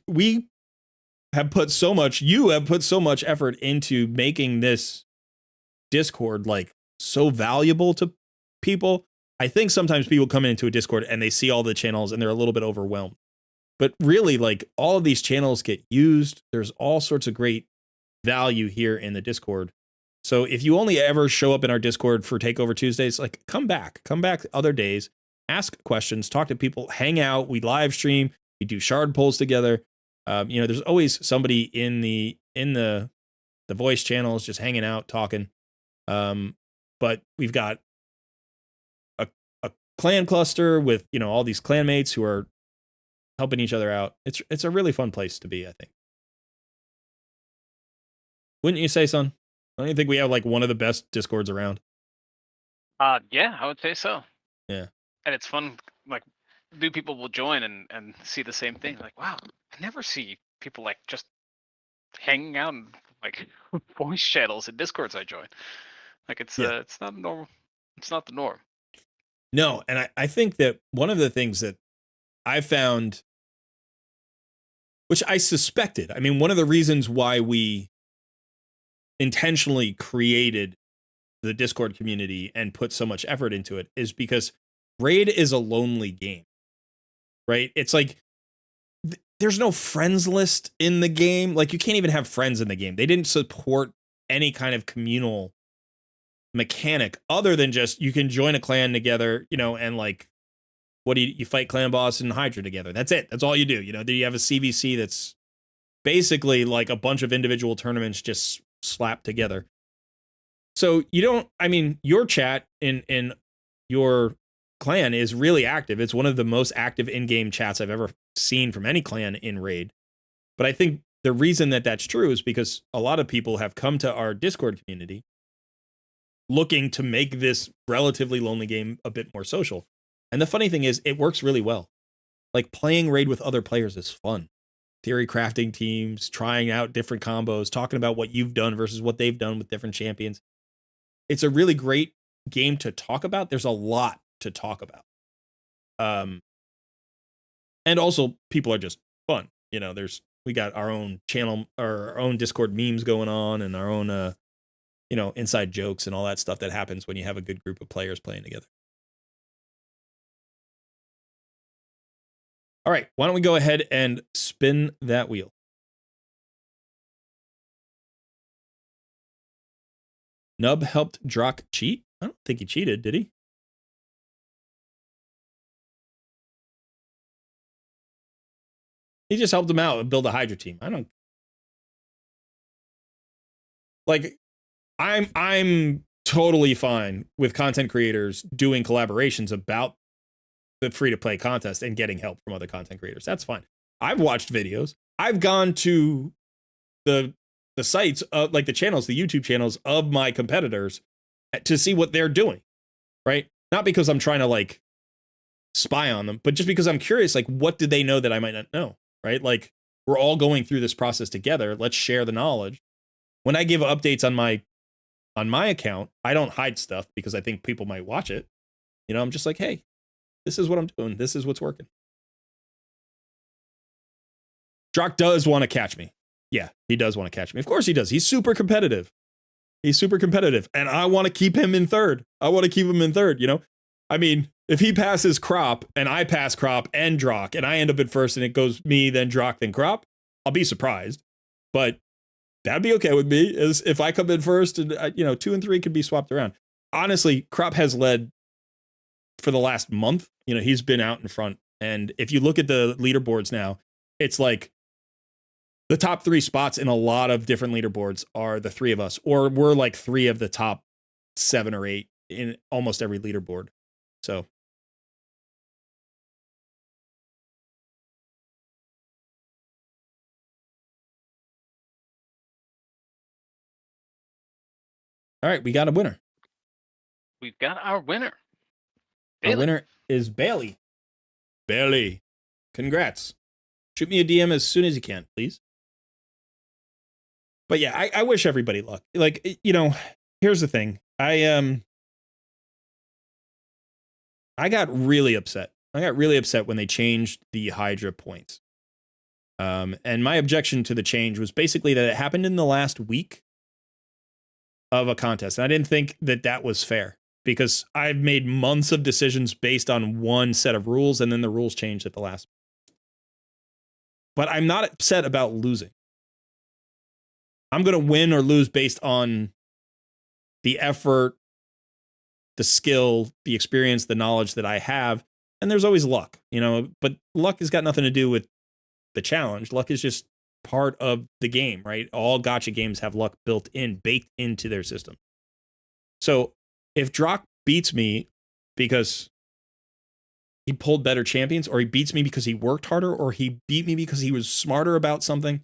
we have put so much, you have put so much effort into making this Discord like so valuable to people. I think sometimes people come into a Discord and they see all the channels and they're a little bit overwhelmed. But really, like, all of these channels get used. There's all sorts of great value here in the Discord. So if you only ever show up in our Discord for Takeover Tuesdays, like, come back other days, ask questions, talk to people, hang out. We live stream, we do shard polls together. There's always somebody in the voice channels just hanging out, talking. But we've got a clan cluster with, all these clanmates who are helping each other out. It's a really fun place to be, I think. Wouldn't you say, son? Don't you think we have like one of the best Discords around? Yeah, I would say so. Yeah. And it's fun, like, new people will join and see the same thing. Like, wow, I never see people like just hanging out in like voice channels and Discords I join. Like it's not normal. It's not the norm. No, and I think that one of the things that I found, which I suspected, I mean, one of the reasons why we intentionally created the Discord community and put so much effort into it is because Raid is a lonely game, right? It's like there's no friends list in the game. Like you can't even have friends in the game. They didn't support any kind of communal mechanic other than just you can join a clan together, you know, and like what do you fight clan boss and Hydra together. That's it. That's all you do. You know, then you have a CVC that's basically like a bunch of individual tournaments just slapped together. So you don't, I mean, your chat in your clan is really active. It's one of the most active in-game chats I've ever seen from any clan in Raid. But I think the reason that that's true is because a lot of people have come to our Discord community looking to make this relatively lonely game a bit more social. And the funny thing is, it works really well. Like playing Raid with other players is fun. Theory crafting teams, trying out different combos, talking about what you've done versus what they've done with different champions. It's a really great game to talk about. There's a lot to talk about. And also people are just fun. You know, we got our own channel or our own Discord memes going on and our own you know, inside jokes and all that stuff that happens when you have a good group of players playing together. All right, why don't we go ahead and spin that wheel? Nub helped Drock cheat? I don't think he cheated, did he? He just helped him out and build a Hydra team. I don't like I'm totally fine with content creators doing collaborations about the free-to-play contest and getting help from other content creators. That's fine. I've watched videos. I've gone to the sites, like the channels, the YouTube channels of my competitors to see what they're doing, right? Not because I'm trying to like spy on them, but just because I'm curious, like what did they know that I might not know, right? Like we're all going through this process together. Let's share the knowledge. When I give updates on my account, I don't hide stuff because I think people might watch it. You know, I'm just like, hey, this is what I'm doing. This is what's working. Drock does want to catch me. Yeah, he does want to catch me. Of course he does. He's super competitive. And I want to keep him in third. You know? I mean, if he passes Crop and I pass Crop and Drock and I end up in first and it goes me, then Drock, then Crop, I'll be surprised. But that'd be okay with me as if I come in first and, you know, 2 and 3 could be swapped around. Honestly, Crop has led for the last month. You know, he's been out in front. And if you look at the leaderboards now, it's like the top 3 spots in a lot of different leaderboards are the 3 of us, or we're like 3 of the top 7 or 8 in almost every leaderboard. So. All right, we got a winner. We've got our winner. Our winner is Bailey. Bailey, congrats. Shoot me a DM as soon as you can, please. But yeah, I wish everybody luck. Like, you know, here's the thing. I got really upset. When they changed the Hydra points. And my objection to the change was basically that it happened in the last week of a contest. And I didn't think that that was fair because I've made months of decisions based on one set of rules and then the rules changed at the last. But I'm not upset about losing. I'm going to win or lose based on the effort, the skill, the experience, the knowledge that I have. And there's always luck, you know, but luck has got nothing to do with the challenge. Luck is just part of the game, right? All gacha games have luck baked into their system. So if Drock beats me because he pulled better champions, or he beats me because he worked harder, or he beat me because he was smarter about something,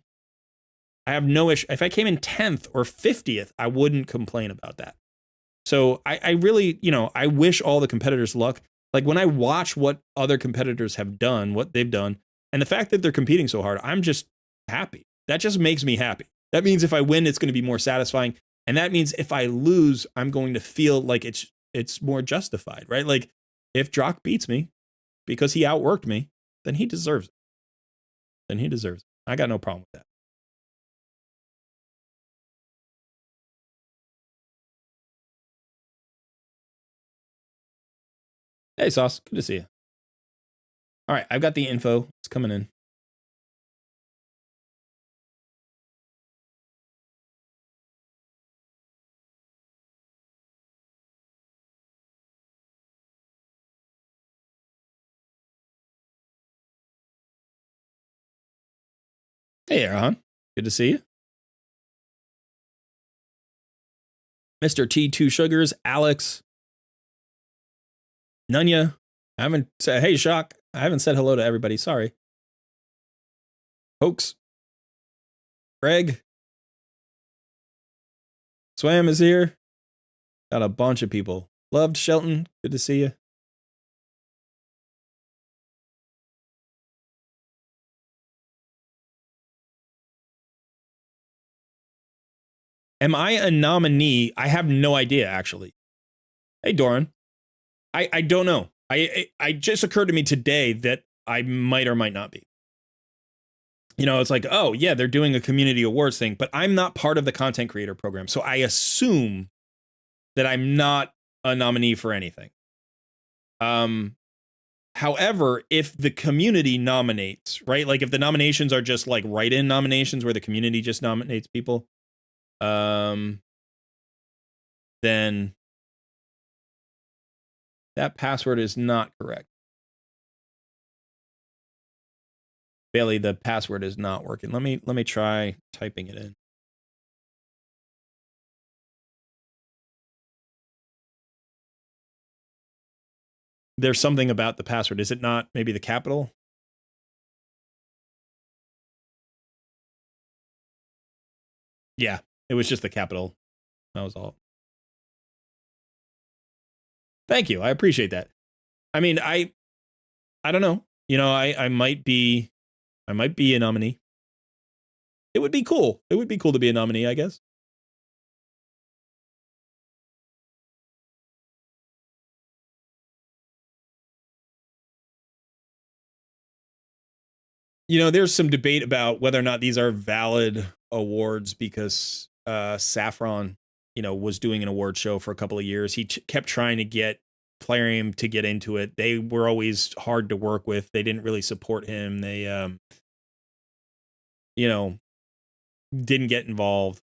I have no issue. If I came in 10th or 50th, I wouldn't complain about that. So I really, I wish all the competitors luck. Like when I watch what other competitors have done, what they've done, and the fact that they're competing so hard, I'm just happy. That just makes me happy. That means if I win, it's going to be more satisfying. And that means if I lose, I'm going to feel like it's more justified, right? Like if Drock beats me because he outworked me, then he deserves it. Then he deserves it. I got no problem with that. Hey, Sauce. Good to see you. All right, I've got the info. It's coming in. Hey, Erhan. Good to see you. Mr. T2 Sugars, Alex, Nunya. I haven't said, hey, Shock. I haven't said hello to everybody. Sorry. Hoax. Greg. Swam is here. Got a bunch of people. Loved Shelton. Good to see you. Am I a nominee? I have no idea, actually. Hey, Doran. I don't know. I just occurred to me today that I might or might not be. It's like, oh, yeah, they're doing a community awards thing, but I'm not part of the content creator program. So I assume that I'm not a nominee for anything. However, if the community nominates, right? Like if the nominations are just like write-in nominations where the community just nominates people, then that password is not correct. Bailey, the password is not working. Let me try typing it in. There's something about the password. Is it not maybe the capital? Yeah, it was just the capital. That was all. Thank you. I appreciate that. I mean, I don't know. I might be a nominee. It would be cool. It would be cool to be a nominee, I guess. There's some debate about whether or not these are valid awards because Saffron, was doing an award show for a couple of years. He kept trying to get Plarium to get into it. They were always hard to work with. They didn't really support him. They, didn't get involved.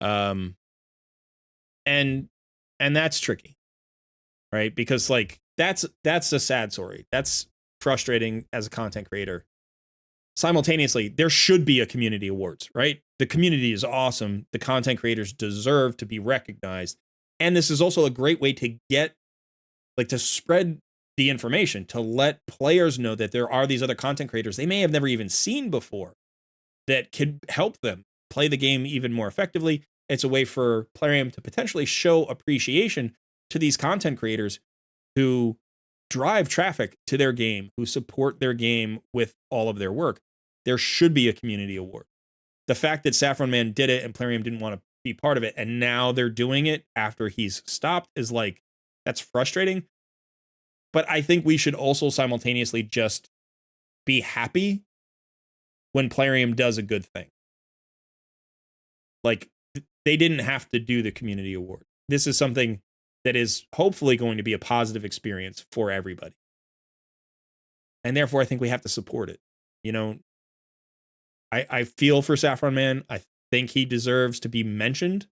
And that's tricky, right? Because like that's a sad story. That's frustrating as a content creator. Simultaneously, there should be a community awards, right? The community is awesome. The content creators deserve to be recognized. And this is also a great way to to spread the information, to let players know that there are these other content creators they may have never even seen before that could help them play the game even more effectively. It's a way for Plarium to potentially show appreciation to these content creators who drive traffic to their game, who support their game with all of their work. There should be a community award. The fact that Saffron Man did it and Plarium didn't want to be part of it, and now they're doing it after he's stopped, is like, that's frustrating. But I think we should also simultaneously just be happy when Plarium does a good thing. Like, they didn't have to do the community award. This is something that is hopefully going to be a positive experience for everybody. And therefore, I think we have to support it. I feel for Saffron Man. I think he deserves to be mentioned.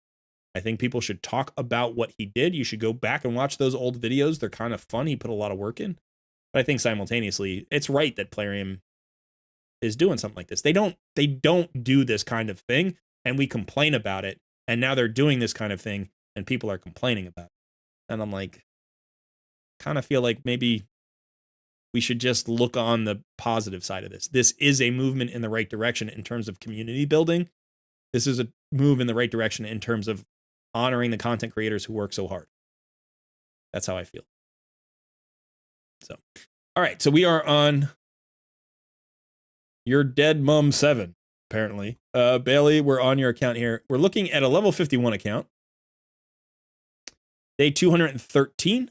I think people should talk about what he did. You should go back and watch those old videos. They're kind of fun. He put a lot of work in. But I think simultaneously, it's right that Plarium is doing something like this. They don't do this kind of thing, and we complain about it. And now they're doing this kind of thing, and people are complaining about it. And I'm like, kind of feel like maybe we should just look on the positive side of this. This is a movement in the right direction in terms of community building. This is a move in the right direction in terms of honoring the content creators who work so hard. That's how I feel. So, all right. So we are on your dead mom 7, apparently. Bailey, we're on your account here. We're looking at a level 51 account. Day 213.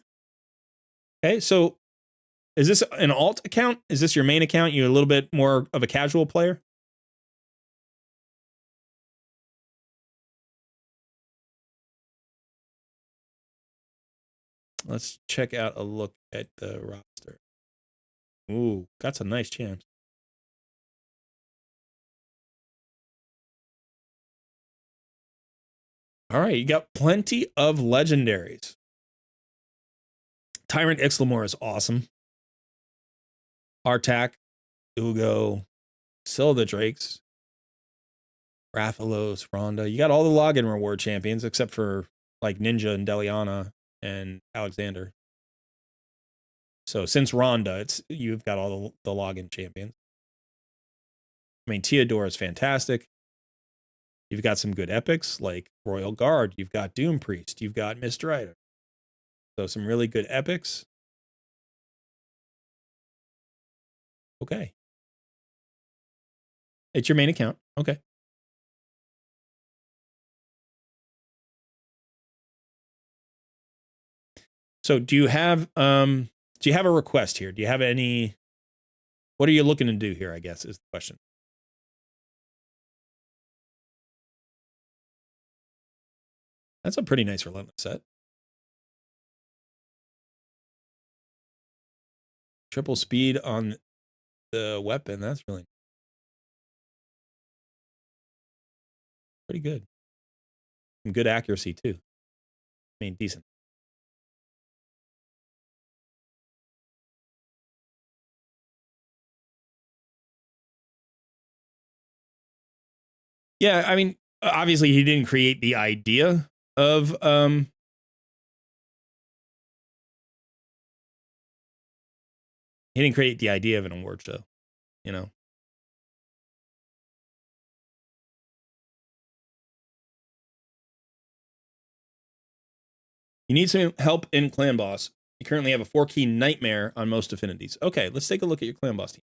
Okay, so is this an alt account? Is this your main account? You're a little bit more of a casual player? Let's check out a look at the roster. Ooh, got some nice champs. All right, you got plenty of legendaries. Tyrant Ixlamore is awesome. Artak, Ugo, Scylla the Drakes, Rathalos, Rhonda. You got all the login reward champions except for like Ninja and Deliana and Alexander. So since Rhonda, you've got all the login champions. I mean, Teodora is fantastic. You've got some good epics like Royal Guard. You've got Doom Priest. You've got Mistridor. So some really good epics. Okay. It's your main account. Okay. So do you have a request here? Do you have any, what are you looking to do here, I guess, is the question. That's a pretty nice Relentless set. Triple speed on the weapon. That's really pretty good. And good accuracy, too. I mean, decent. Yeah, I mean, obviously he didn't create the idea of he didn't create the idea of an award show, you know. You need some help in Clan Boss. You currently have a 4-key Nightmare on most affinities. Okay, let's take a look at your Clan Boss team.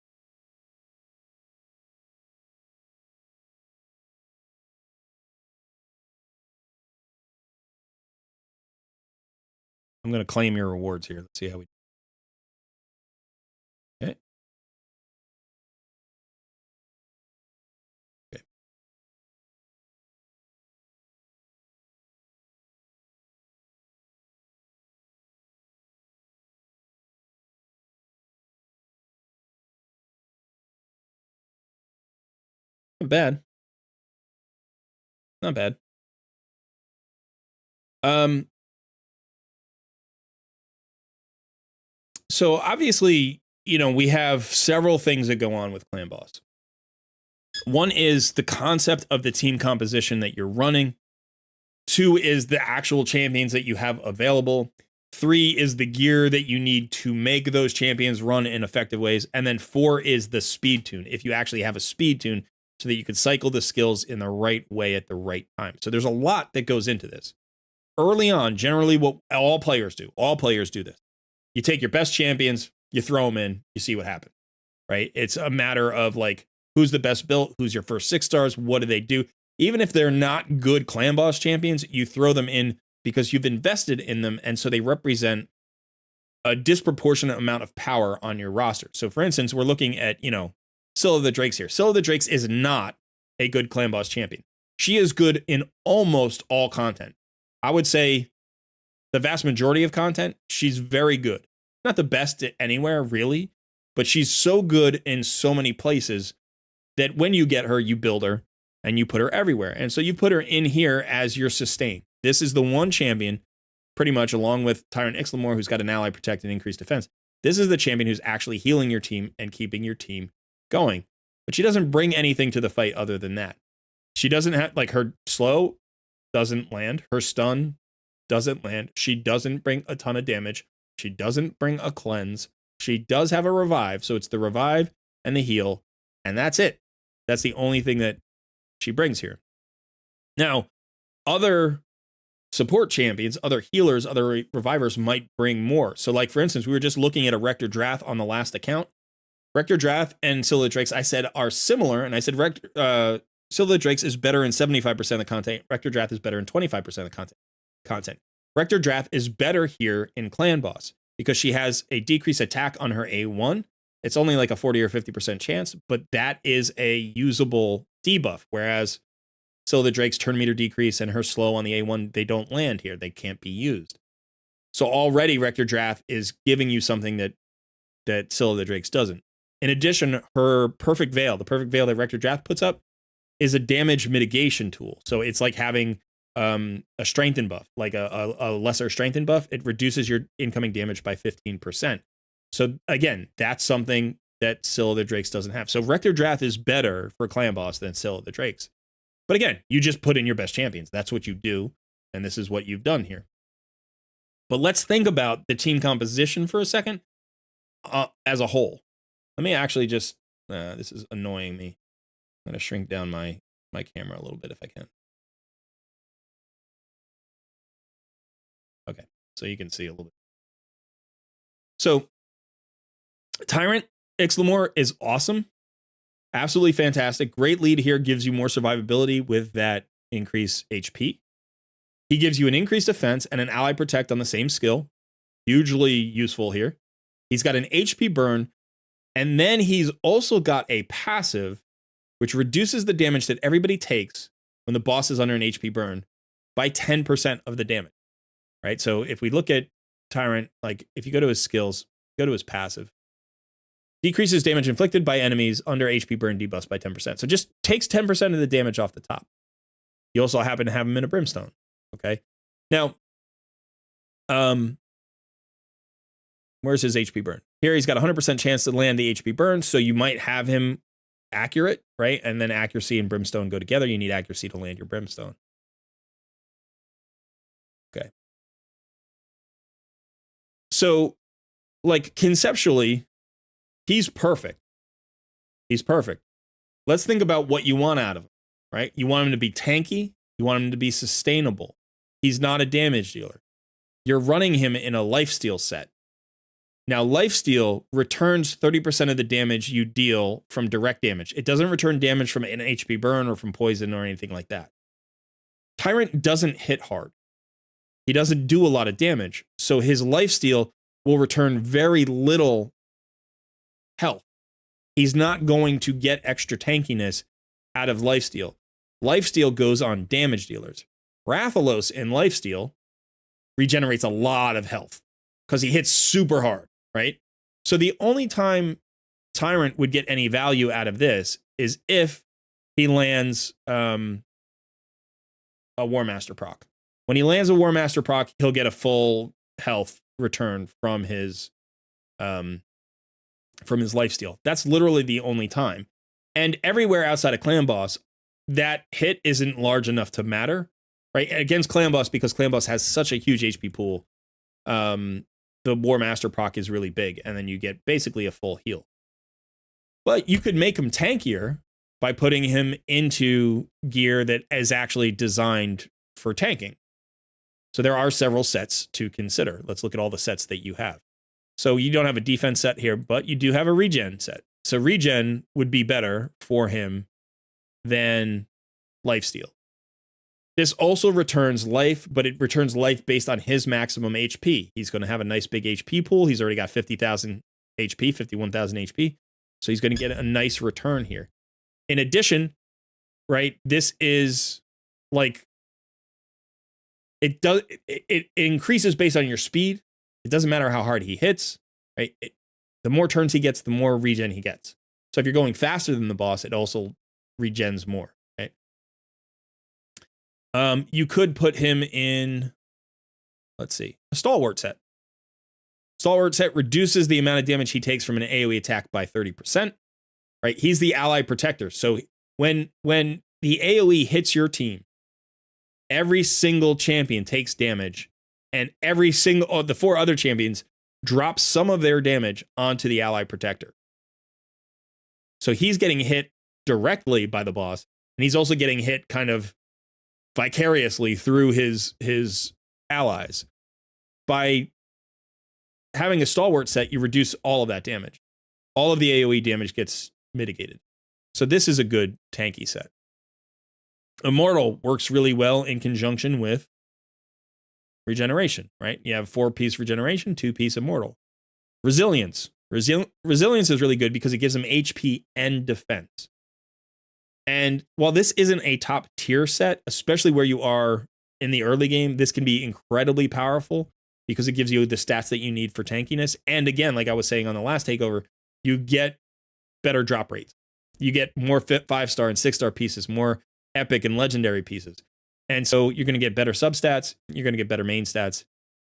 I'm going to claim your rewards here. Let's see how we do. Okay. Okay. Not bad. Not bad. So obviously, you know, we have several things that go on with Clan Boss. One is the concept of the team composition that you're running. 2 is the actual champions that you have available. 3 is the gear that you need to make those champions run in effective ways. And then 4 is the speed tune, if you actually have a speed tune, so that you can cycle the skills in the right way at the right time. So there's a lot that goes into this. Early on, generally what all players do this. You take your best champions, you throw them in, you see what happens, right? It's a matter of like, who's the best built, who's your first 6 stars, what do they do? Even if they're not good Clan Boss champions, you throw them in because you've invested in them, and so they represent a disproportionate amount of power on your roster. So for instance, we're looking at, you know, Scylla the Drakes here. Scylla the Drakes is not a good Clan Boss champion. She is good in almost all content. I would say the vast majority of content, she's very good. Not the best anywhere, really, but she's so good in so many places that when you get her, you build her and you put her everywhere. And so you put her in here as your sustain. This is the one champion, pretty much along with Tyrant Ixlamore, who's got an ally protect and increased defense. This is the champion who's actually healing your team and keeping your team going. But she doesn't bring anything to the fight other than that. She doesn't have, like, her slow doesn't land. Her stun doesn't land. She doesn't bring a ton of damage. She doesn't bring a cleanse. She does have a revive, so it's the revive and the heal, and that's it. That's the only thing that she brings here. Now, other support champions, other healers, other revivers might bring more. So, like, for instance, we were just looking at a Rector Drath on the last account. Rector Drath and Scylla Drakes, I said, are similar, and I said Scylla Drakes is better in 75% of the content. Rector Drath is better in 25% of the content. Rector Drath is better here in Clan Boss because she has a decreased attack on her A1. It's only like a 40 or 50% chance, but that is a usable debuff, whereas Scylla Drake's turn meter decrease and her slow on the A1, they don't land here. They can't be used. So already Rector Drath is giving you something that Scylla Drake's doesn't. In addition, her Perfect Veil, the Perfect Veil that Rector Drath puts up, is a damage mitigation tool. So it's like having a strengthen buff, like a lesser strengthen buff. It reduces your incoming damage by 15%. So again, that's something that Scylla the Drakes doesn't have. So Rector Drath is better for Clan Boss than Scylla the Drakes. But again, you just put in your best champions. That's what you do, and this is what you've done here. But let's think about the team composition for a second as a whole. Let me actually just, this is annoying me. I'm going to shrink down my camera a little bit if I can. Okay, so you can see a little bit. So Tyrant Ixlamore is awesome. Absolutely fantastic. Great lead here, gives you more survivability with that increased HP. He gives you an increased defense and an ally protect on the same skill. Hugely useful here. He's got an HP burn, and then he's also got a passive which reduces the damage that everybody takes when the boss is under an HP burn by 10% of the damage. Right? So if we look at Tyrant, like if you go to his skills, go to his passive. Decreases damage inflicted by enemies under HP burn debuffs by 10%. So just takes 10% of the damage off the top. You also happen to have him in a brimstone. Okay. Now, where's his HP burn? Here he's got a 100% chance to land the HP burn. So you might have him accurate, right? And then accuracy and brimstone go together. You need accuracy to land your brimstone. Okay. So, like, conceptually, he's perfect. He's perfect. Let's think about what you want out of him, right? You want him to be tanky. You want him to be sustainable. He's not a damage dealer. You're running him in a lifesteal set. Now, lifesteal returns 30% of the damage you deal from direct damage. It doesn't return damage from an HP burn or from poison or anything like that. Tyrant doesn't hit hard. He doesn't do a lot of damage. So his lifesteal will return very little health. He's not going to get extra tankiness out of lifesteal. Lifesteal goes on damage dealers. Rathalos in lifesteal regenerates a lot of health because he hits super hard, right? So the only time Tyrant would get any value out of this is if he lands a War Master proc. When he lands a War Master proc, he'll get a full health return from his lifesteal. That's literally the only time. And everywhere outside of Clan Boss, that hit isn't large enough to matter, right? Against Clan Boss, because Clan Boss has such a huge HP pool, the War Master proc is really big, and then you get basically a full heal. But you could make him tankier by putting him into gear that is actually designed for tanking. So there are several sets to consider. Let's look at all the sets that you have. So you don't have a defense set here, but you do have a regen set. So regen would be better for him than lifesteal. This also returns life, but it returns life based on his maximum HP. He's going to have a nice big HP pool. He's already got 50,000 HP, 51,000 HP. So he's going to get a nice return here. In addition, right, this is like, it increases based on your speed. It doesn't matter how hard he hits, right? The more turns he gets, the more regen he gets. So if you're going faster than the boss, it also regens more, right? You could put him in, let's see, a Stalwart set. Stalwart set reduces the amount of damage he takes from an AoE attack by 30%, right? He's the ally protector. So when the AoE hits your team, every single champion takes damage, and every single, the four other champions drops some of their damage onto the ally protector. So he's getting hit directly by the boss, and he's also getting hit kind of vicariously through his allies. By having a stalwart set, you reduce all of that damage. All of the AoE damage gets mitigated. So this is a good tanky set. Immortal works really well in conjunction with regeneration, right? You have 4-piece regeneration, 2-piece immortal. Resilience. Resilience is really good because it gives them HP and defense. And while this isn't a top tier set, especially where you are in the early game, this can be incredibly powerful because it gives you the stats that you need for tankiness. And again, like I was saying on the last takeover, you get better drop rates. You get more 5-star and 6-star pieces, more epic and legendary pieces. And so you're going to get better substats. You're going to get better main stats.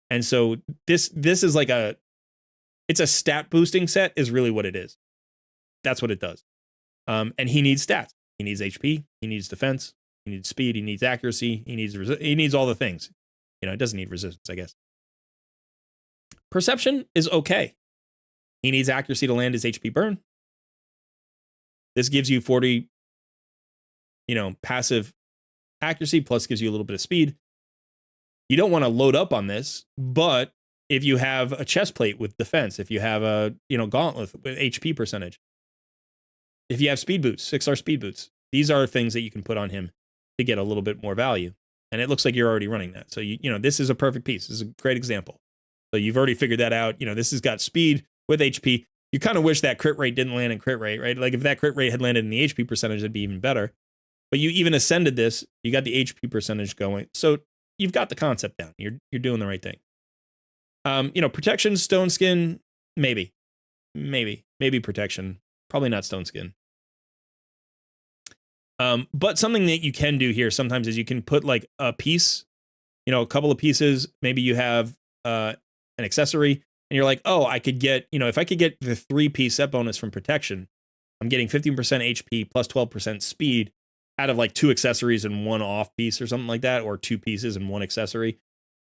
And so this is like it's a stat boosting set is really what it is. That's what it does. And he needs stats. He needs HP. He needs defense. He needs speed. He needs accuracy. He needs all the things. You know, it doesn't need resistance, I guess. Perception is okay. He needs accuracy to land his HP burn. This gives you 40, passive accuracy, plus gives you a little bit of speed. You don't want to load up on this, but if you have a chest plate with defense, if you have a, gauntlet with HP percentage, if you have speed boots, 6-star speed boots, these are things that you can put on him to get a little bit more value. And it looks like you're already running that. So, this is a perfect piece. This is a great example. So you've already figured that out. This has got speed with HP. You kind of wish that crit rate didn't land in crit rate, right? Like if that crit rate had landed in the HP percentage, it'd be even better. But you even ascended this. You got the HP percentage going. So you've got the concept down. You're doing the right thing. Protection, stone skin, maybe protection. Probably not stone skin. But something that you can do here sometimes is you can put like a piece, a couple of pieces. Maybe you have an accessory and you're like, oh, I could get, if I could get the 3-piece set bonus from protection, I'm getting 15% HP plus 12% speed out of like 2 accessories and 1 off piece or something like that, or 2 pieces and 1 accessory.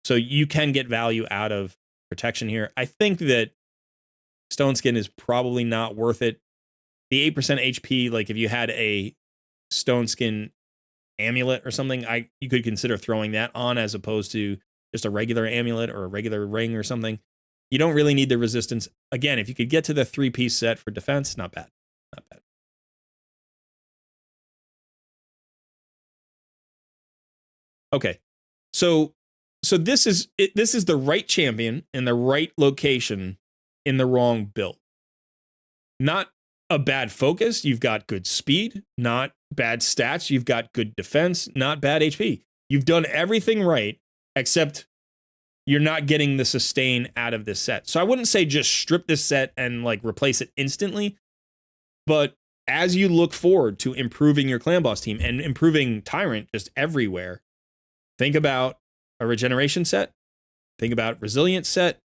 So you can get value out of protection here. I think that stone skin is probably not worth it. The 8% HP, like if you had a stone skin amulet or something, you could consider throwing that on as opposed to just a regular amulet or a regular ring or something. You don't really need the resistance. Again, if you could get to the 3-piece set for defense, not bad. Not bad. Okay. So this is the right champion in the right location in the wrong build. Not a bad focus. You've got good speed, not bad stats. You've got good defense, not bad HP. You've done everything right, except you're not getting the sustain out of this set. So I wouldn't say just strip this set and like replace it instantly. But as you look forward to improving your clan boss team and improving Tyrant just everywhere, think about a regeneration set. Think about resilience set.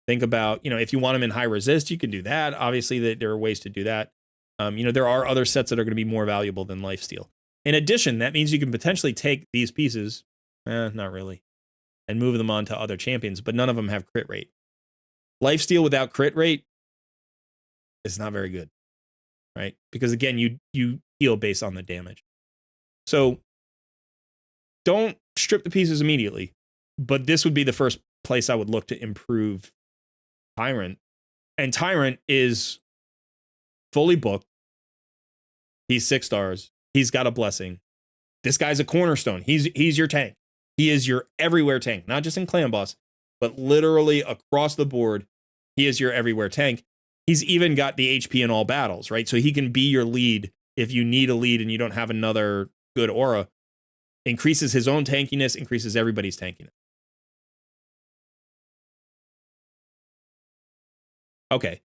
Think about, if you want them in high resist, you can do that. Obviously, there are ways to do that. There are other sets that are going to be more valuable than lifesteal. In addition, that means you can potentially take these pieces, not really, and move them on to other champions, but none of them have crit rate. Lifesteal without crit rate is not very good, right? Because again, you heal based on the damage. So don't strip the pieces immediately, but this would be the first place I would look to improve Tyrant. And Tyrant is fully booked. He's 6 stars. He's got a blessing. This guy's a cornerstone. He's your tank. He is your everywhere tank, not just in clan boss, but literally across the board. He is your everywhere tank. He's even got the HP in all battles, right? So he can be your lead if you need a lead and you don't have another good aura. Increases his own tankiness, increases everybody's tankiness. Okay,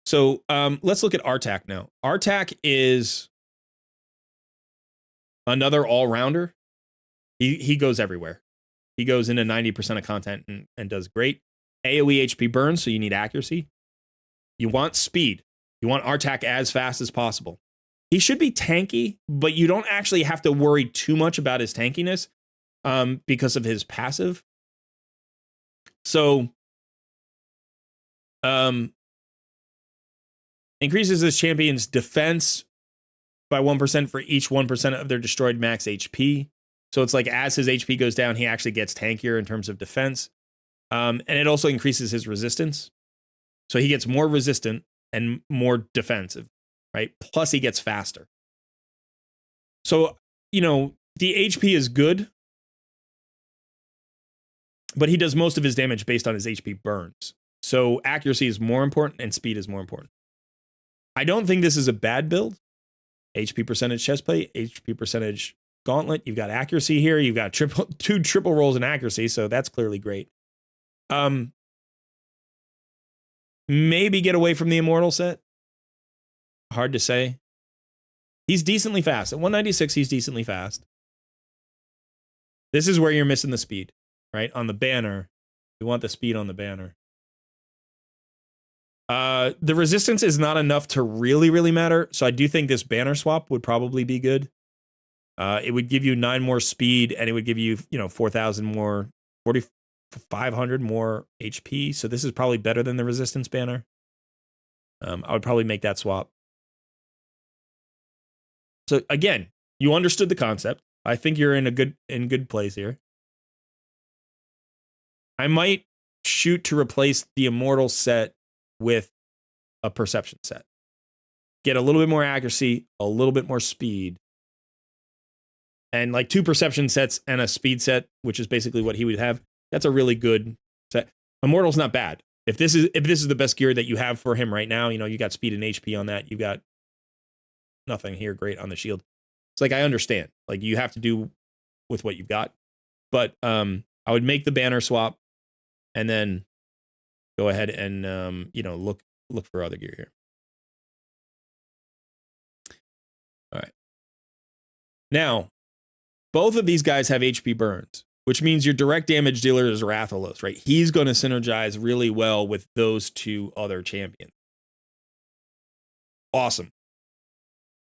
so let's look at Artak now. Artak is another all-rounder. He goes everywhere. He goes into 90% of content and does great. AoE HP burn, so you need accuracy. You want speed. You want Artak as fast as possible. He should be tanky, but you don't actually have to worry too much about his tankiness because of his passive. So Increases his champion's defense by 1% for each 1% of their destroyed max HP. So it's like as his HP goes down, he actually gets tankier in terms of defense. And it also increases his resistance. So he gets more resistant and more defensive, right? Plus he gets faster. So, you know, the HP is good, but he does most of his damage based on his HP burns. So accuracy is more important and speed is more important. I don't think this is a bad build. HP percentage chestplate, HP percentage gauntlet. You've got accuracy here. You've got two triple rolls in accuracy, so that's clearly great. Maybe get away from the immortal set. Hard to say. He's decently fast. At 196, he's decently fast. This is where you're missing the speed, right? On the banner, you want the speed on the banner. The resistance is not enough to really matter, so I do think this banner swap would probably be good. It would give you 9 more speed, and it would give you, 4,000 more, 4,500 more HP. So this is probably better than the resistance banner. I would probably make that swap. So again, you understood the concept. I think you're in good place here. I might shoot to replace the immortal set with a perception set. Get a little bit more accuracy, a little bit more speed. And like 2 perception sets and a speed set, which is basically what he would have. That's a really good set. Immortal's not bad. If this is the best gear that you have for him right now, you got speed and HP on that. You've got nothing here great on the shield. It's like, I understand. Like, you have to do with what you've got. But I would make the banner swap and then go ahead and look for other gear here. All right. Now, both of these guys have HP burns, which means your direct damage dealer is Rathalos, right? He's going to synergize really well with those 2 other champions. Awesome.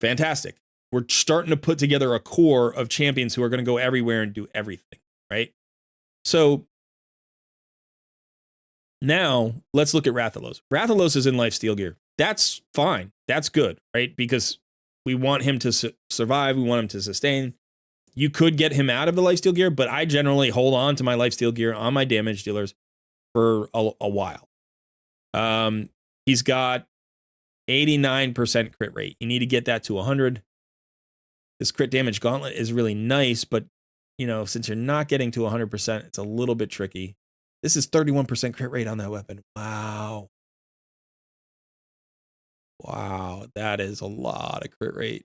Fantastic. We're starting to put together a core of champions who are going to go everywhere and do everything, right? So now let's look at Rathalos. Rathalos is in lifesteal gear. That's fine. That's good, right? Because we want him to survive. We want him to sustain. You could get him out of the lifesteal gear, but I generally hold on to my lifesteal gear on my damage dealers for a while. He's got 89% crit rate. You need to get that to 100. This crit damage gauntlet is really nice, but since you're not getting to 100%, it's a little bit tricky. This is 31% crit rate on that weapon. Wow. Wow, that is a lot of crit rate.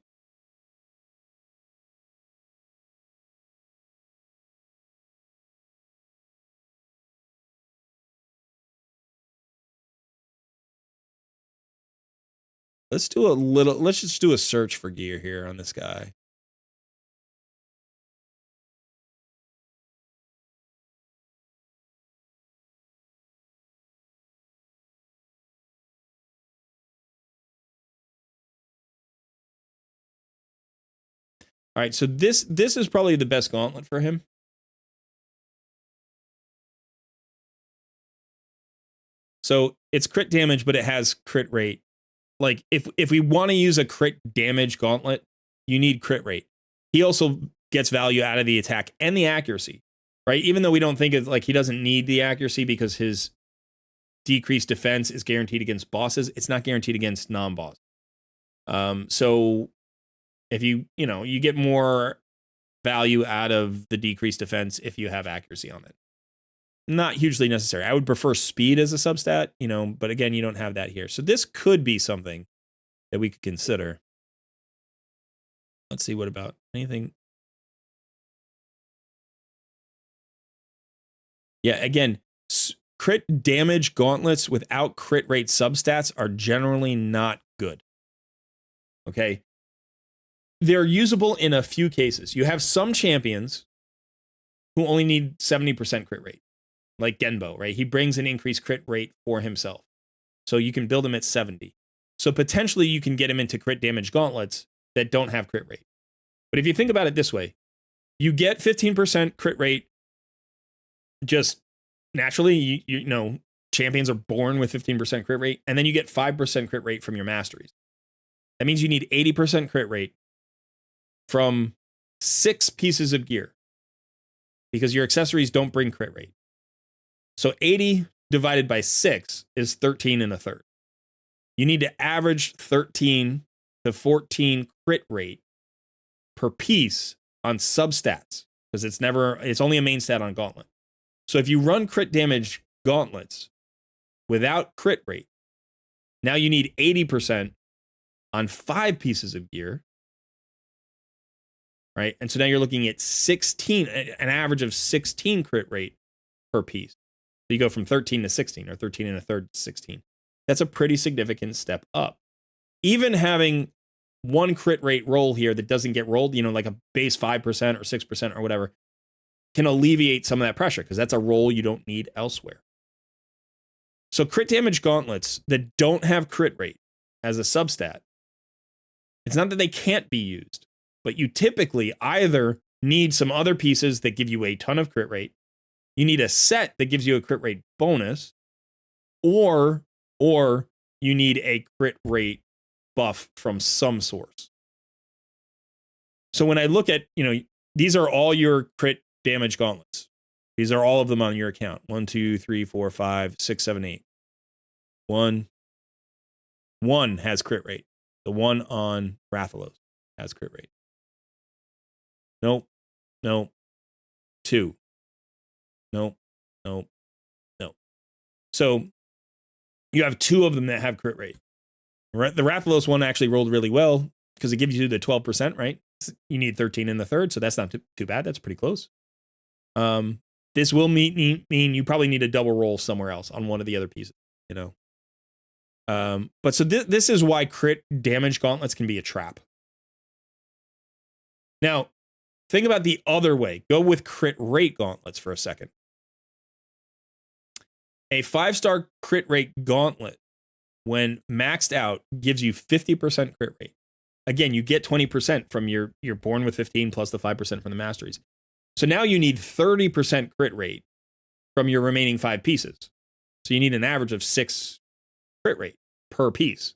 Let's just do a search for gear here on this guy. All right, so this is probably the best gauntlet for him. So it's crit damage, but it has crit rate. Like, if we want to use a crit damage gauntlet, you need crit rate. He also gets value out of the attack and the accuracy, right? Even though we don't think it's like he doesn't need the accuracy because his decreased defense is guaranteed against bosses, it's not guaranteed against non-boss. So if you get more value out of the decreased defense if you have accuracy on it. Not hugely necessary. I would prefer speed as a substat, but again, you don't have that here. So this could be something that we could consider. Let's see, what about anything? Yeah, again, crit damage gauntlets without crit rate substats are generally not good. Okay? They're usable in a few cases. You have some champions who only need 70% crit rate. Like Genbo, right? He brings an increased crit rate for himself. So you can build him at 70. So potentially you can get him into crit damage gauntlets that don't have crit rate. But if you think about it this way, you get 15% crit rate just naturally, champions are born with 15% crit rate, and then you get 5% crit rate from your masteries. That means you need 80% crit rate from 6 pieces of gear because your accessories don't bring crit rate. So 80 divided by 6 is 13 and a third. You need to average 13 to 14 crit rate per piece on substats because it's only a main stat on Gauntlet. So if you run crit damage gauntlets without crit rate, now you need 80% on 5 pieces of gear, right? And so now you're looking at 16, an average of 16 crit rate per piece. So you go from 13 to 16 or 13 and a third to 16. That's a pretty significant step up. Even having one crit rate roll here that doesn't get rolled, like a base 5% or 6% or whatever, can alleviate some of that pressure because that's a roll you don't need elsewhere. So crit damage gauntlets that don't have crit rate as a substat, it's not that they can't be used, but you typically either need some other pieces that give you a ton of crit rate, you need a set that gives you a crit rate bonus, or you need a crit rate buff from some source. So when I look at, these are all your crit damage gauntlets. These are all of them on your account. 1, 2, 3, 4, 5, 6, 7, 8. One has crit rate. The one on Rathalos has crit rate. Nope. 2. Nope. So you have 2 of them that have crit rate. Right? The Rathalos one actually rolled really well because it gives you the 12%, right? You need 13 in the third, so that's not too bad. That's pretty close. This will mean you probably need a double roll somewhere else on one of the other pieces, But so this is why crit damage gauntlets can be a trap. Now, think about the other way. Go with crit rate gauntlets for a second. A 5-star crit rate gauntlet, when maxed out, gives you 50% crit rate. Again, you get 20% from your born with 15 plus the 5% from the masteries. So now you need 30% crit rate from your remaining 5 pieces. So you need an average of 6 crit rate per piece,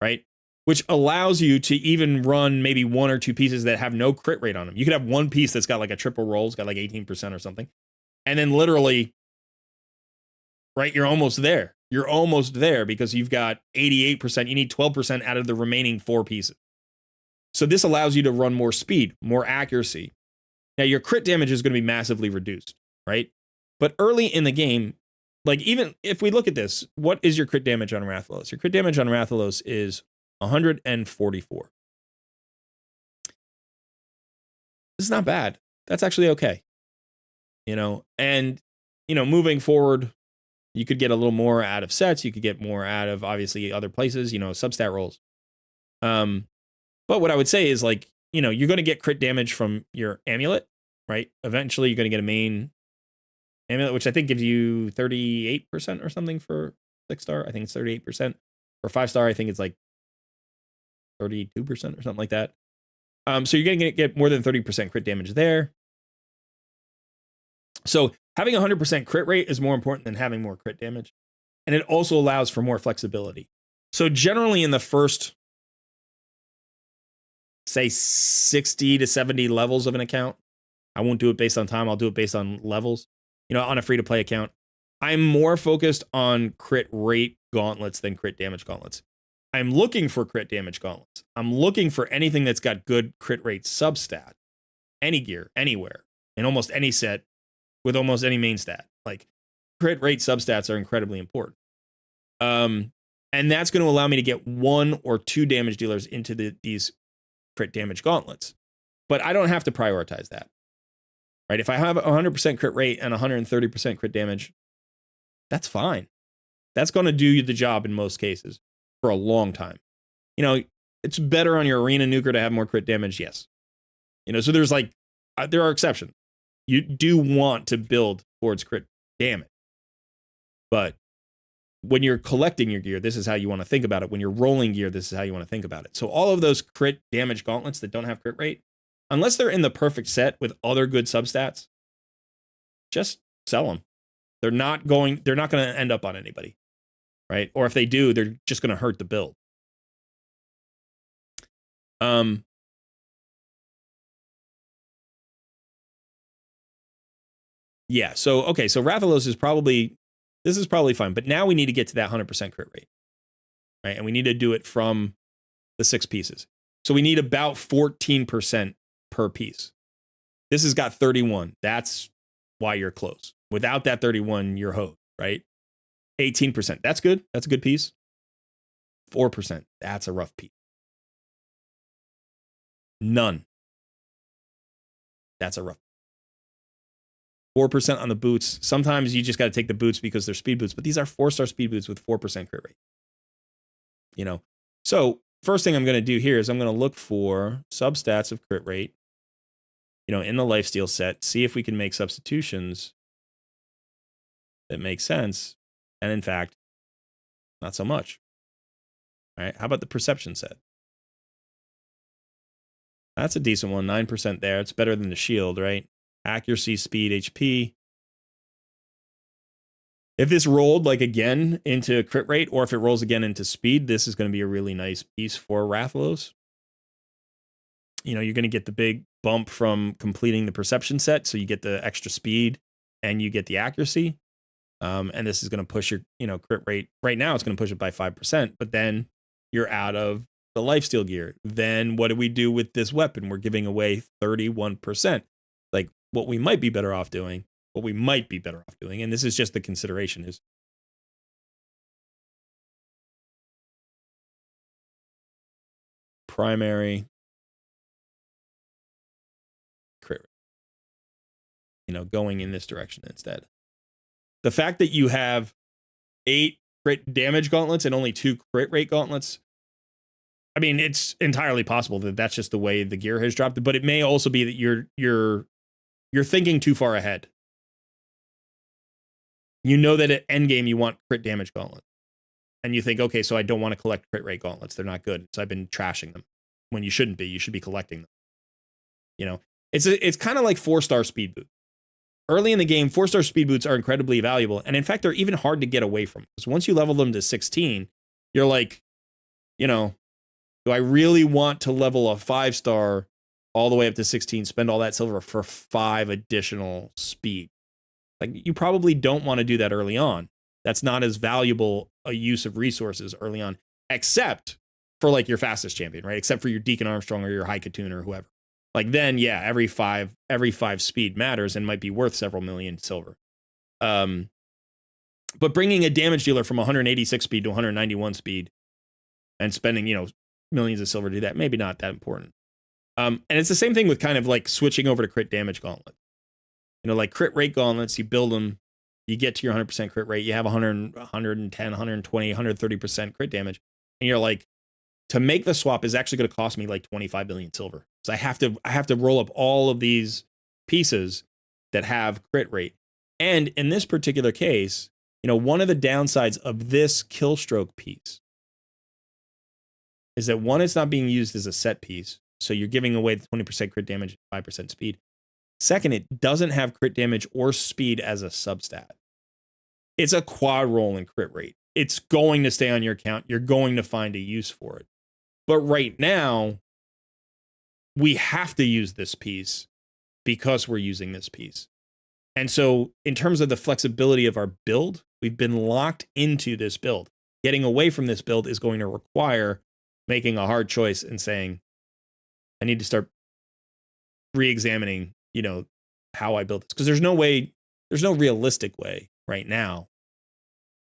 right? Which allows you to even run maybe 1 or 2 pieces that have no crit rate on them. You could have one piece that's got like a triple roll, it's got like 18% or something. And then literally, right, you're almost there. You're almost there because you've got 88%. You need 12% out of the remaining 4 pieces. So this allows you to run more speed, more accuracy. Now your crit damage is going to be massively reduced, right? But early in the game, like even if we look at this, what is your crit damage on Rathalos? Your crit damage on Rathalos is 144. This is not bad. That's actually okay. And moving forward, you could get a little more out of sets. You could get more out of obviously other places, substat rolls. But what I would say is like, you're going to get crit damage from your amulet, right? Eventually you're going to get a main amulet, which I think gives you 38% or something for 6-star. I think it's 38%. For 5-star, I think it's like 32% or something like that. So you're going to get more than 30% crit damage there. So having 100% crit rate is more important than having more crit damage. And it also allows for more flexibility. So generally in the first, say 60 to 70 levels of an account, I won't do it based on time. I'll do it based on levels. On a free-to-play account, I'm more focused on crit rate gauntlets than crit damage gauntlets. I'm looking for crit damage gauntlets. I'm looking for anything that's got good crit rate substat. Any gear, anywhere, in almost any set, with almost any main stat. Like, crit rate substats are incredibly important. And that's going to allow me to get 1 or 2 damage dealers into these crit damage gauntlets. But I don't have to prioritize that. Right? If I have 100% crit rate and 130% crit damage, that's fine. That's going to do the job in most cases for a long time. It's better on your arena nuker to have more crit damage, yes. So there's there are exceptions. You do want to build towards crit damage. But when you're collecting your gear, this is how you want to think about it. When you're rolling gear, this is how you want to think about it. So all of those crit damage gauntlets that don't have crit rate, unless they're in the perfect set with other good substats, just sell them. They're not going to end up on anybody, right? Or if they do, they're just going to hurt the build. Yeah, so okay, so Rathalos is probably fine, but now we need to get to that 100% crit rate, right? And we need to do it from the 6 pieces. So we need about 14% per piece. This has got 31. That's why you're close. Without that 31, you're hosed, right? 18%. That's good. That's a good piece. 4%. That's a rough piece. None. That's a rough. 4% on the boots. Sometimes you just got to take the boots because they're speed boots, but these are 4-star speed boots with 4% crit rate. You know, so first thing I'm going to do here is I'm going to look for substats of crit rate, you know, in the lifesteal set, see if we can make substitutions that make sense. And in fact, not so much. All right. How about the perception set? That's a decent one. 9% there. It's better than the shield, right? Accuracy, speed, HP. If this rolled like again into crit rate, or if it rolls again into speed, this is going to be a really nice piece for Rathalos. You know, you're going to get the big bump from completing the perception set, so you get the extra speed and you get the accuracy. And this is going to push your, you know, crit rate. Right now, it's going to push it by 5%, but then you're out of the lifesteal gear. Then what do we do with this weapon? We're giving away 31%. Like, what we might be better off doing, and this is just the consideration, is primary crit rate. You know, going in this direction instead. The fact that you have 8 crit damage gauntlets and only 2 crit rate gauntlets, I mean, it's entirely possible that that's just the way the gear has dropped, but it may also be that you're thinking too far ahead. You know that at endgame you want crit damage gauntlets. And you think, okay, so I don't want to collect crit rate gauntlets. They're not good. So I've been trashing them when you shouldn't be. You should be collecting them. You know, it's kind of like 4-star speed boots. Early in the game, 4-star speed boots are incredibly valuable. And in fact, they're even hard to get away from. Because once you level them to 16, you're like, you know, do I really want to level a 5-star all the way up to 16, spend all that silver for 5 additional speed? Like, you probably don't want to do that early on. That's not as valuable a use of resources early on, except for like your fastest champion, right? Except for your Deacon Armstrong or your High Katoon or whoever. Like, then, yeah, every 5 speed matters and might be worth several million silver. But bringing a damage dealer from 186 speed to 191 speed and spending, you know, millions of silver to do that, maybe not that important. And it's the same thing with kind of like switching over to crit damage gauntlet. You know, like crit rate gauntlets, you build them, you get to your 100% crit rate, you have 100, 110, 120, 130% crit damage, and you're like, to make the swap is actually going to cost me like 25 billion silver. So I have to roll up all of these pieces that have crit rate. And in this particular case, you know, one of the downsides of this kill stroke piece is that, one, it's not being used as a set piece. So you're giving away the 20% crit damage, 5% speed. Second, it doesn't have crit damage or speed as a substat. It's a quad roll in crit rate. It's going to stay on your account. You're going to find a use for it. But right now, we have to use this piece because we're using this piece. And so in terms of the flexibility of our build, we've been locked into this build. Getting away from this build is going to require making a hard choice and saying, I need to start re-examining, you know, how I build this. Because there's no realistic way right now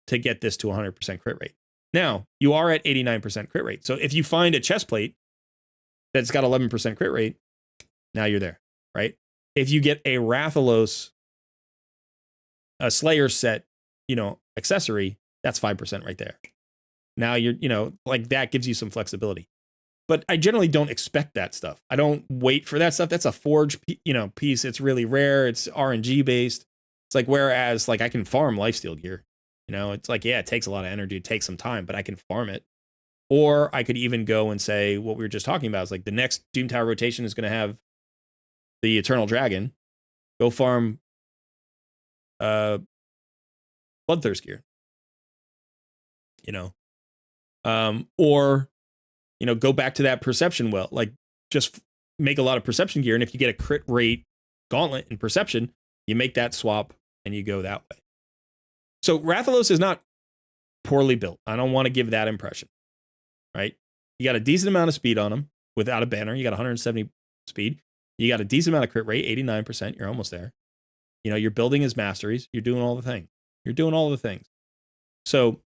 to get this to 100% crit rate. Now, you are at 89% crit rate. So if you find a chest plate that's got 11% crit rate, now you're there, right? If you get a Rathalos, a Slayer set, you know, accessory, that's 5% right there. Now you're, you know, like, that gives you some flexibility. But I generally don't expect that stuff. I don't wait for that stuff. That's a forge, you know, piece. It's really rare. It's RNG based. It's like, whereas like I can farm lifesteal gear. You know, it's like, yeah, it takes a lot of energy. It takes some time, but I can farm it. Or I could even go and say what we were just talking about is like, the next Doom Tower rotation is going to have the Eternal Dragon. Go farm Bloodthirst gear. Or go back to that perception well, like just make a lot of perception gear, and if you get a crit rate gauntlet in perception, you make that swap and you go that way. So Rathalos is not poorly built. I don't want to give that impression, right? You got a decent amount of speed on him without a banner. You got 170 speed. You got a decent amount of crit rate, 89%. You're almost there. You're building his masteries. You're doing all the things. You're doing all the things. So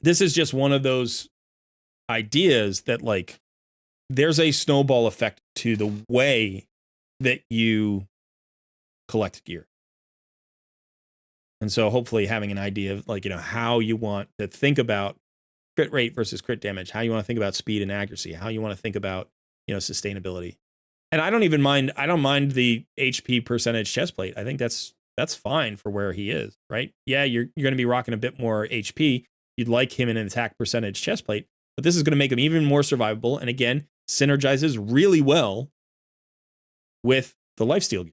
this is just one of those ideas that, like, there's a snowball effect to the way that you collect gear. And so hopefully having an idea of, like, how you want to think about crit rate versus crit damage, how you want to think about speed and accuracy, how you want to think about, sustainability. And I don't mind the HP percentage chest plate. I think that's fine for where he is, right? Yeah, you're going to be rocking a bit more HP. You'd like him in an attack percentage chest plate, but this is going to make him even more survivable. And again, synergizes really well with the lifesteal gear.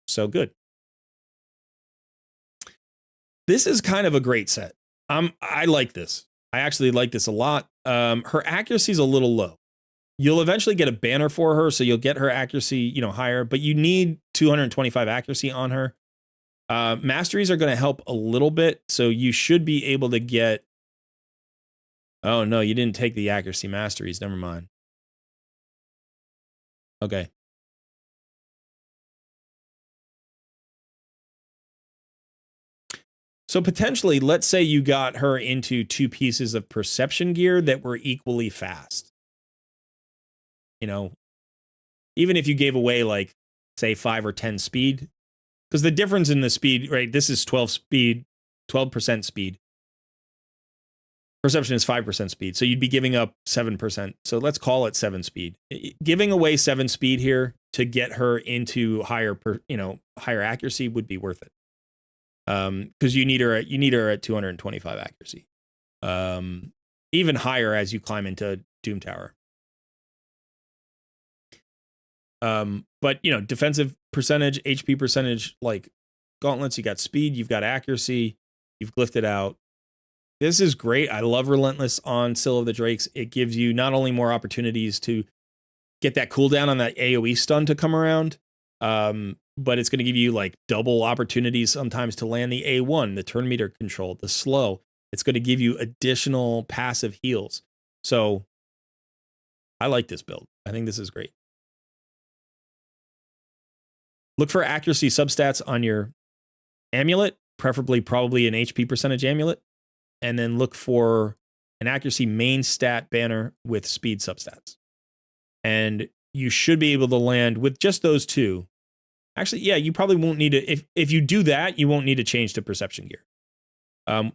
So good. This is kind of a great set. I like this. I actually like this a lot. Her accuracy is a little low. You'll eventually get a banner for her, so you'll get her accuracy, higher, but you need 225 accuracy on her. Masteries are going to help a little bit, so you should be able to get... Oh, no, you didn't take the accuracy masteries. Never mind. Okay. So potentially, let's say you got her into 2 pieces of perception gear that were equally fast. Even if you gave away, like, say 5 or 10 speed, because the difference in the speed, right? This is 12 speed, 12% speed. Perception is 5% speed. So you'd be giving up 7%. So let's call it 7 speed. Giving away 7 speed here to get her into higher accuracy would be worth it. Because you need her at 225 accuracy. Even higher as you climb into Doom Tower. But defensive percentage, HP percentage, like gauntlets, you got speed, you've got accuracy, you've glyphed it out. This is great. I love Relentless on Seal of the Drakes. It gives you not only more opportunities to get that cooldown on that AoE stun to come around, but it's going to give you, like, double opportunities sometimes to land the A1, the turn meter control, the slow. It's going to give you additional passive heals. So I like this build. I think this is great. Look for accuracy substats on your amulet, probably an HP percentage amulet, and then look for an accuracy main stat banner with speed substats. And you should be able to land with just those 2. Actually, yeah, you probably won't need to, if you do that, you won't need to change to perception gear.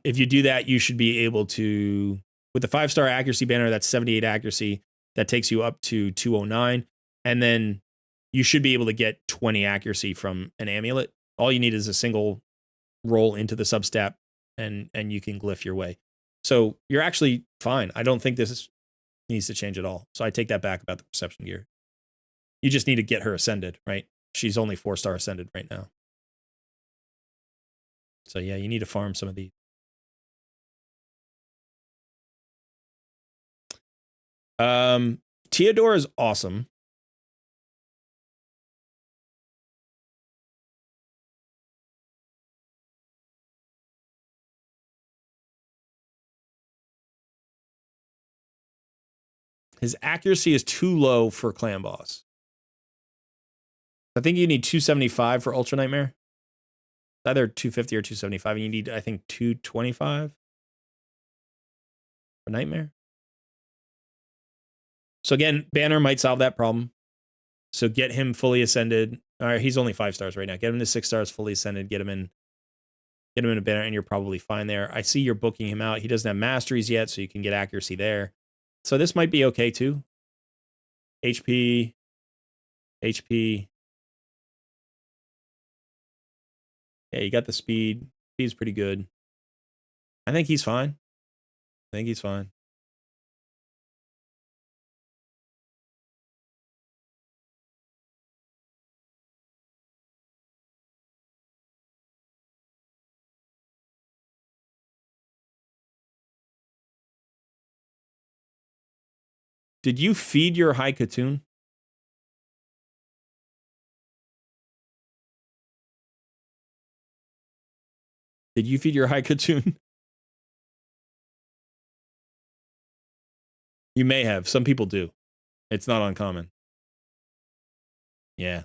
If you do that, you should be able to, with the 5-star accuracy banner, that's 78 accuracy, that takes you up to 209, and then you should be able to get 20 accuracy from an amulet. All you need is a single roll into the substat, and you can glyph your way. So you're actually fine. I don't think this needs to change at all. So I take that back about the perception gear. You just need to get her ascended, right? She's only 4-star ascended right now. So yeah, you need to farm some of these. Theodore is awesome. His accuracy is too low for Clan Boss. I think you need 275 for Ultra Nightmare. It's either 250 or 275, and you need, I think, 225 for Nightmare. So again, Banner might solve that problem. So get him fully ascended. All right, he's only 5 stars right now. Get him to 6 stars fully ascended. Get him in a banner, and you're probably fine there. I see you're booking him out. He doesn't have masteries yet, so you can get accuracy there. So this might be okay too. HP. Yeah, you got the speed. Speed's pretty good. I think he's fine. did you feed your high Katoon? Did you feed your high Katoon? You may have. Some people do. It's not uncommon. Yeah.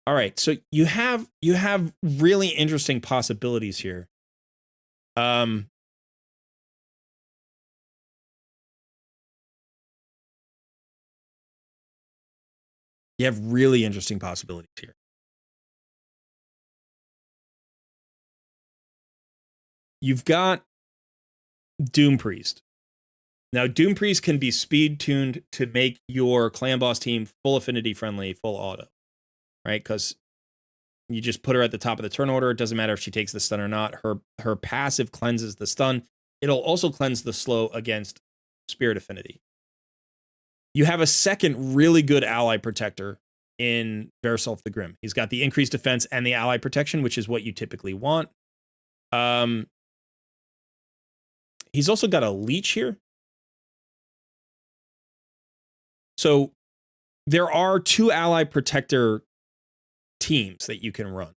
All right. So you have really interesting possibilities here. You have really interesting possibilities here. You've got Doom Priest. Now, Doom Priest can be speed tuned to make your clan boss team full affinity friendly, full auto, right? Because you just put her at the top of the turn order. It doesn't matter if she takes the stun or not. Her passive cleanses the stun. It'll also cleanse the slow against Spirit Affinity. You have a second really good ally protector in Veresolf the Grim. He's got the increased defense and the ally protection, which is what you typically want. He's also got a leech here. So there are 2 ally protector teams that you can run.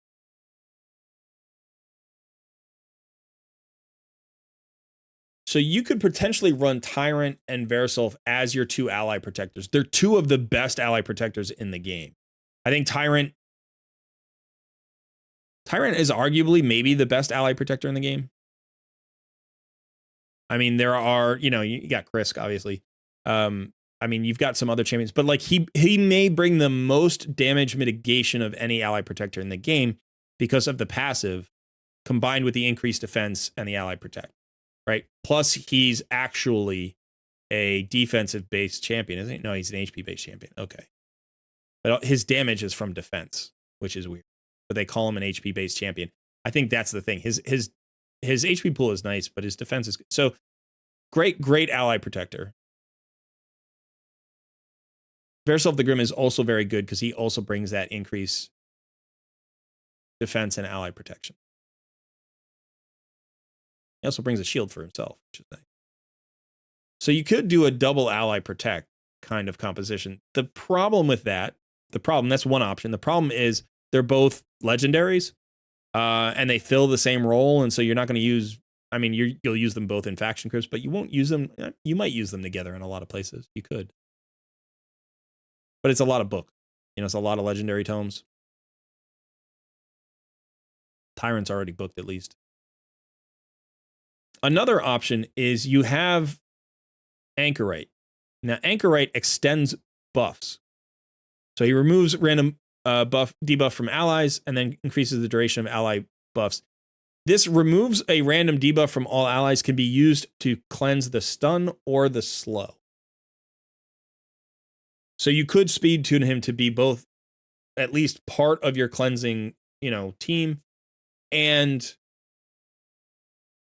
So you could potentially run Tyrant and Veresolf as your 2 ally protectors. They're 2 of the best ally protectors in the game. I think Tyrant is arguably maybe the best ally protector in the game. I mean, there are, you got Krisk, obviously. I mean, you've got some other champions, but like he may bring the most damage mitigation of any ally protector in the game because of the passive combined with the increased defense and the ally protect, right? Plus, he's actually a defensive-based champion, isn't he? No, he's an HP-based champion. Okay. But his damage is from defense, which is weird. But they call him an HP-based champion. I think that's the thing. His HP pool is nice, but his defense is good. So great ally protector. Veresolf the Grim is also very good because he also brings that increase defense and ally protection. He also brings a shield for himself, which is nice. So you could do a double ally protect kind of composition. The problem with that, that's one option. The problem is they're both legendaries, and they fill the same role, and so you're not going to use. I mean, you'll use them both in faction crypts, but you won't use them. You might use them together in a lot of places. You could. But it's a lot of book. It's a lot of legendary tomes. Tyrant's already booked at least. Another option is you have Anchorite. Now, Anchorite extends buffs. So he removes random debuff from allies and then increases the duration of ally buffs. This removes a random debuff from all allies, can be used to cleanse the stun or the slow. So you could speed tune him to be both at least part of your cleansing, team and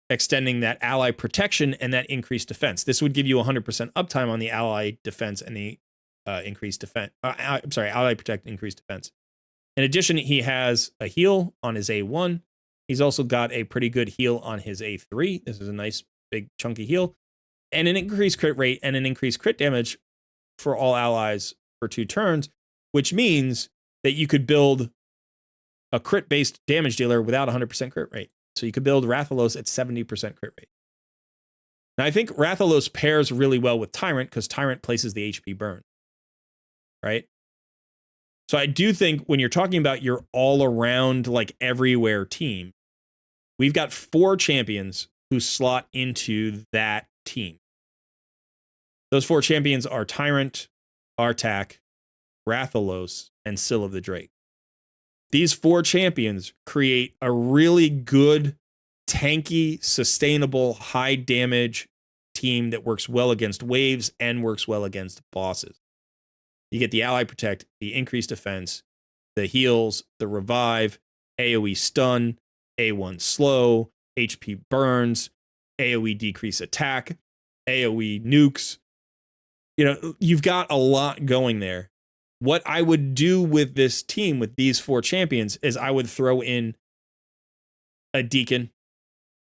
extending that ally protection and that increased defense. This would give you 100% uptime on the ally defense and the increased defense. Ally protect, increased defense. In addition, he has a heal on his A1. He's also got a pretty good heal on his A3. This is a nice big chunky heal. And an increased crit rate and an increased crit damage for all allies for 2 turns, which means that you could build a crit-based damage dealer without 100% crit rate. So you could build Rathalos at 70% crit rate. Now, I think Rathalos pairs really well with Tyrant because Tyrant places the HP burn, right? So I do think when you're talking about your all-around, like, everywhere team, we've got 4 champions who slot into that team. Those 4 champions are Tyrant, Artak, Rathalos, and Syl of the Drake. These 4 champions create a really good, tanky, sustainable, high damage team that works well against waves and works well against bosses. You get the ally protect, the increased defense, the heals, the revive, AoE stun, A1 slow, HP burns, AoE decrease attack. AoE nukes. You know, you've got a lot going there. What I would do with this team, with these 4 champions, is I would throw in a Deacon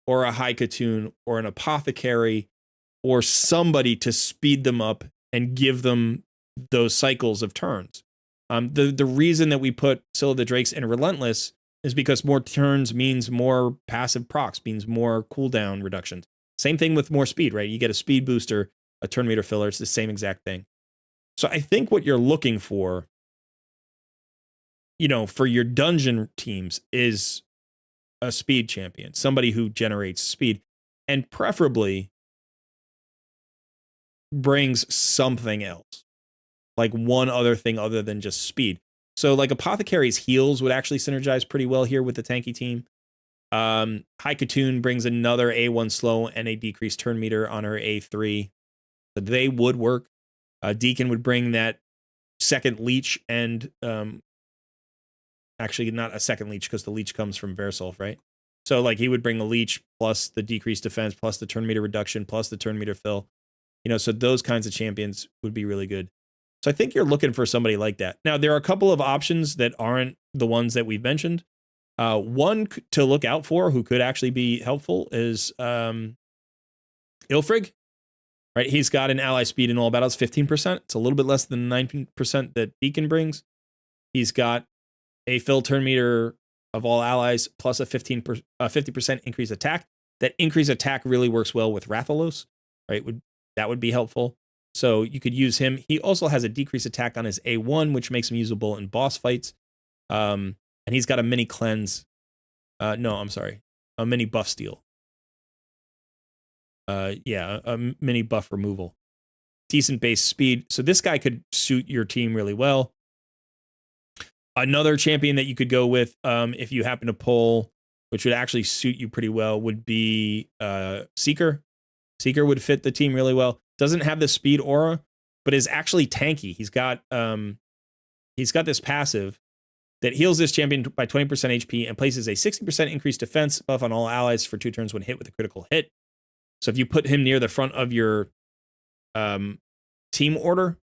or a Hydra or an Apothecary or somebody to speed them up and give them those cycles of turns. The reason that we put Scylla the Drakes in Relentless is because more turns means more passive procs, means more cooldown reductions. Same thing with more speed, right? You get a speed booster, a turn meter filler. It's the same exact thing. So I think what you're looking for, you know, for your dungeon teams is a speed champion, somebody who generates speed and preferably brings something else, like one other thing other than just speed. So like Apothecary's heals would actually synergize pretty well here with the tanky team. Hydra brings another A1 slow and a decreased turn meter on her A3. So they would work. Deacon would bring that second leech and actually not a second leech because the leech comes from Verisolf, right? So like he would bring a leech plus the decreased defense plus the turn meter reduction plus the turn meter fill. You know, so those kinds of champions would be really good. So I think you're looking for somebody like that. Now, there are a couple of options that aren't the ones that we've mentioned. One to look out for who could actually be helpful is Ilfrig, right? He's got an ally speed in all battles, 15%. It's a little bit less than 19% that Deacon brings. He's got a fill turn meter of all allies plus a 50% increased attack. That increased attack really works well with Rathalos, right? That would be helpful. So you could use him. He also has a decreased attack on his A1, which makes him usable in boss fights. And he's got a mini cleanse. No, I'm sorry. A mini buff steal. Yeah, a mini buff removal. Decent base speed. So this guy could suit your team really well. Another champion that you could go with, if you happen to pull, which would actually suit you pretty well, would be Seeker. Seeker would fit the team really well. Doesn't have the speed aura, but is actually tanky. He's got this passive that heals this champion by 20% HP and places a 60% increased defense buff on all allies for 2 turns when hit with a critical hit. So if you put him near the front of your team order,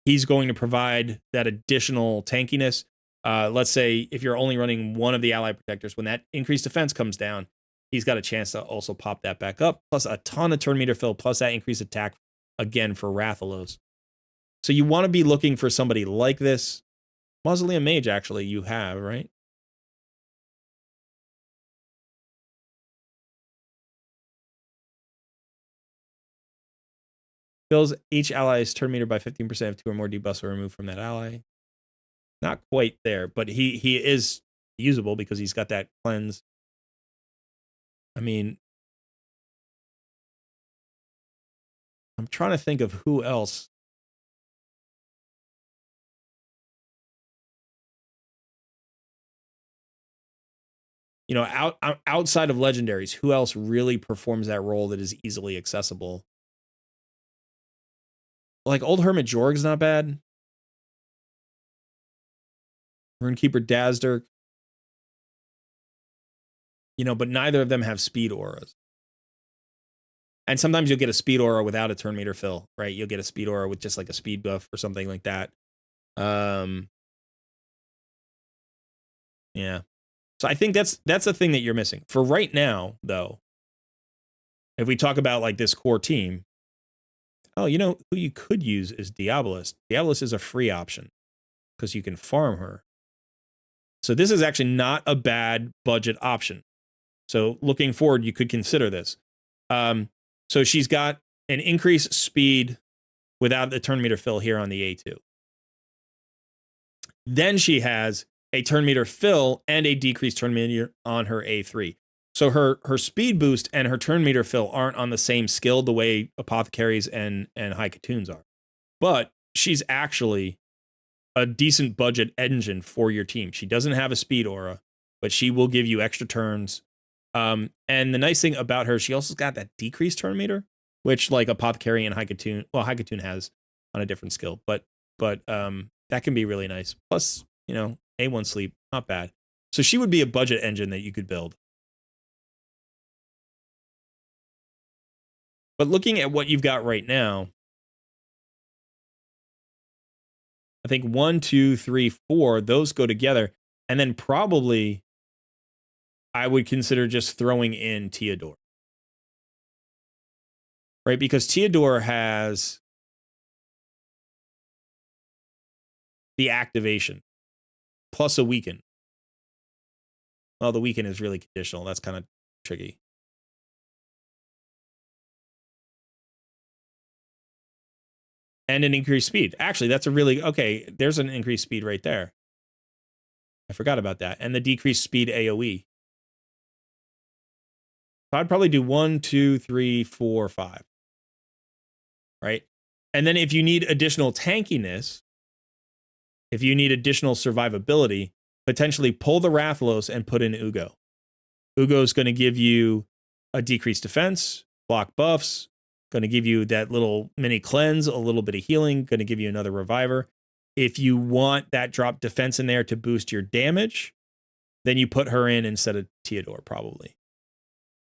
he's going to provide that additional tankiness. Let's say if you're only running one of the ally protectors, when that increased defense comes down, he's got a chance to also pop that back up, plus a ton of turn meter fill, plus that increased attack again for Rathalos. So you want to be looking for somebody like this. Mausoleum Mage, actually, you have, right? Fills each ally's turn meter by 15% if 2 or more debuffs are removed from that ally. Not quite there, but he is usable because he's got that cleanse. I mean, I'm trying to think of who else. You know, outside of legendaries, who else really performs that role that is easily accessible? Like Old Hermit Jorg's not bad. Runekeeper Dazdirk. You know, but neither of them have speed auras. And sometimes you'll get a speed aura without a turn meter fill, right? You'll get a speed aura with just like a speed buff or something like that. Yeah. So I think that's the thing that you're missing. For right now, though, if we talk about like this core team, oh, you know who you could use is Diabolist. Diabolist is a free option because you can farm her. So this is actually not a bad budget option. So looking forward, you could consider this. So she's got an increased speed without the turn meter fill here on the A2. Then she has a turn meter fill and a decreased turn meter on her A3. So her speed boost and her turn meter fill aren't on the same skill the way Apothecaries and Hydra are. But she's actually a decent budget engine for your team. She doesn't have a speed aura, but she will give you extra turns. And the nice thing about her, she also got that decreased turn meter, which like Apothecary and Hydra, well, Hydra has on a different skill, but that can be really nice. Plus, you know, A1 sleep, not bad. So she would be a budget engine that you could build. But looking at what you've got right now, I think 1, 2, 3, 4, those go together. And then probably I would consider just throwing in Theodore. Right? Because Theodore has the activation plus a weaken. Well, the weaken is really conditional. That's kind of tricky. And an increased speed. Actually, that's a really, okay, there's an increased speed right there. I forgot about that. And the decreased speed AoE. So I'd probably do 1, 2, 3, 4, 5. Right? And then if you need additional tankiness, if you need additional survivability, potentially pull the Rathalos and put in Ugo. Ugo is going to give you a decreased defense, block buffs, going to give you that little mini cleanse, a little bit of healing, going to give you another reviver. If you want that drop defense in there to boost your damage, then you put her in instead of Theodore, probably.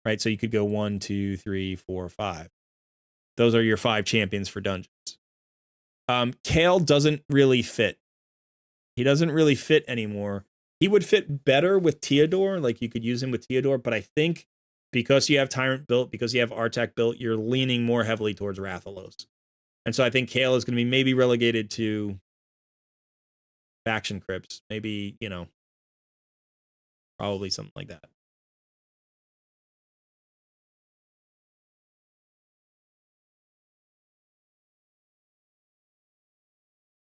Right? So you could go 1, 2, 3, 4, 5. Those are your 5 champions for dungeons. Kale doesn't really fit. He doesn't really fit anymore. He would fit better with Theodore, like you could use him with Theodore, but I think because you have Tyrant built, because you have Artak built, you're leaning more heavily towards Rathalos. And so I think Kale is going to be maybe relegated to faction crypts. Maybe, probably something like that.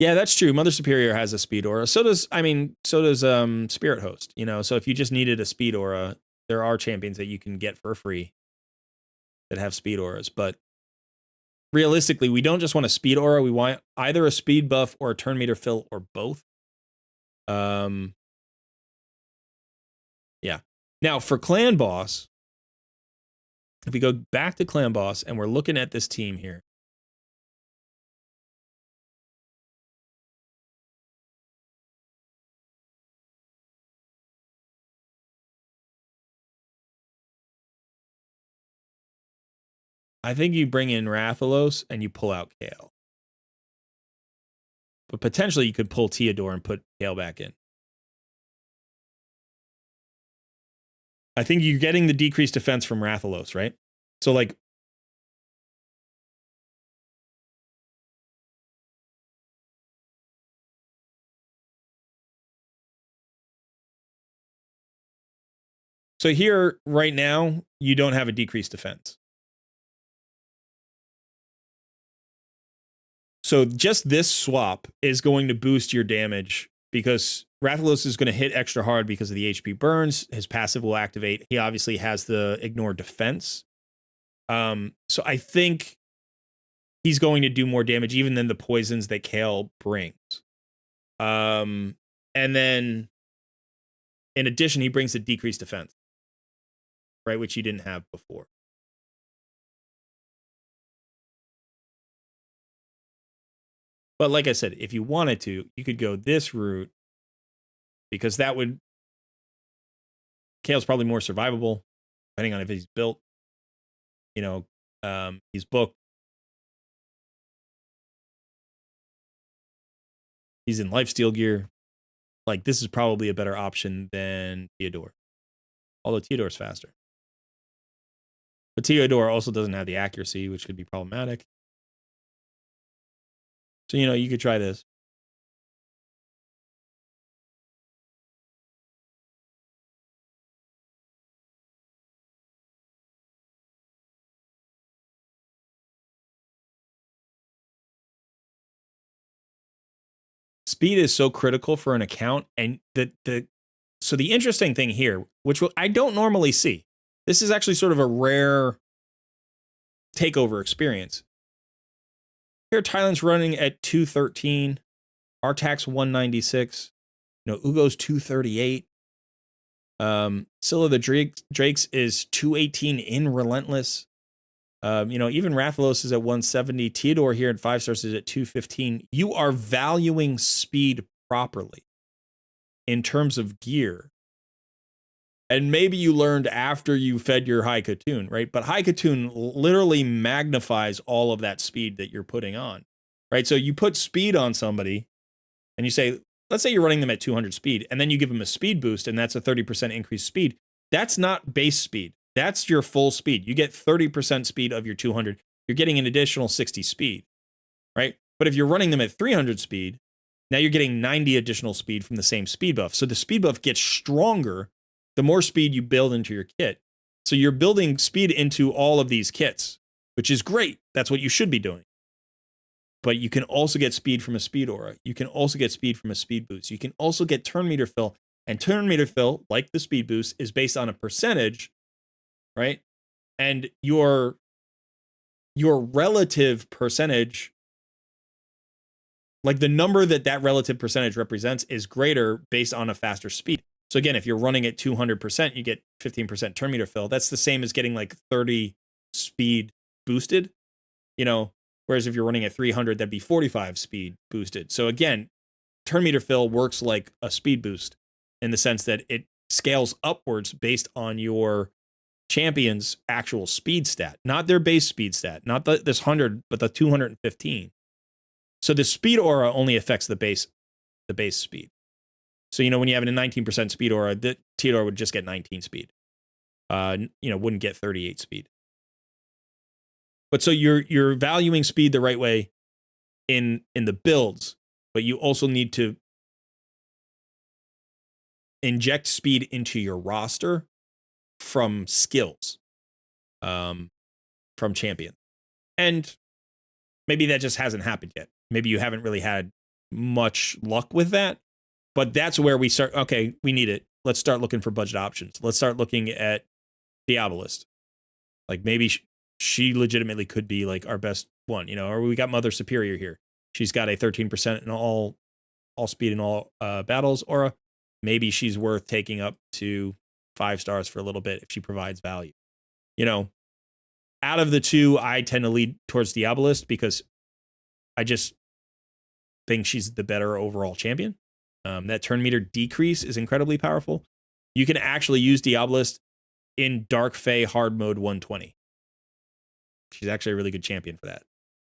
Yeah, that's true. Mother Superior has a speed aura. So does Spirit Host, So if you just needed a speed aura, there are champions that you can get for free that have speed auras, but realistically, we don't just want a speed aura. We want either a speed buff or a turn meter fill or both. Yeah. Now for clan boss, if we go back to clan boss and we're looking at this team here, I think you bring in Rathalos and you pull out Kale. But potentially you could pull Theodore and put Kale back in. I think you're getting the decreased defense from Rathalos, right? So like, so here right now, you don't have a decreased defense. So just this swap is going to boost your damage because Rathalos is going to hit extra hard because of the HP burns. His passive will activate. He obviously has the ignore defense. So I think he's going to do more damage even than the poisons that Kale brings. And then in addition, he brings a decreased defense, right? Which you didn't have before. But like I said, if you wanted to, you could go this route because that would... Kale's probably more survivable, depending on if he's built. He's booked. He's in lifesteal gear. Like, this is probably a better option than Theodore. Although Theodore's faster. But Theodore also doesn't have the accuracy, which could be problematic. So, you could try this. Speed is so critical for an account, and so the interesting thing here, which I don't normally see, this is actually sort of a rare takeover experience. Here, Thailand's running at 213, Artak's 196, Ugo's 238. Scylla the Drakes is 218 in Relentless. Even Rathalos is at 170. Theodore here at 5 stars is at 215. You are valuing speed properly in terms of gear. And maybe you learned after you fed your high Katoon, right? But high Katoon literally magnifies all of that speed that you're putting on, right? So you put speed on somebody and you say, let's say you're running them at 200 speed, and then you give them a speed boost, and that's a 30% increased speed. That's not base speed. That's your full speed. You get 30% speed of your 200. You're getting an additional 60 speed, right? But if you're running them at 300 speed, now you're getting 90 additional speed from the same speed buff. So the speed buff gets stronger the more speed you build into your kit. So you're building speed into all of these kits, which is great. That's what you should be doing. But you can also get speed from a speed aura. You can also get speed from a speed boost. You can also get turn meter fill. And turn meter fill, like the speed boost, is based on a percentage, right? And your relative percentage, like the number that relative percentage represents, is greater based on a faster speed. So again, if you're running at 200%, you get 15% turn meter fill. That's the same as getting like 30 speed boosted, you know, whereas if you're running at 300, that'd be 45 speed boosted. So again, turn meter fill works like a speed boost in the sense that it scales upwards based on your champion's actual speed stat, not their base speed stat, not this 100, but the 215. So the speed aura only affects the base speed. So, you know, when you have a 19% speed aura, the Theodore would just get 19 speed. Wouldn't get 38 speed. But so you're valuing speed the right way in the builds, but you also need to inject speed into your roster from skills, from champion. And maybe that just hasn't happened yet. Maybe you haven't really had much luck with that. But that's where we start. Okay, we need it. Let's start looking for budget options. Let's start looking at Diabolist. Like maybe she legitimately could be like our best one, you know, or we got Mother Superior here. She's got a 13% in all speed in all battles aura. Maybe she's worth taking up to 5 stars for a little bit if she provides value. You know, out of the two, I tend to lead towards Diabolist because I just think she's the better overall champion. That turn meter decrease is incredibly powerful. You can actually use Diabolist in Dark Fae hard mode 120. She's actually a really good champion for that.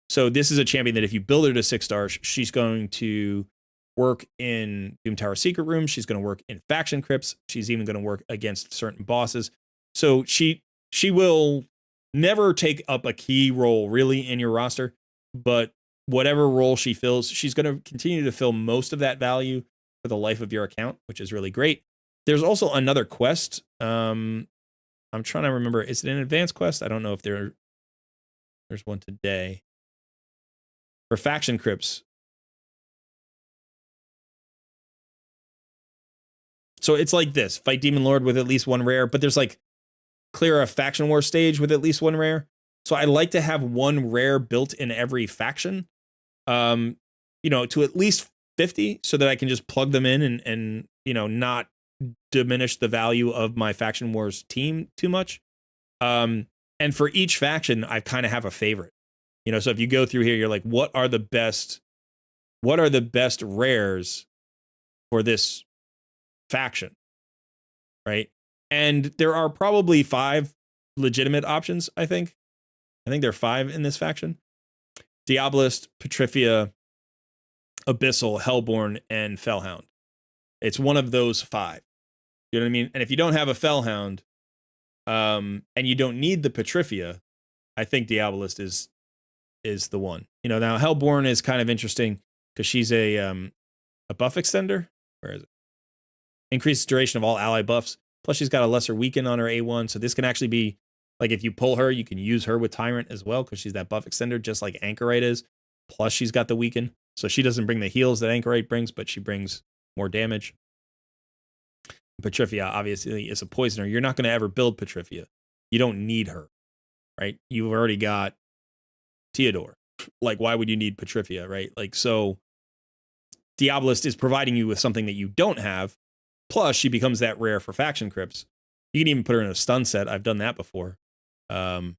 So this is a champion that if you build her to 6 stars, she's going to work in Doom Tower Secret Room. She's going to work in faction crypts. She's even going to work against certain bosses. So she will never take up a key role really in your roster, but whatever role she fills, she's going to continue to fill most of that value for the life of your account, which is really great. There's also another quest. I'm trying to remember. Is it an advanced quest? I don't know if there's one today. For faction crypts. So it's like this. Fight Demon Lord with at least 1 rare, but there's like clear a faction war stage with at least 1 rare. So I like to have 1 rare built in every faction. To at least 50 so that I can just plug them in and not diminish the value of my faction wars team too much. And for each faction, I kind of have a favorite. So if you go through here, you're like, what are the best rares for this faction? Right? And there are probably 5 legitimate options, I think. I think there are 5 in this faction. Diabolist, Petrifia, Abyssal, Hellborn, and Fellhound. It's one of those 5. You know what I mean? And if you don't have a Fellhound, and you don't need the Petrifia, I think Diabolist is the one. Now Hellborn is kind of interesting because she's a buff extender. Where is it? Increased duration of all ally buffs. Plus she's got a lesser weaken on her A1, so this can actually be like if you pull her, you can use her with Tyrant as well because she's that buff extender, just like Anchorite is. Plus she's got the weaken, so she doesn't bring the heals that Anchorite brings, but she brings more damage. Petrifia obviously is a poisoner. You're not going to ever build Petrifia. You don't need her, right? You've already got Theodore. Like, why would you need Petrifia, right? Like, so Diabolist is providing you with something that you don't have. Plus, she becomes that rare for faction crypts. You can even put her in a stun set. I've done that before. And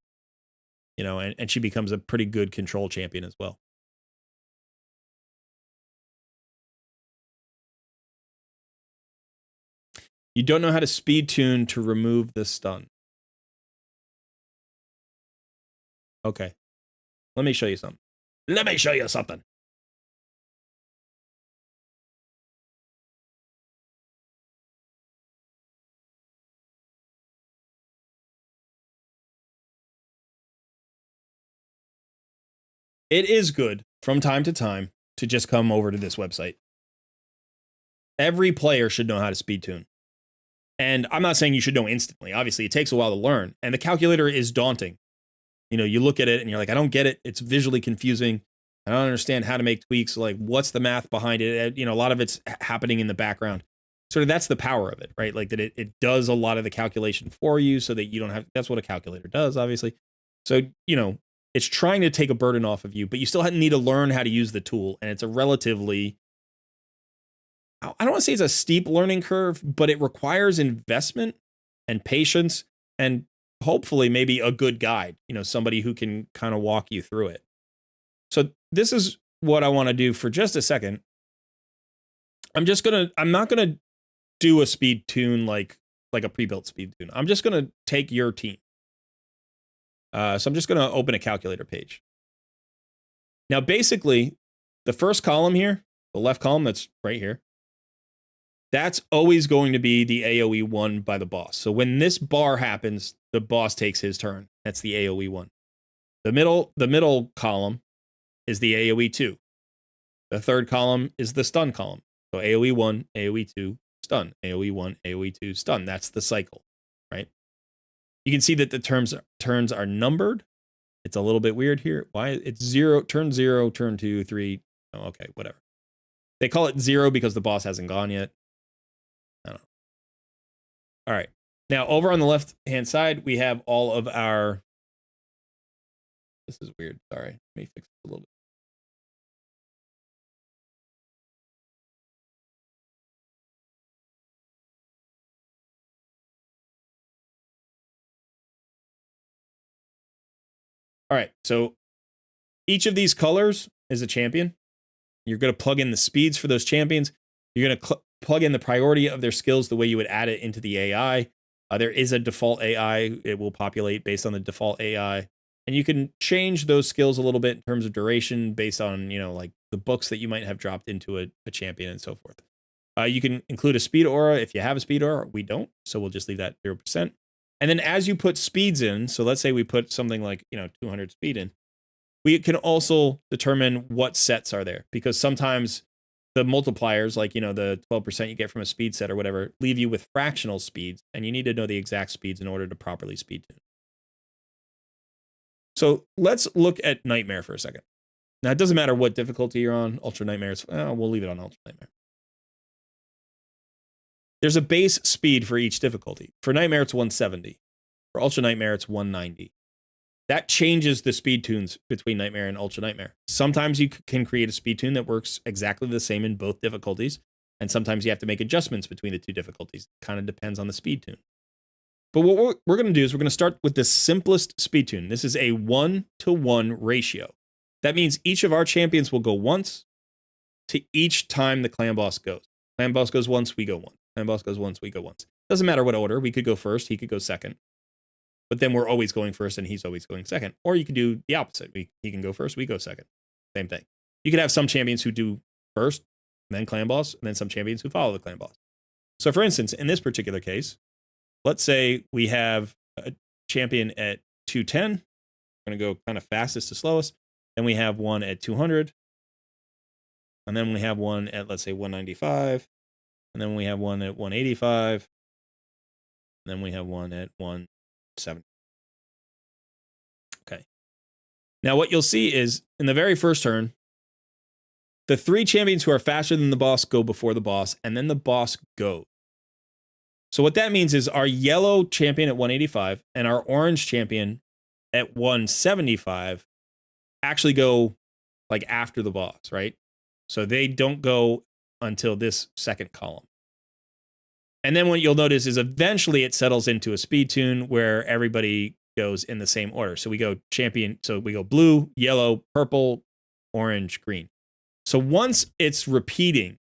she becomes a pretty good control champion as well. You don't know how to speed tune to remove the stun. Okay. Let me show you something. Let me show you something. It is good from time to time to just come over to this website. Every player should know how to speed tune. And I'm not saying you should know instantly. Obviously, it takes a while to learn. And the calculator is daunting. You know, you look at it and you're like, I don't get it. It's visually confusing. I don't understand how to make tweaks. Like, what's the math behind it? You know, a lot of it's happening in the background. Sort of that's the power of it, right? Like that it does a lot of the calculation for you so that you don't have, that's what a calculator does, obviously. So, you know, it's trying to take a burden off of you, but you still need to learn how to use the tool. And it's a relatively, I don't want to say it's a steep learning curve, but it requires investment and patience and hopefully maybe a good guide, you know, somebody who can kind of walk you through it. So this is what I want to do for just a second. I'm not going to do a speed tune like a pre-built speed tune. I'm just going to take your team. So I'm just going to open a calculator page. Now, basically, the first column here, the left column that's right here, that's always going to be the AoE won by the boss. So when this bar happens, the boss takes his turn. That's the AoE 1. The middle column is the AoE 2. The third column is the stun column. So AoE 1, AoE 2, stun. AoE 1, AoE 2, stun. That's the cycle, right? You can see that the turns are numbered. It's a little bit weird here. Why? It's 0, turn 0, turn 2, 3. Oh, okay, whatever. They call it 0 because the boss hasn't gone yet. I don't know. All right. Now, over on the left-hand side, we have all of our... This is weird. Sorry. Let me fix it a little bit. All right. So each of these colors is a champion. You're going to plug in the speeds for those champions. You're going to plug in the priority of their skills the way you would add it into the AI. There is a default AI. It will populate based on the default AI. And you can change those skills a little bit in terms of duration based on, you know, like the books that you might have dropped into a champion and so forth. You can include a speed aura if you have a speed aura. We don't, so we'll just leave that 0%. And then as you put speeds in, so let's say we put something like, you know, 200 speed in, we can also determine what sets are there, because sometimes the multipliers, like, you know, the 12% you get from a speed set or whatever, leave you with fractional speeds, and you need to know the exact speeds in order to properly speed tune. So let's look at Nightmare for a second. Now, it doesn't matter what difficulty you're on. Ultra Nightmare, we'll leave it on Ultra Nightmare. There's a base speed for each difficulty. For Nightmare, it's 170. For Ultra Nightmare, it's 190. That changes the speed tunes between Nightmare and Ultra Nightmare. Sometimes you can create a speed tune that works exactly the same in both difficulties, and sometimes you have to make adjustments between the two difficulties. It kind of depends on the speed tune. But what we're going to do is we're going to start with the simplest speed tune. This is a 1-to-1 ratio. That means each of our champions will go once to each time the clan boss goes. Clan boss goes once, we go once. Clan boss goes once, we go once. Doesn't matter what order. We could go first, he could go second. But then we're always going first and he's always going second. Or you could do the opposite. He can go first, we go second. Same thing. You could have some champions who do first, then clan boss, and then some champions who follow the clan boss. So for instance, in this particular case, let's say we have a champion at 210. We're going to go kind of fastest to slowest. Then we have one at 200. And then we have one at, let's say, 195. And then we have one at 185. And then we have one at 170. Okay. Now what you'll see is in the very first turn, the 3 champions who are faster than the boss go before the boss, and then the boss goes. So what that means is our yellow champion at 185 and our orange champion at 175 actually go like after the boss, right? So they don't go until this second column. And then what you'll notice is eventually it settles into a speed tune where everybody goes in the same order. So we go champion, so we go blue, yellow, purple, orange, green. So once it's repeating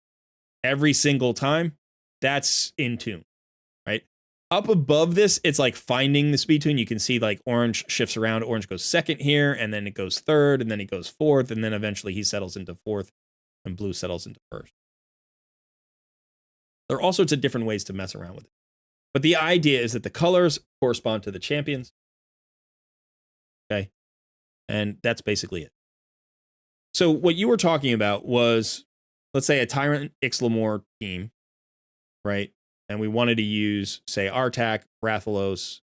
every single time, that's in tune. up above this, it's like finding the speed tune. You can see like orange shifts around. Orange goes second here, and then it goes third, and then he goes fourth, and then eventually he settles into fourth, and blue settles into first. There are all sorts of different ways to mess around with it. But the idea is that the colors correspond to the champions. Okay. And that's basically it. So what you were talking about was, let's say, a Tyrant Ixlamore team, right? And we wanted to use, say, Artak, Rathalos,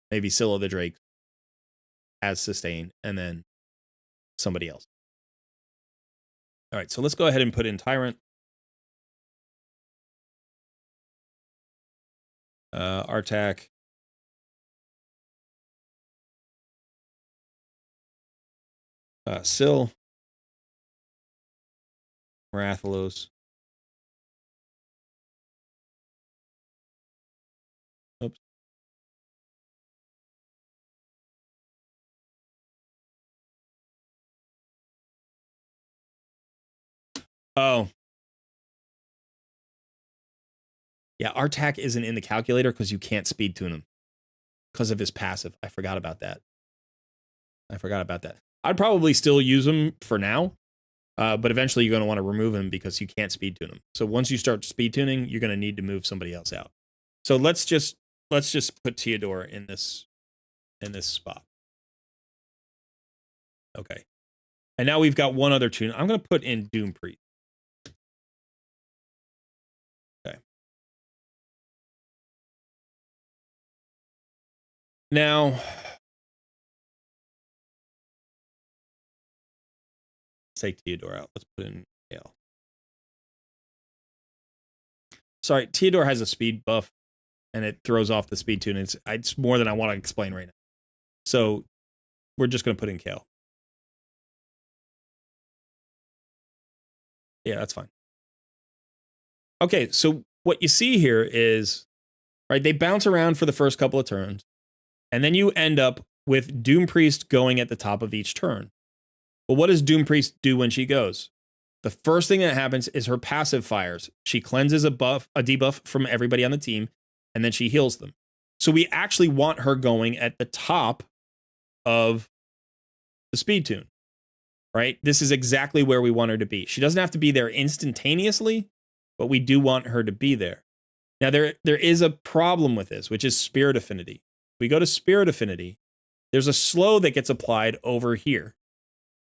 maybe Scylla the Drake as sustain, and then somebody else. All right, so let's go ahead and put in Tyrant. Artak. Syl. Rathalos. Oops. Oh. Yeah, Artak isn't in the calculator because you can't speed tune him because of his passive. I forgot about that. I'd probably still use him for now, but eventually you're going to want to remove him because you can't speed tune him. So once you start speed tuning, you're going to need to move somebody else out. So let's just put Theodore in this spot. Okay. And now we've got one other tune. I'm going to put in Doom Priest. Okay. Now, let's take Theodore out. Let's put in Kale. Sorry, Theodore has a speed buff, and it throws off the speed tune. It's more than I want to explain right now. So we're just going to put in Kale. Yeah, that's fine. Okay, so what you see here is, right, they bounce around for the first couple of turns, and then you end up with Doom Priest going at the top of each turn. Well, what does Doom Priest do when she goes? The first thing that happens is her passive fires. She cleanses a debuff from everybody on the team, and then she heals them. So we actually want her going at the top of the speed tune, right? This is exactly where we want her to be. She doesn't have to be there instantaneously, but we do want her to be there. Now, there is a problem with this, which is Spirit Affinity. We go to Spirit Affinity. There's a slow that gets applied over here,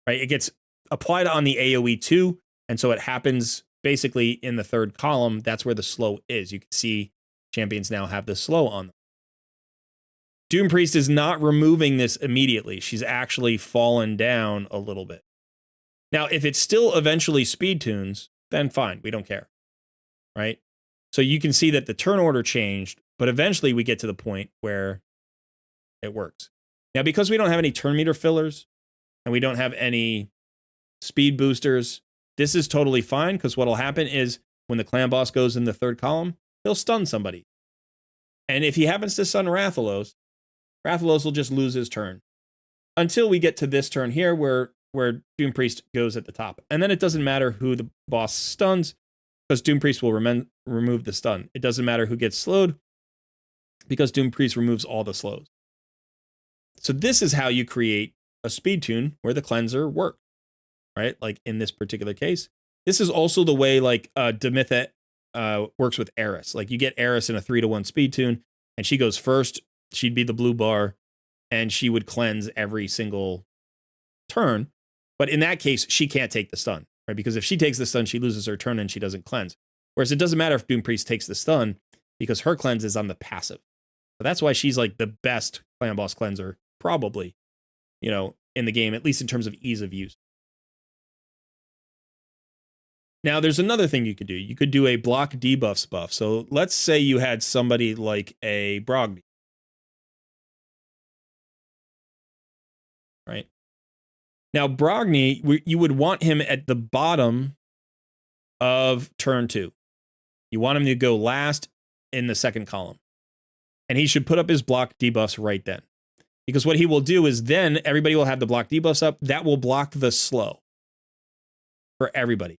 right? It gets applied on the AoE 2, and so it happens basically in the third column. That's where the slow is. You can see champions now have the slow on them. Doom Priest is not removing this immediately. She's actually fallen down a little bit. Now, if it still eventually speed tunes, then fine, we don't care, right? So you can see that the turn order changed, but eventually we get to the point where it works. Now, because we don't have any turn meter fillers and we don't have any speed boosters, this is totally fine, because what will happen is when the clan boss goes in the third column, he'll stun somebody. And if he happens to stun Rathalos, Rathalos will just lose his turn until we get to this turn here where Doom Priest goes at the top. And then it doesn't matter who the boss stuns, because Doom Priest will remove the stun. It doesn't matter who gets slowed, because Doom Priest removes all the slows. So this is how you create a speed tune where the cleanser works, right? Like in this particular case. This is also the way like Demitha works with Eris. Like you get Eris in a 3-to-1 speed tune, and she goes first. She'd be the blue bar, and she would cleanse every single turn. But in that case, she can't take the stun, right? Because if she takes the stun, she loses her turn and she doesn't cleanse. Whereas it doesn't matter if Doom Priest takes the stun, because her cleanse is on the passive. So that's why she's like the best clan boss cleanser, probably, in the game, at least in terms of ease of use. Now, there's another thing you could do. You could do a block debuffs buff. So let's say you had somebody like a Brogni, right? Now, Brogni, you would want him at the bottom of turn 2. You want him to go last in the second column. And he should put up his block debuffs right then. Because what he will do is then everybody will have the block debuffs up. That will block the slow for everybody.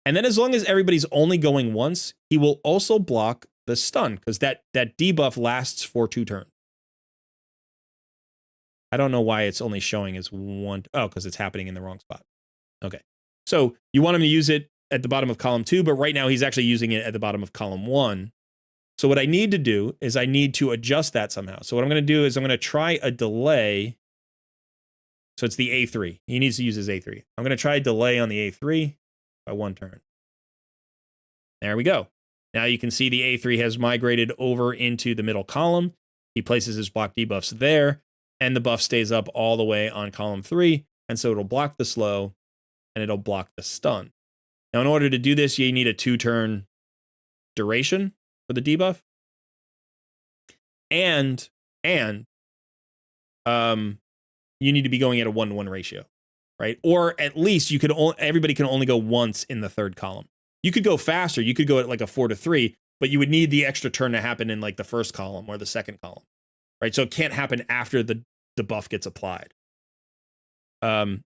And then as long as everybody's only going once, he will also block the stun, because that debuff lasts for 2 turns. I don't know why it's only showing as 1. Oh, because it's happening in the wrong spot. Okay. So you want him to use it at the bottom of column 2, but right now he's actually using it at the bottom of column 1. So what I need to do is I need to adjust that somehow. So what I'm going to do is I'm going to try a delay. So it's the A3. He needs to use his A3. I'm going to try a delay on the A3 by 1 turn. There we go. Now you can see the A3 has migrated over into the middle column. He places his block debuffs there, and the buff stays up all the way on column 3, and so it'll block the slow, and it'll block the stun. Now, in order to do this, you need a 2-turn duration for the debuff, and you need to be going at a 1-to-1 ratio, right? Or at least you could everybody can only go once in the 3rd column. You could go faster. You could go at like a 4-to-3, but you would need the extra turn to happen in like the 1st column or the 2nd column, right? So it can't happen after the buff gets applied. And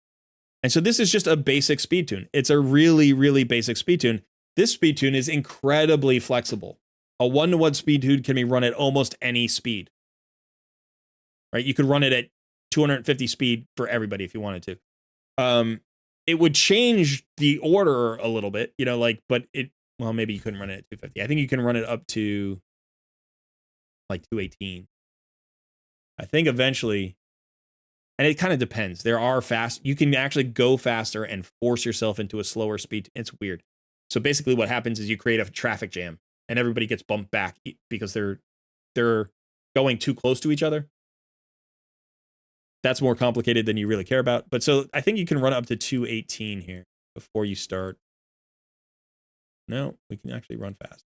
so this is just a basic speed tune. It's a really, really basic speed tune. This speed tune is incredibly flexible. A 1-to-1 speed tune can be run at almost any speed, right? You could run it at 250 speed for everybody if you wanted to. It would change the order a little bit, but well, maybe you couldn't run it at 250. I think you can run it up to like 218. I think eventually, and it kind of depends. There are you can actually go faster and force yourself into a slower speed. It's weird. So basically what happens is you create a traffic jam and everybody gets bumped back because they're going too close to each other. That's more complicated than you really care about. But so I think you can run up to 218 here before you start. No, we can actually run fast.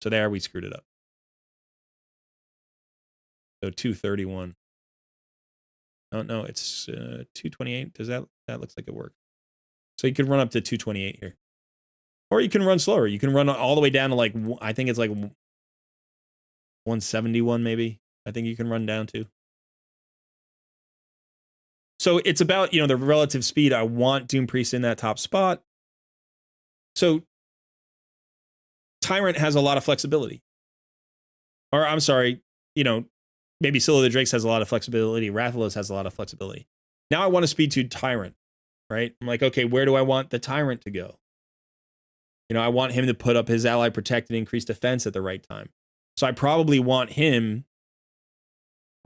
So there, we screwed it up. So 231. Oh, no, it's 228. That looks like it worked. So you can run up to 228 here. Or you can run slower. You can run all the way down to like, I think it's like 171 maybe. I think you can run down to. So it's about, the relative speed. I want Doom Priest in that top spot. So Tyrant has a lot of flexibility. Or I'm sorry, maybe Scylla the Drakes has a lot of flexibility. Rathalos has a lot of flexibility. Now I want to speed to Tyrant, right? I'm like, okay, where do I want the Tyrant to go? I want him to put up his ally protect and increase defense at the right time. So I probably want him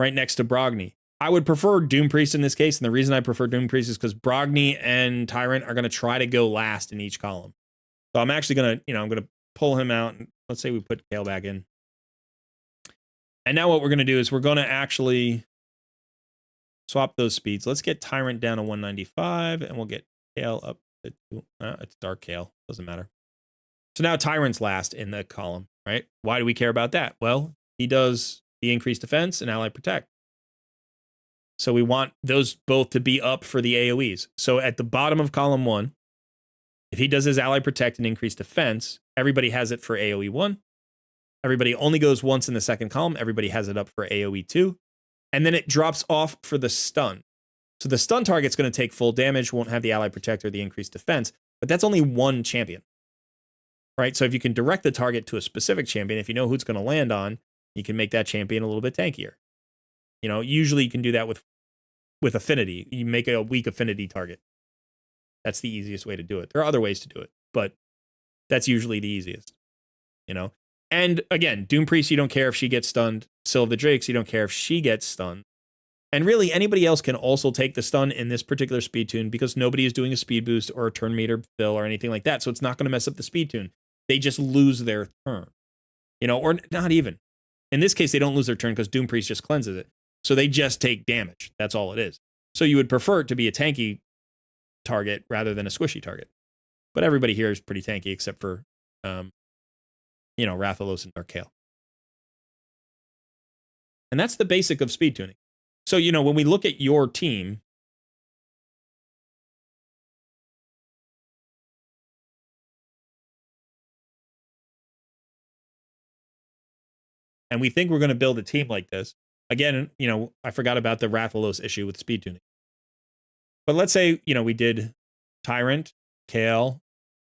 right next to Brogni. I would prefer Doom Priest in this case, and the reason I prefer Doom Priest is because Brogni and Tyrant are going to try to go last in each column. So I'm actually going to, I'm going to pull him out, and let's say we put Kale back in. And now what we're going to do is we're going to actually swap those speeds. Let's get Tyrant down to 195, and we'll get Kale up to, it's Dark Kale, doesn't matter. So now Tyrant's last in the column, right? Why do we care about that? Well, he does the increased defense and ally protect. So we want those both to be up for the AoEs. So at the bottom of column 1, if he does his ally protect and increased defense, everybody has it for AoE 1. Everybody only goes once in the 2nd column. Everybody has it up for AoE 2. And then it drops off for the stun. So the stun target's going to take full damage, won't have the ally protect or the increased defense, but that's only one champion. Right? So if you can direct the target to a specific champion, if you know who it's going to land on, you can make that champion a little bit tankier. Usually you can do that with affinity. You make a weak affinity target. That's the easiest way to do it. There are other ways to do it, but that's usually the easiest. And again, Doom Priest, you don't care if she gets stunned. Scylla of the Drakes, you don't care if she gets stunned. And really, anybody else can also take the stun in this particular speed tune because nobody is doing a speed boost or a turn meter fill or anything like that. So it's not going to mess up the speed tune. They just lose their turn, or not even. In this case, they don't lose their turn because Doom Priest just cleanses it. So they just take damage. That's all it is. So you would prefer it to be a tanky target rather than a squishy target. But everybody here is pretty tanky except for, Rathalos and Dark Kale. And that's the basic of speed tuning. So, when we look at your team, and we think we're going to build a team like this, again, I forgot about the Rathalos issue with speed tuning. But let's say, we did Tyrant, Kale,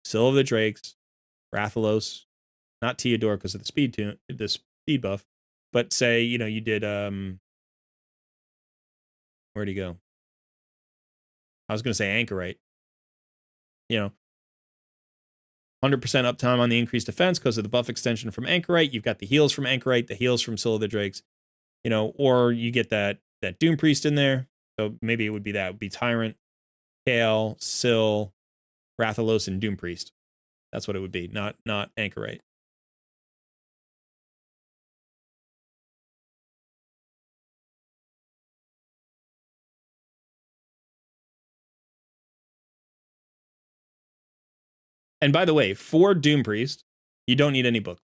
Syl of the Drakes, Rathalos, not Teodor because of the speed buff, but say, you did, where'd he go? I was going to say Anchorite. 100% uptime on the increased defense because of the buff extension from Anchorite. You've got the heals from Anchorite, the heals from Syl of the Drakes, or you get that Doom Priest in there. So maybe it would be that. It would be Tyrant, Kale, Syl, Rathalos, and Doom Priest. That's what it would be, not Anchorite. And by the way, for Doom Priest, you don't need any book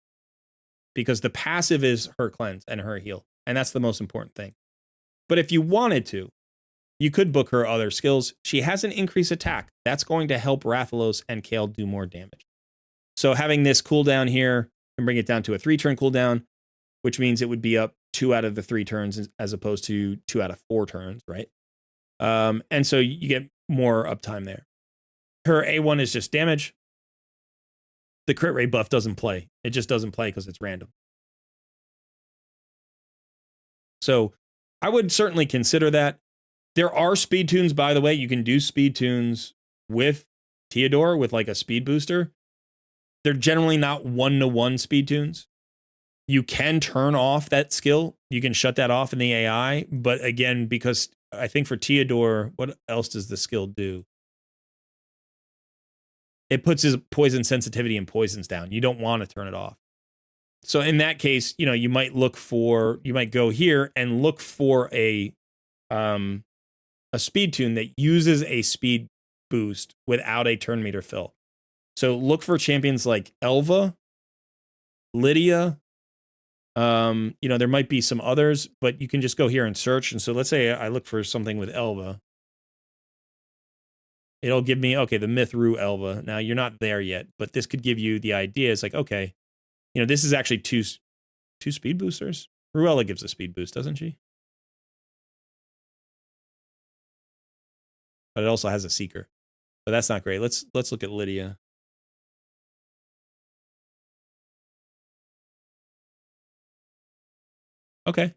because the passive is her cleanse and her heal. And that's the most important thing. But if you wanted to, you could book her other skills. She has an increased attack. That's going to help Rathalos and Kale do more damage. So having this cooldown here can bring it down to a 3-turn cooldown, which means it would be up 2 out of the 3 turns as opposed to 2 out of 4 turns, right? And so you get more uptime there. Her A1 is just damage. The crit rate buff doesn't play. It just doesn't play because it's random. So I would certainly consider that. There are speed tunes, by the way. You can do speed tunes with Teodor with like a speed booster. They're generally not 1-to-1 speed tunes. You can turn off that skill. You can shut that off in the AI. But again, because I think for Teodor, what else does the skill do? It puts his poison sensitivity and poisons down. You don't want to turn it off. So in that case, you might go here and look for a speed tune that uses a speed boost without a turn meter fill. So look for champions like Elva, Lydia. There might be some others, but you can just go here and search. And so let's say I look for something with Elva. It'll give me, okay, the Myth-Ru Elva. Now, you're not there yet, but this could give you the idea. It's like, okay, this is actually two speed boosters. Ruella gives a speed boost, doesn't she? But it also has a Seeker. But that's not great. Let's look at Lydia. Okay.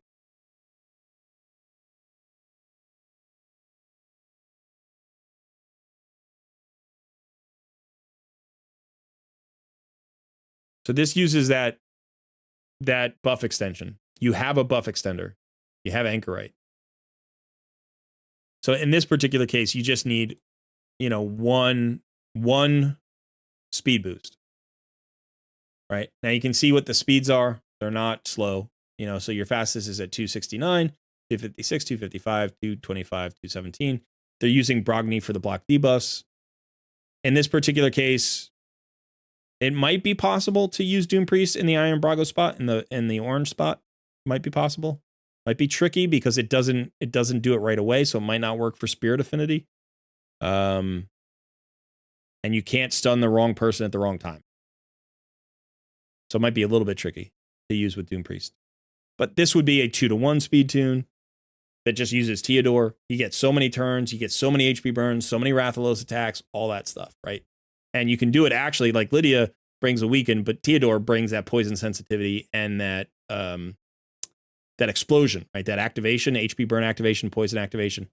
So this uses that buff extension. You have a buff extender. You have Anchorite. So in this particular case, you just need, one speed boost. Right? Now you can see what the speeds are. They're not slow. So your fastest is at 269, 256, 255, 225, 217. They're using Brogni for the block debuffs. In this particular case, it might be possible to use Doom Priest in the Iron Brago spot, in the orange spot. Might be possible. Might be tricky because it doesn't do it right away, so it might not work for Spirit Affinity. And you can't stun the wrong person at the wrong time. So it might be a little bit tricky to use with Doom Priest. But this would be a 2-to-1 speed tune that just uses Teodor. You get so many turns, you get so many HP burns, so many Rathalos attacks, all that stuff, right? And you can do it actually, like Lydia brings a weaken, but Teodor brings that poison sensitivity and that explosion, right? That activation, HP burn activation, poison activation.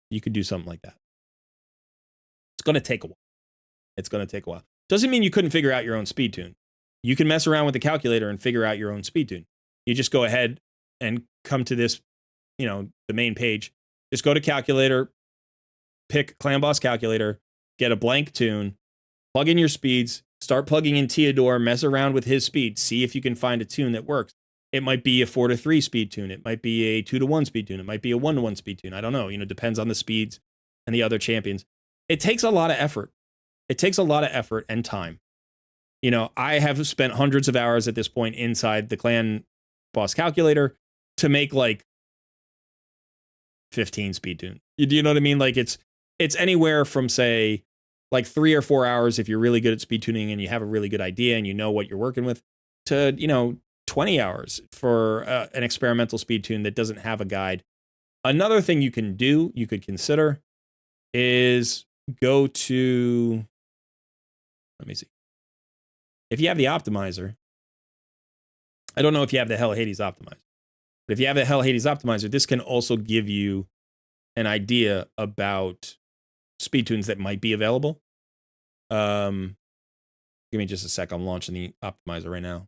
You could do something like that. It's going to take a while. Doesn't mean you couldn't figure out your own speed tune. You can mess around with the calculator and figure out your own speed tune. You just go ahead and come to this, the main page. Just go to calculator, pick Clan Boss calculator, get a blank tune, plug in your speeds, start plugging in Teodor, mess around with his speed, see if you can find a tune that works. It might be a 4-to-3 speed tune. It might be a 2-to-1 speed tune. It might be a 1-to-1 speed tune. I don't know. Depends on the speeds and the other champions. It takes a lot of effort. It takes a lot of effort and time. I have spent hundreds of hours at this point inside the Clan Boss calculator to make like 15 speed tunes. Do you know what I mean? Like it's anywhere from, say, like 3 or 4 hours if you're really good at speed tuning and you have a really good idea and you know what you're working with, to 20 hours for an experimental speed tune that doesn't have a guide. Another thing you could consider is go to, let me see. If you have the optimizer, I don't know if you have the Hell Hades optimizer, but if you have the Hell Hades optimizer, this can also give you an idea about speed tunes that might be available. Give me just a sec. I'm launching the optimizer right now.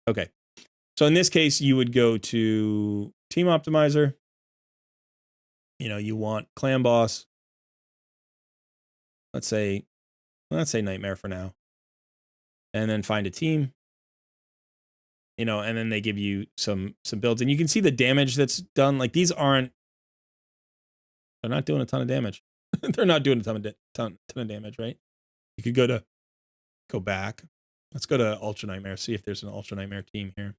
Okay. So in this case, you would go to Team Optimizer. You know, you want Clan Boss. Let's say Nightmare for now. And then find a team. You know, and then they give you some builds. And you can see the damage that's done. Like, these aren't, they're not doing a ton of damage. They're not doing a ton of damage, right? You could go back. Let's go to Ultra Nightmare, see if there's an Ultra Nightmare team here.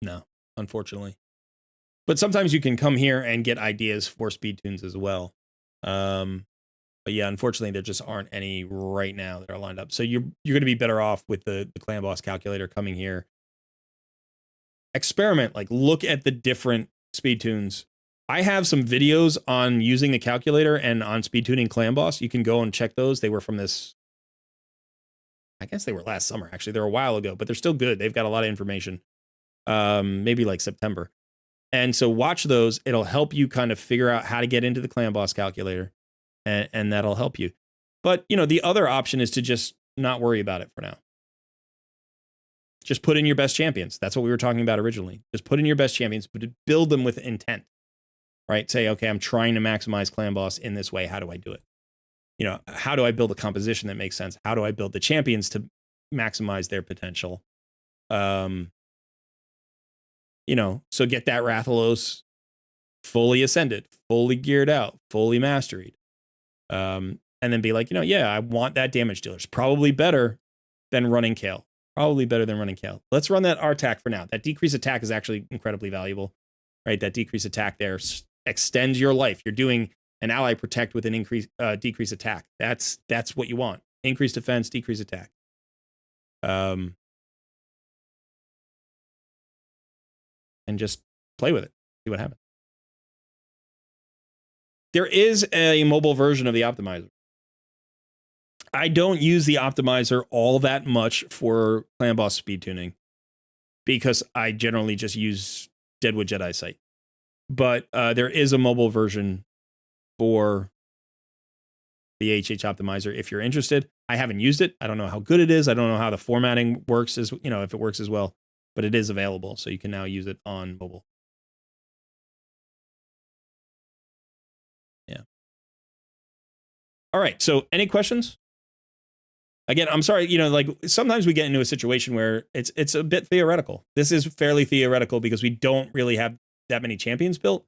No, unfortunately. But sometimes you can come here and get ideas for speed tunes as well. But yeah, unfortunately, there just aren't any right now that are lined up. So you're going to be better off with the Clan Boss calculator coming here. Experiment, like look at the different speed tunes. I have some videos on using the calculator and on speed tuning Clan Boss. You can go and check those. They were from this, I guess they were last summer, actually. They're a while ago, but they're still good. They've got a lot of information. Maybe like September. And so watch those. It'll help you kind of figure out how to get into the Clan Boss calculator, and that'll help you. But, you know, the other option is to just not worry about it for now. Just put in your best champions. That's what we were talking about originally. Just put in your best champions, but build them with intent, right? Say, okay, I'm trying to maximize Clan Boss in this way. How do I do it? You know, how do I build a composition that makes sense? How do I build the champions to maximize their potential? You know, so get that Rathalos fully ascended, fully geared out, fully mastered. And then be like, you know, yeah, I want that damage dealer. It's probably better than running Kale. Probably better than running Kale. Let's run that R-Tack for now. That decrease attack is actually incredibly valuable, right? That decrease attack there extends your life. You're doing an ally protect with an decrease attack. That's what you want. Increase defense, decrease attack. And just play with it. See what happens. There is a mobile version of the optimizer. I don't use the optimizer all that much for Clan Boss speed tuning because I generally just use Deadwood Jedi Sight. But there is a mobile version for the HH optimizer if you're interested. I haven't used it. I don't know how good it is. I don't know how the formatting works, as you know, if it works as well, but it is available, so you can now use it on mobile. Yeah. All right. So any questions? Again, I'm sorry, you know, like sometimes we get into a situation where it's a bit theoretical. This is fairly theoretical because we don't really have that many champions built.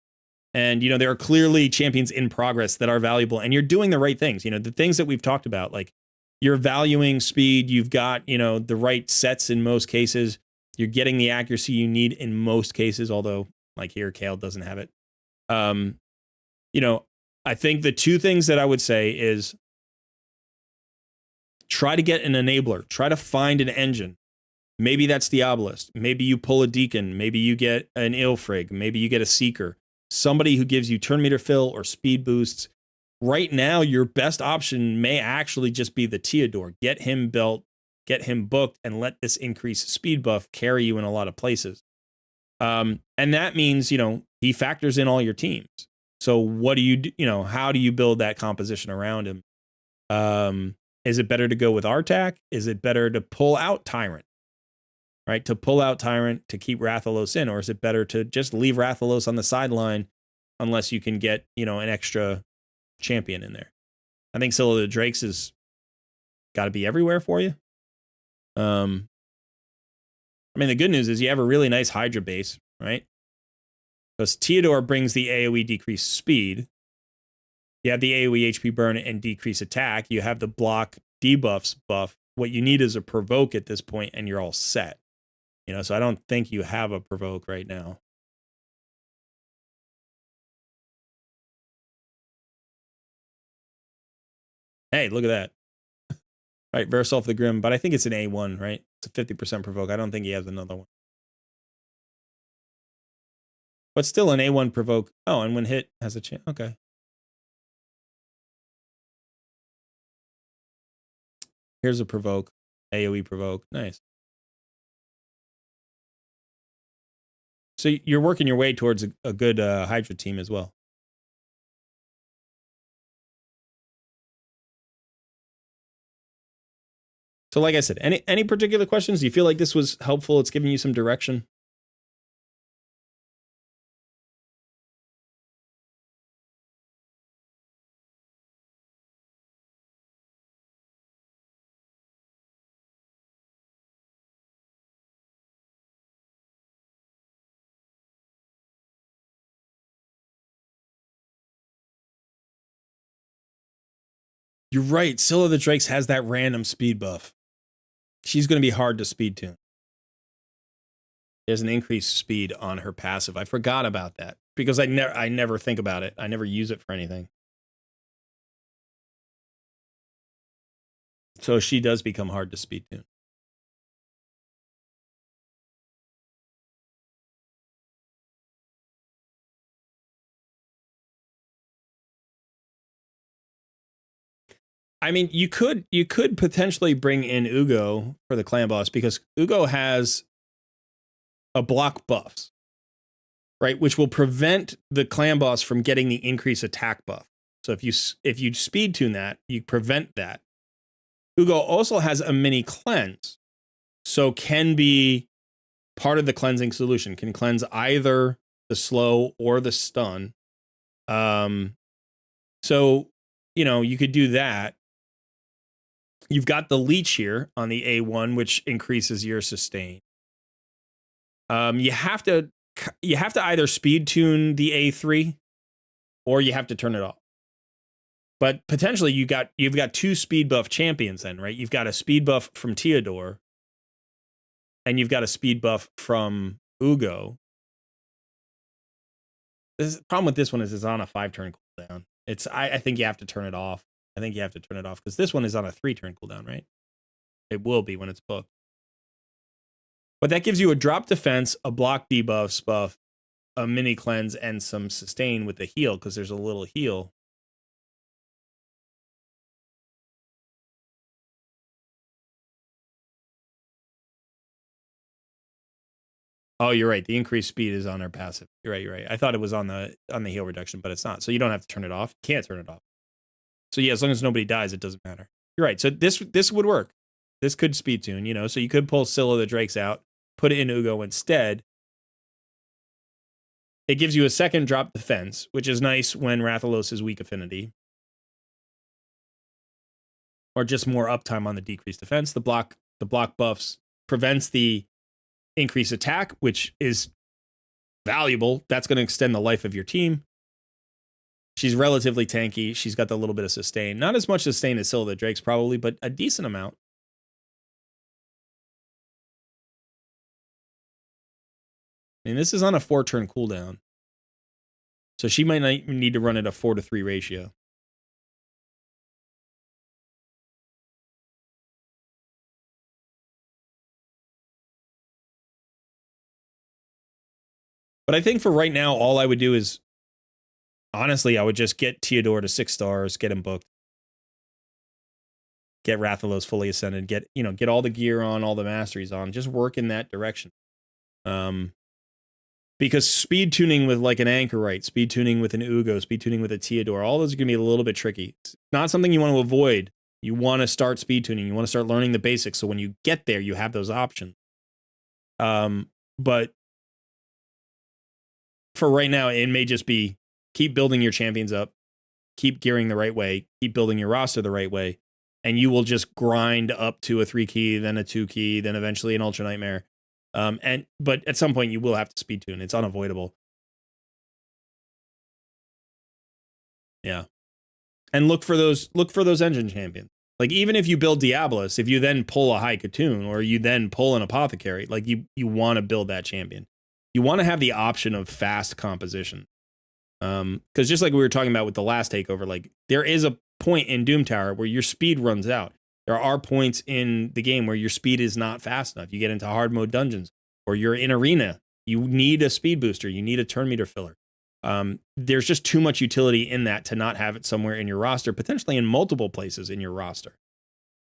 And, you know, there are clearly champions in progress that are valuable, and you're doing the right things. You know, the things that we've talked about, like you're valuing speed. You've got, you know, the right sets in most cases. You're getting the accuracy you need in most cases, although like here, Kale doesn't have it. You know, I think the two things that I would say is try to get an enabler. Try to find an engine. Maybe that's the Obelisk. Maybe you pull a Deacon. Maybe you get an Ilfrig. Maybe you get a Seeker. Somebody who gives you turn meter fill or speed boosts. Right now, your best option may actually just be the Theodore. Get him built, get him booked, and let this increased speed buff carry you in a lot of places. And that means, you know, he factors in all your teams. So what do you do? You know, how do you build that composition around him? Is it better to go with R-Tack? Is it better to pull out Tyrant? Right? To pull out Tyrant to keep Rathalos in, or is it better to just leave Rathalos on the sideline unless you can get, you know, an extra champion in there? I think Scylla the Drakes has got to be everywhere for you. I mean, the good news is you have a really nice Hydra base, right? Because Theodore brings the AoE decreased speed. You have the AoE HP burn and decrease attack. You have the block debuffs buff. What you need is a provoke at this point, and you're all set. You know, so I don't think you have a provoke right now. Hey, look at that. All right, Versolf the Grim, but I think it's an A1, right? It's a 50% provoke. I don't think he has another one. But still an A1 provoke. Oh, and when hit has a chance. Okay. Here's a provoke. AoE provoke. Nice. So you're working your way towards a good Hydra team as well. So like I said, any particular questions? Do you feel like this was helpful? It's giving you some direction? You're right. Scylla the Drakes has that random speed buff. She's going to be hard to speed tune. There's an increased speed on her passive. I forgot about that because I never think about it. I never use it for anything. So she does become hard to speed tune. I mean, you could potentially bring in Ugo for the clan boss because Ugo has a block buffs, right? Which will prevent the clan boss from getting the increased attack buff. So if you speed tune that, you prevent that. Ugo also has a mini cleanse, so can be part of the cleansing solution. Can cleanse either the slow or the stun. So you could do that. You've got the leech here on the A1, which increases your sustain. You have to either speed tune the A3 or you have to turn it off. But potentially you've got two speed buff champions then, right? You've got a speed buff from Theodore and you've got a speed buff from Ugo. The problem with this one is it's on a 5-turn cooldown. I think you have to turn it off. I think you have to turn it off because this one is on a 3-turn cooldown, right? It will be when it's booked. But that gives you a drop defense, a block debuffs buff, a mini cleanse, and some sustain with the heal because there's a little heal. Oh, you're right. The increased speed is on our passive. You're right. I thought it was on the heal reduction, but it's not. So you don't have to turn it off. You can't turn it off. So yeah, as long as nobody dies, it doesn't matter. You're right. So this would work. This could speed tune, so you could pull Scylla the Drakes out, put it in Ugo instead. It gives you a second drop defense, which is nice when Rathalos is weak affinity. Or just more uptime on the decreased defense. The block buffs prevents the increased attack, which is valuable. That's going to extend the life of your team. She's relatively tanky. She's got the little bit of sustain. Not as much sustain as Scylla the Drakes probably, but a decent amount. I mean, this is on a 4-turn cooldown. So she might not need to run at a 4-to-3 ratio. But I think for right now, all I would do is, honestly, I would just get Theodore to 6 stars, get him booked. Get Rathalos fully ascended, get all the gear on, all the masteries on, just work in that direction. Because speed tuning with like an Anchorite, speed tuning with an Ugo, speed tuning with a Theodore, all those are going to be a little bit tricky. It's not something you want to avoid. You want to start speed tuning. You want to start learning the basics. So when you get there, you have those options. But for right now, it may just be keep building your champions up, keep gearing the right way, keep building your roster the right way, and you will just grind up to a 3-key, then a 2-key, then eventually an Ultra Nightmare. But at some point you will have to speed tune. It's unavoidable. Yeah. And look for those engine champions. Like even if you build Diabolus, if you then pull a High Katoon or you then pull an Apothecary, like you want to build that champion. You want to have the option of fast composition. Because just like we were talking about with the last takeover, like there is a point in Doom Tower where your speed runs out. There are points in the game where your speed is not fast enough. You get into hard mode dungeons, or you're in arena. You need a speed booster. You need a turn meter filler. There's just too much utility in that to not have it somewhere in your roster, potentially in multiple places in your roster.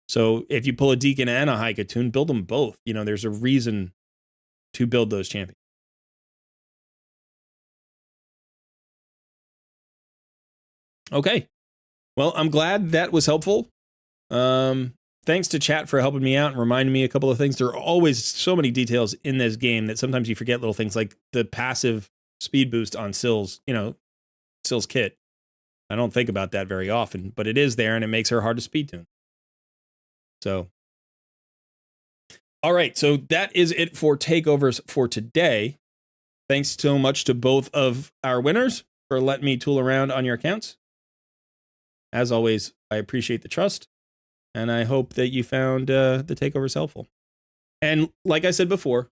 So if you pull a Deacon and a Haikatoon, build them both. You know, there's a reason to build those champions. Okay. Well, I'm glad that was helpful. Thanks to chat for helping me out and reminding me a couple of things. There are always so many details in this game that sometimes you forget little things like the passive speed boost on Sill's, you know, Sill's kit. I don't think about that very often, but it is there and it makes her hard to speed tune. So, all right. So that is it for takeovers for today. Thanks so much to both of our winners for letting me tool around on your accounts. As always, I appreciate the trust, and I hope that you found the takeovers helpful. And like I said before,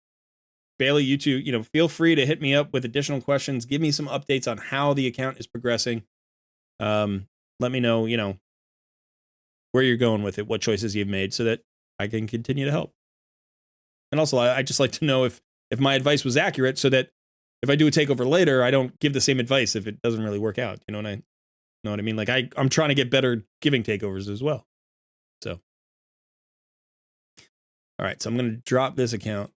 Bailey, you two, you know, feel free to hit me up with additional questions. Give me some updates on how the account is progressing. Let me know, you know, where you're going with it, what choices you've made, so that I can continue to help. And also, I just like to know if my advice was accurate, so that if I do a takeover later, I don't give the same advice if it doesn't really work out. You know what I mean? Like I'm trying to get better giving takeovers as well. So, all right. So I'm going to drop this account.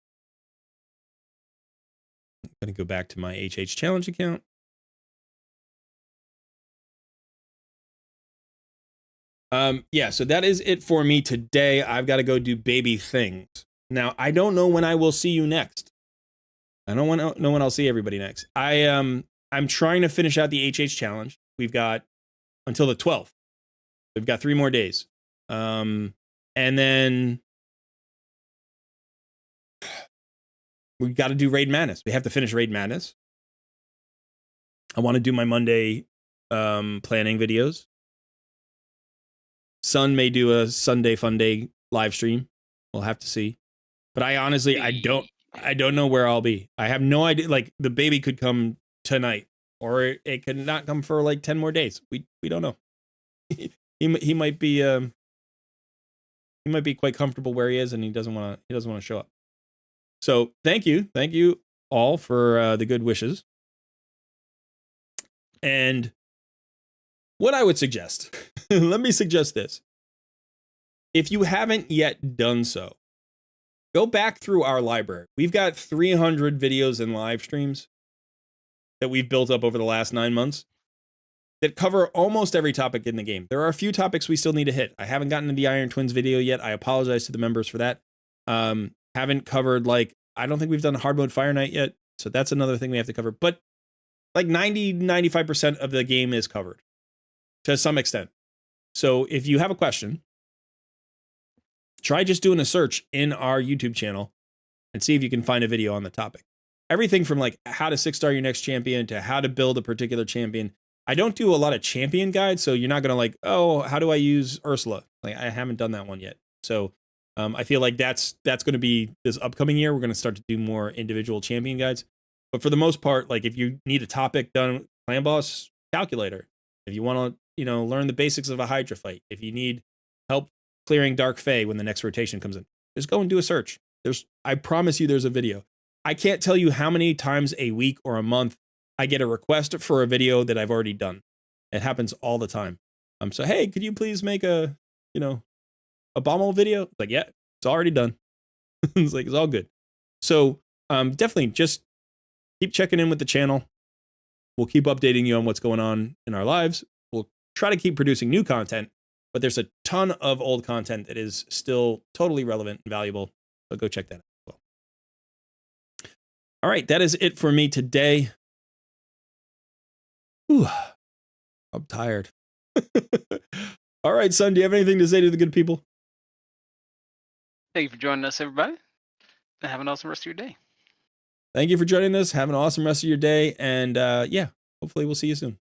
I'm going to go back to my HH challenge account. Yeah, so that is it for me today. I've got to go do baby things. Now, I don't know when I will see you next. I don't know when I'll see everybody next. I'm trying to finish out the HH challenge. We've got until the 12th. We've got 3 more days. And then we got to do Raid Madness. We have to finish Raid Madness. I want to do my Monday planning videos. Sun may do a Sunday Fun Day live stream. We'll have to see. But I honestly, I don't know where I'll be. I have no idea. Like, the baby could come tonight, or it could not come for like 10 more days. We don't know. he might be quite comfortable where he is, and he doesn't want to show up. So thank you all for the good wishes. And what I would suggest, let me suggest this. If you haven't yet done so, go back through our library. We've got 300 videos and live streams that we've built up over the last 9 months that cover almost every topic in the game. There are a few topics we still need to hit. I haven't gotten to the Iron Twins video yet. I apologize to the members for that. Haven't covered, like, I don't think we've done Hard Mode Fire Night yet. So that's another thing we have to cover. But like 95% of the game is covered to some extent. So if you have a question, try just doing a search in our YouTube channel and see if you can find a video on the topic. Everything from like how to 6-star your next champion to how to build a particular champion. I don't do a lot of champion guides, so you're not going to like, oh, how do I use Ursula? Like, I haven't done that one yet. So I feel like that's going to be this upcoming year. We're going to start to do more individual champion guides. But for the most part, like, if you need a topic done, Clan Boss Calculator. If you want to, learn the basics of a Hydra fight. If you need help clearing Dark Fae when the next rotation comes in, just go and do a search. I promise you there's a video. I can't tell you how many times a week or a month I get a request for a video that I've already done. It happens all the time. So, hey, could you please make a Abominable video? Like, yeah, it's already done. It's like, it's all good. So definitely just keep checking in with the channel. We'll keep updating you on what's going on in our lives. We'll try to keep producing new content, but there's a ton of old content that is still totally relevant and valuable. So go check that out as well. All right, that is it for me today. Whew, I'm tired. All right, son, do you have anything to say to the good people? Thank you for joining us, everybody. And have an awesome rest of your day. Thank you for joining us. Have an awesome rest of your day. And yeah, hopefully we'll see you soon.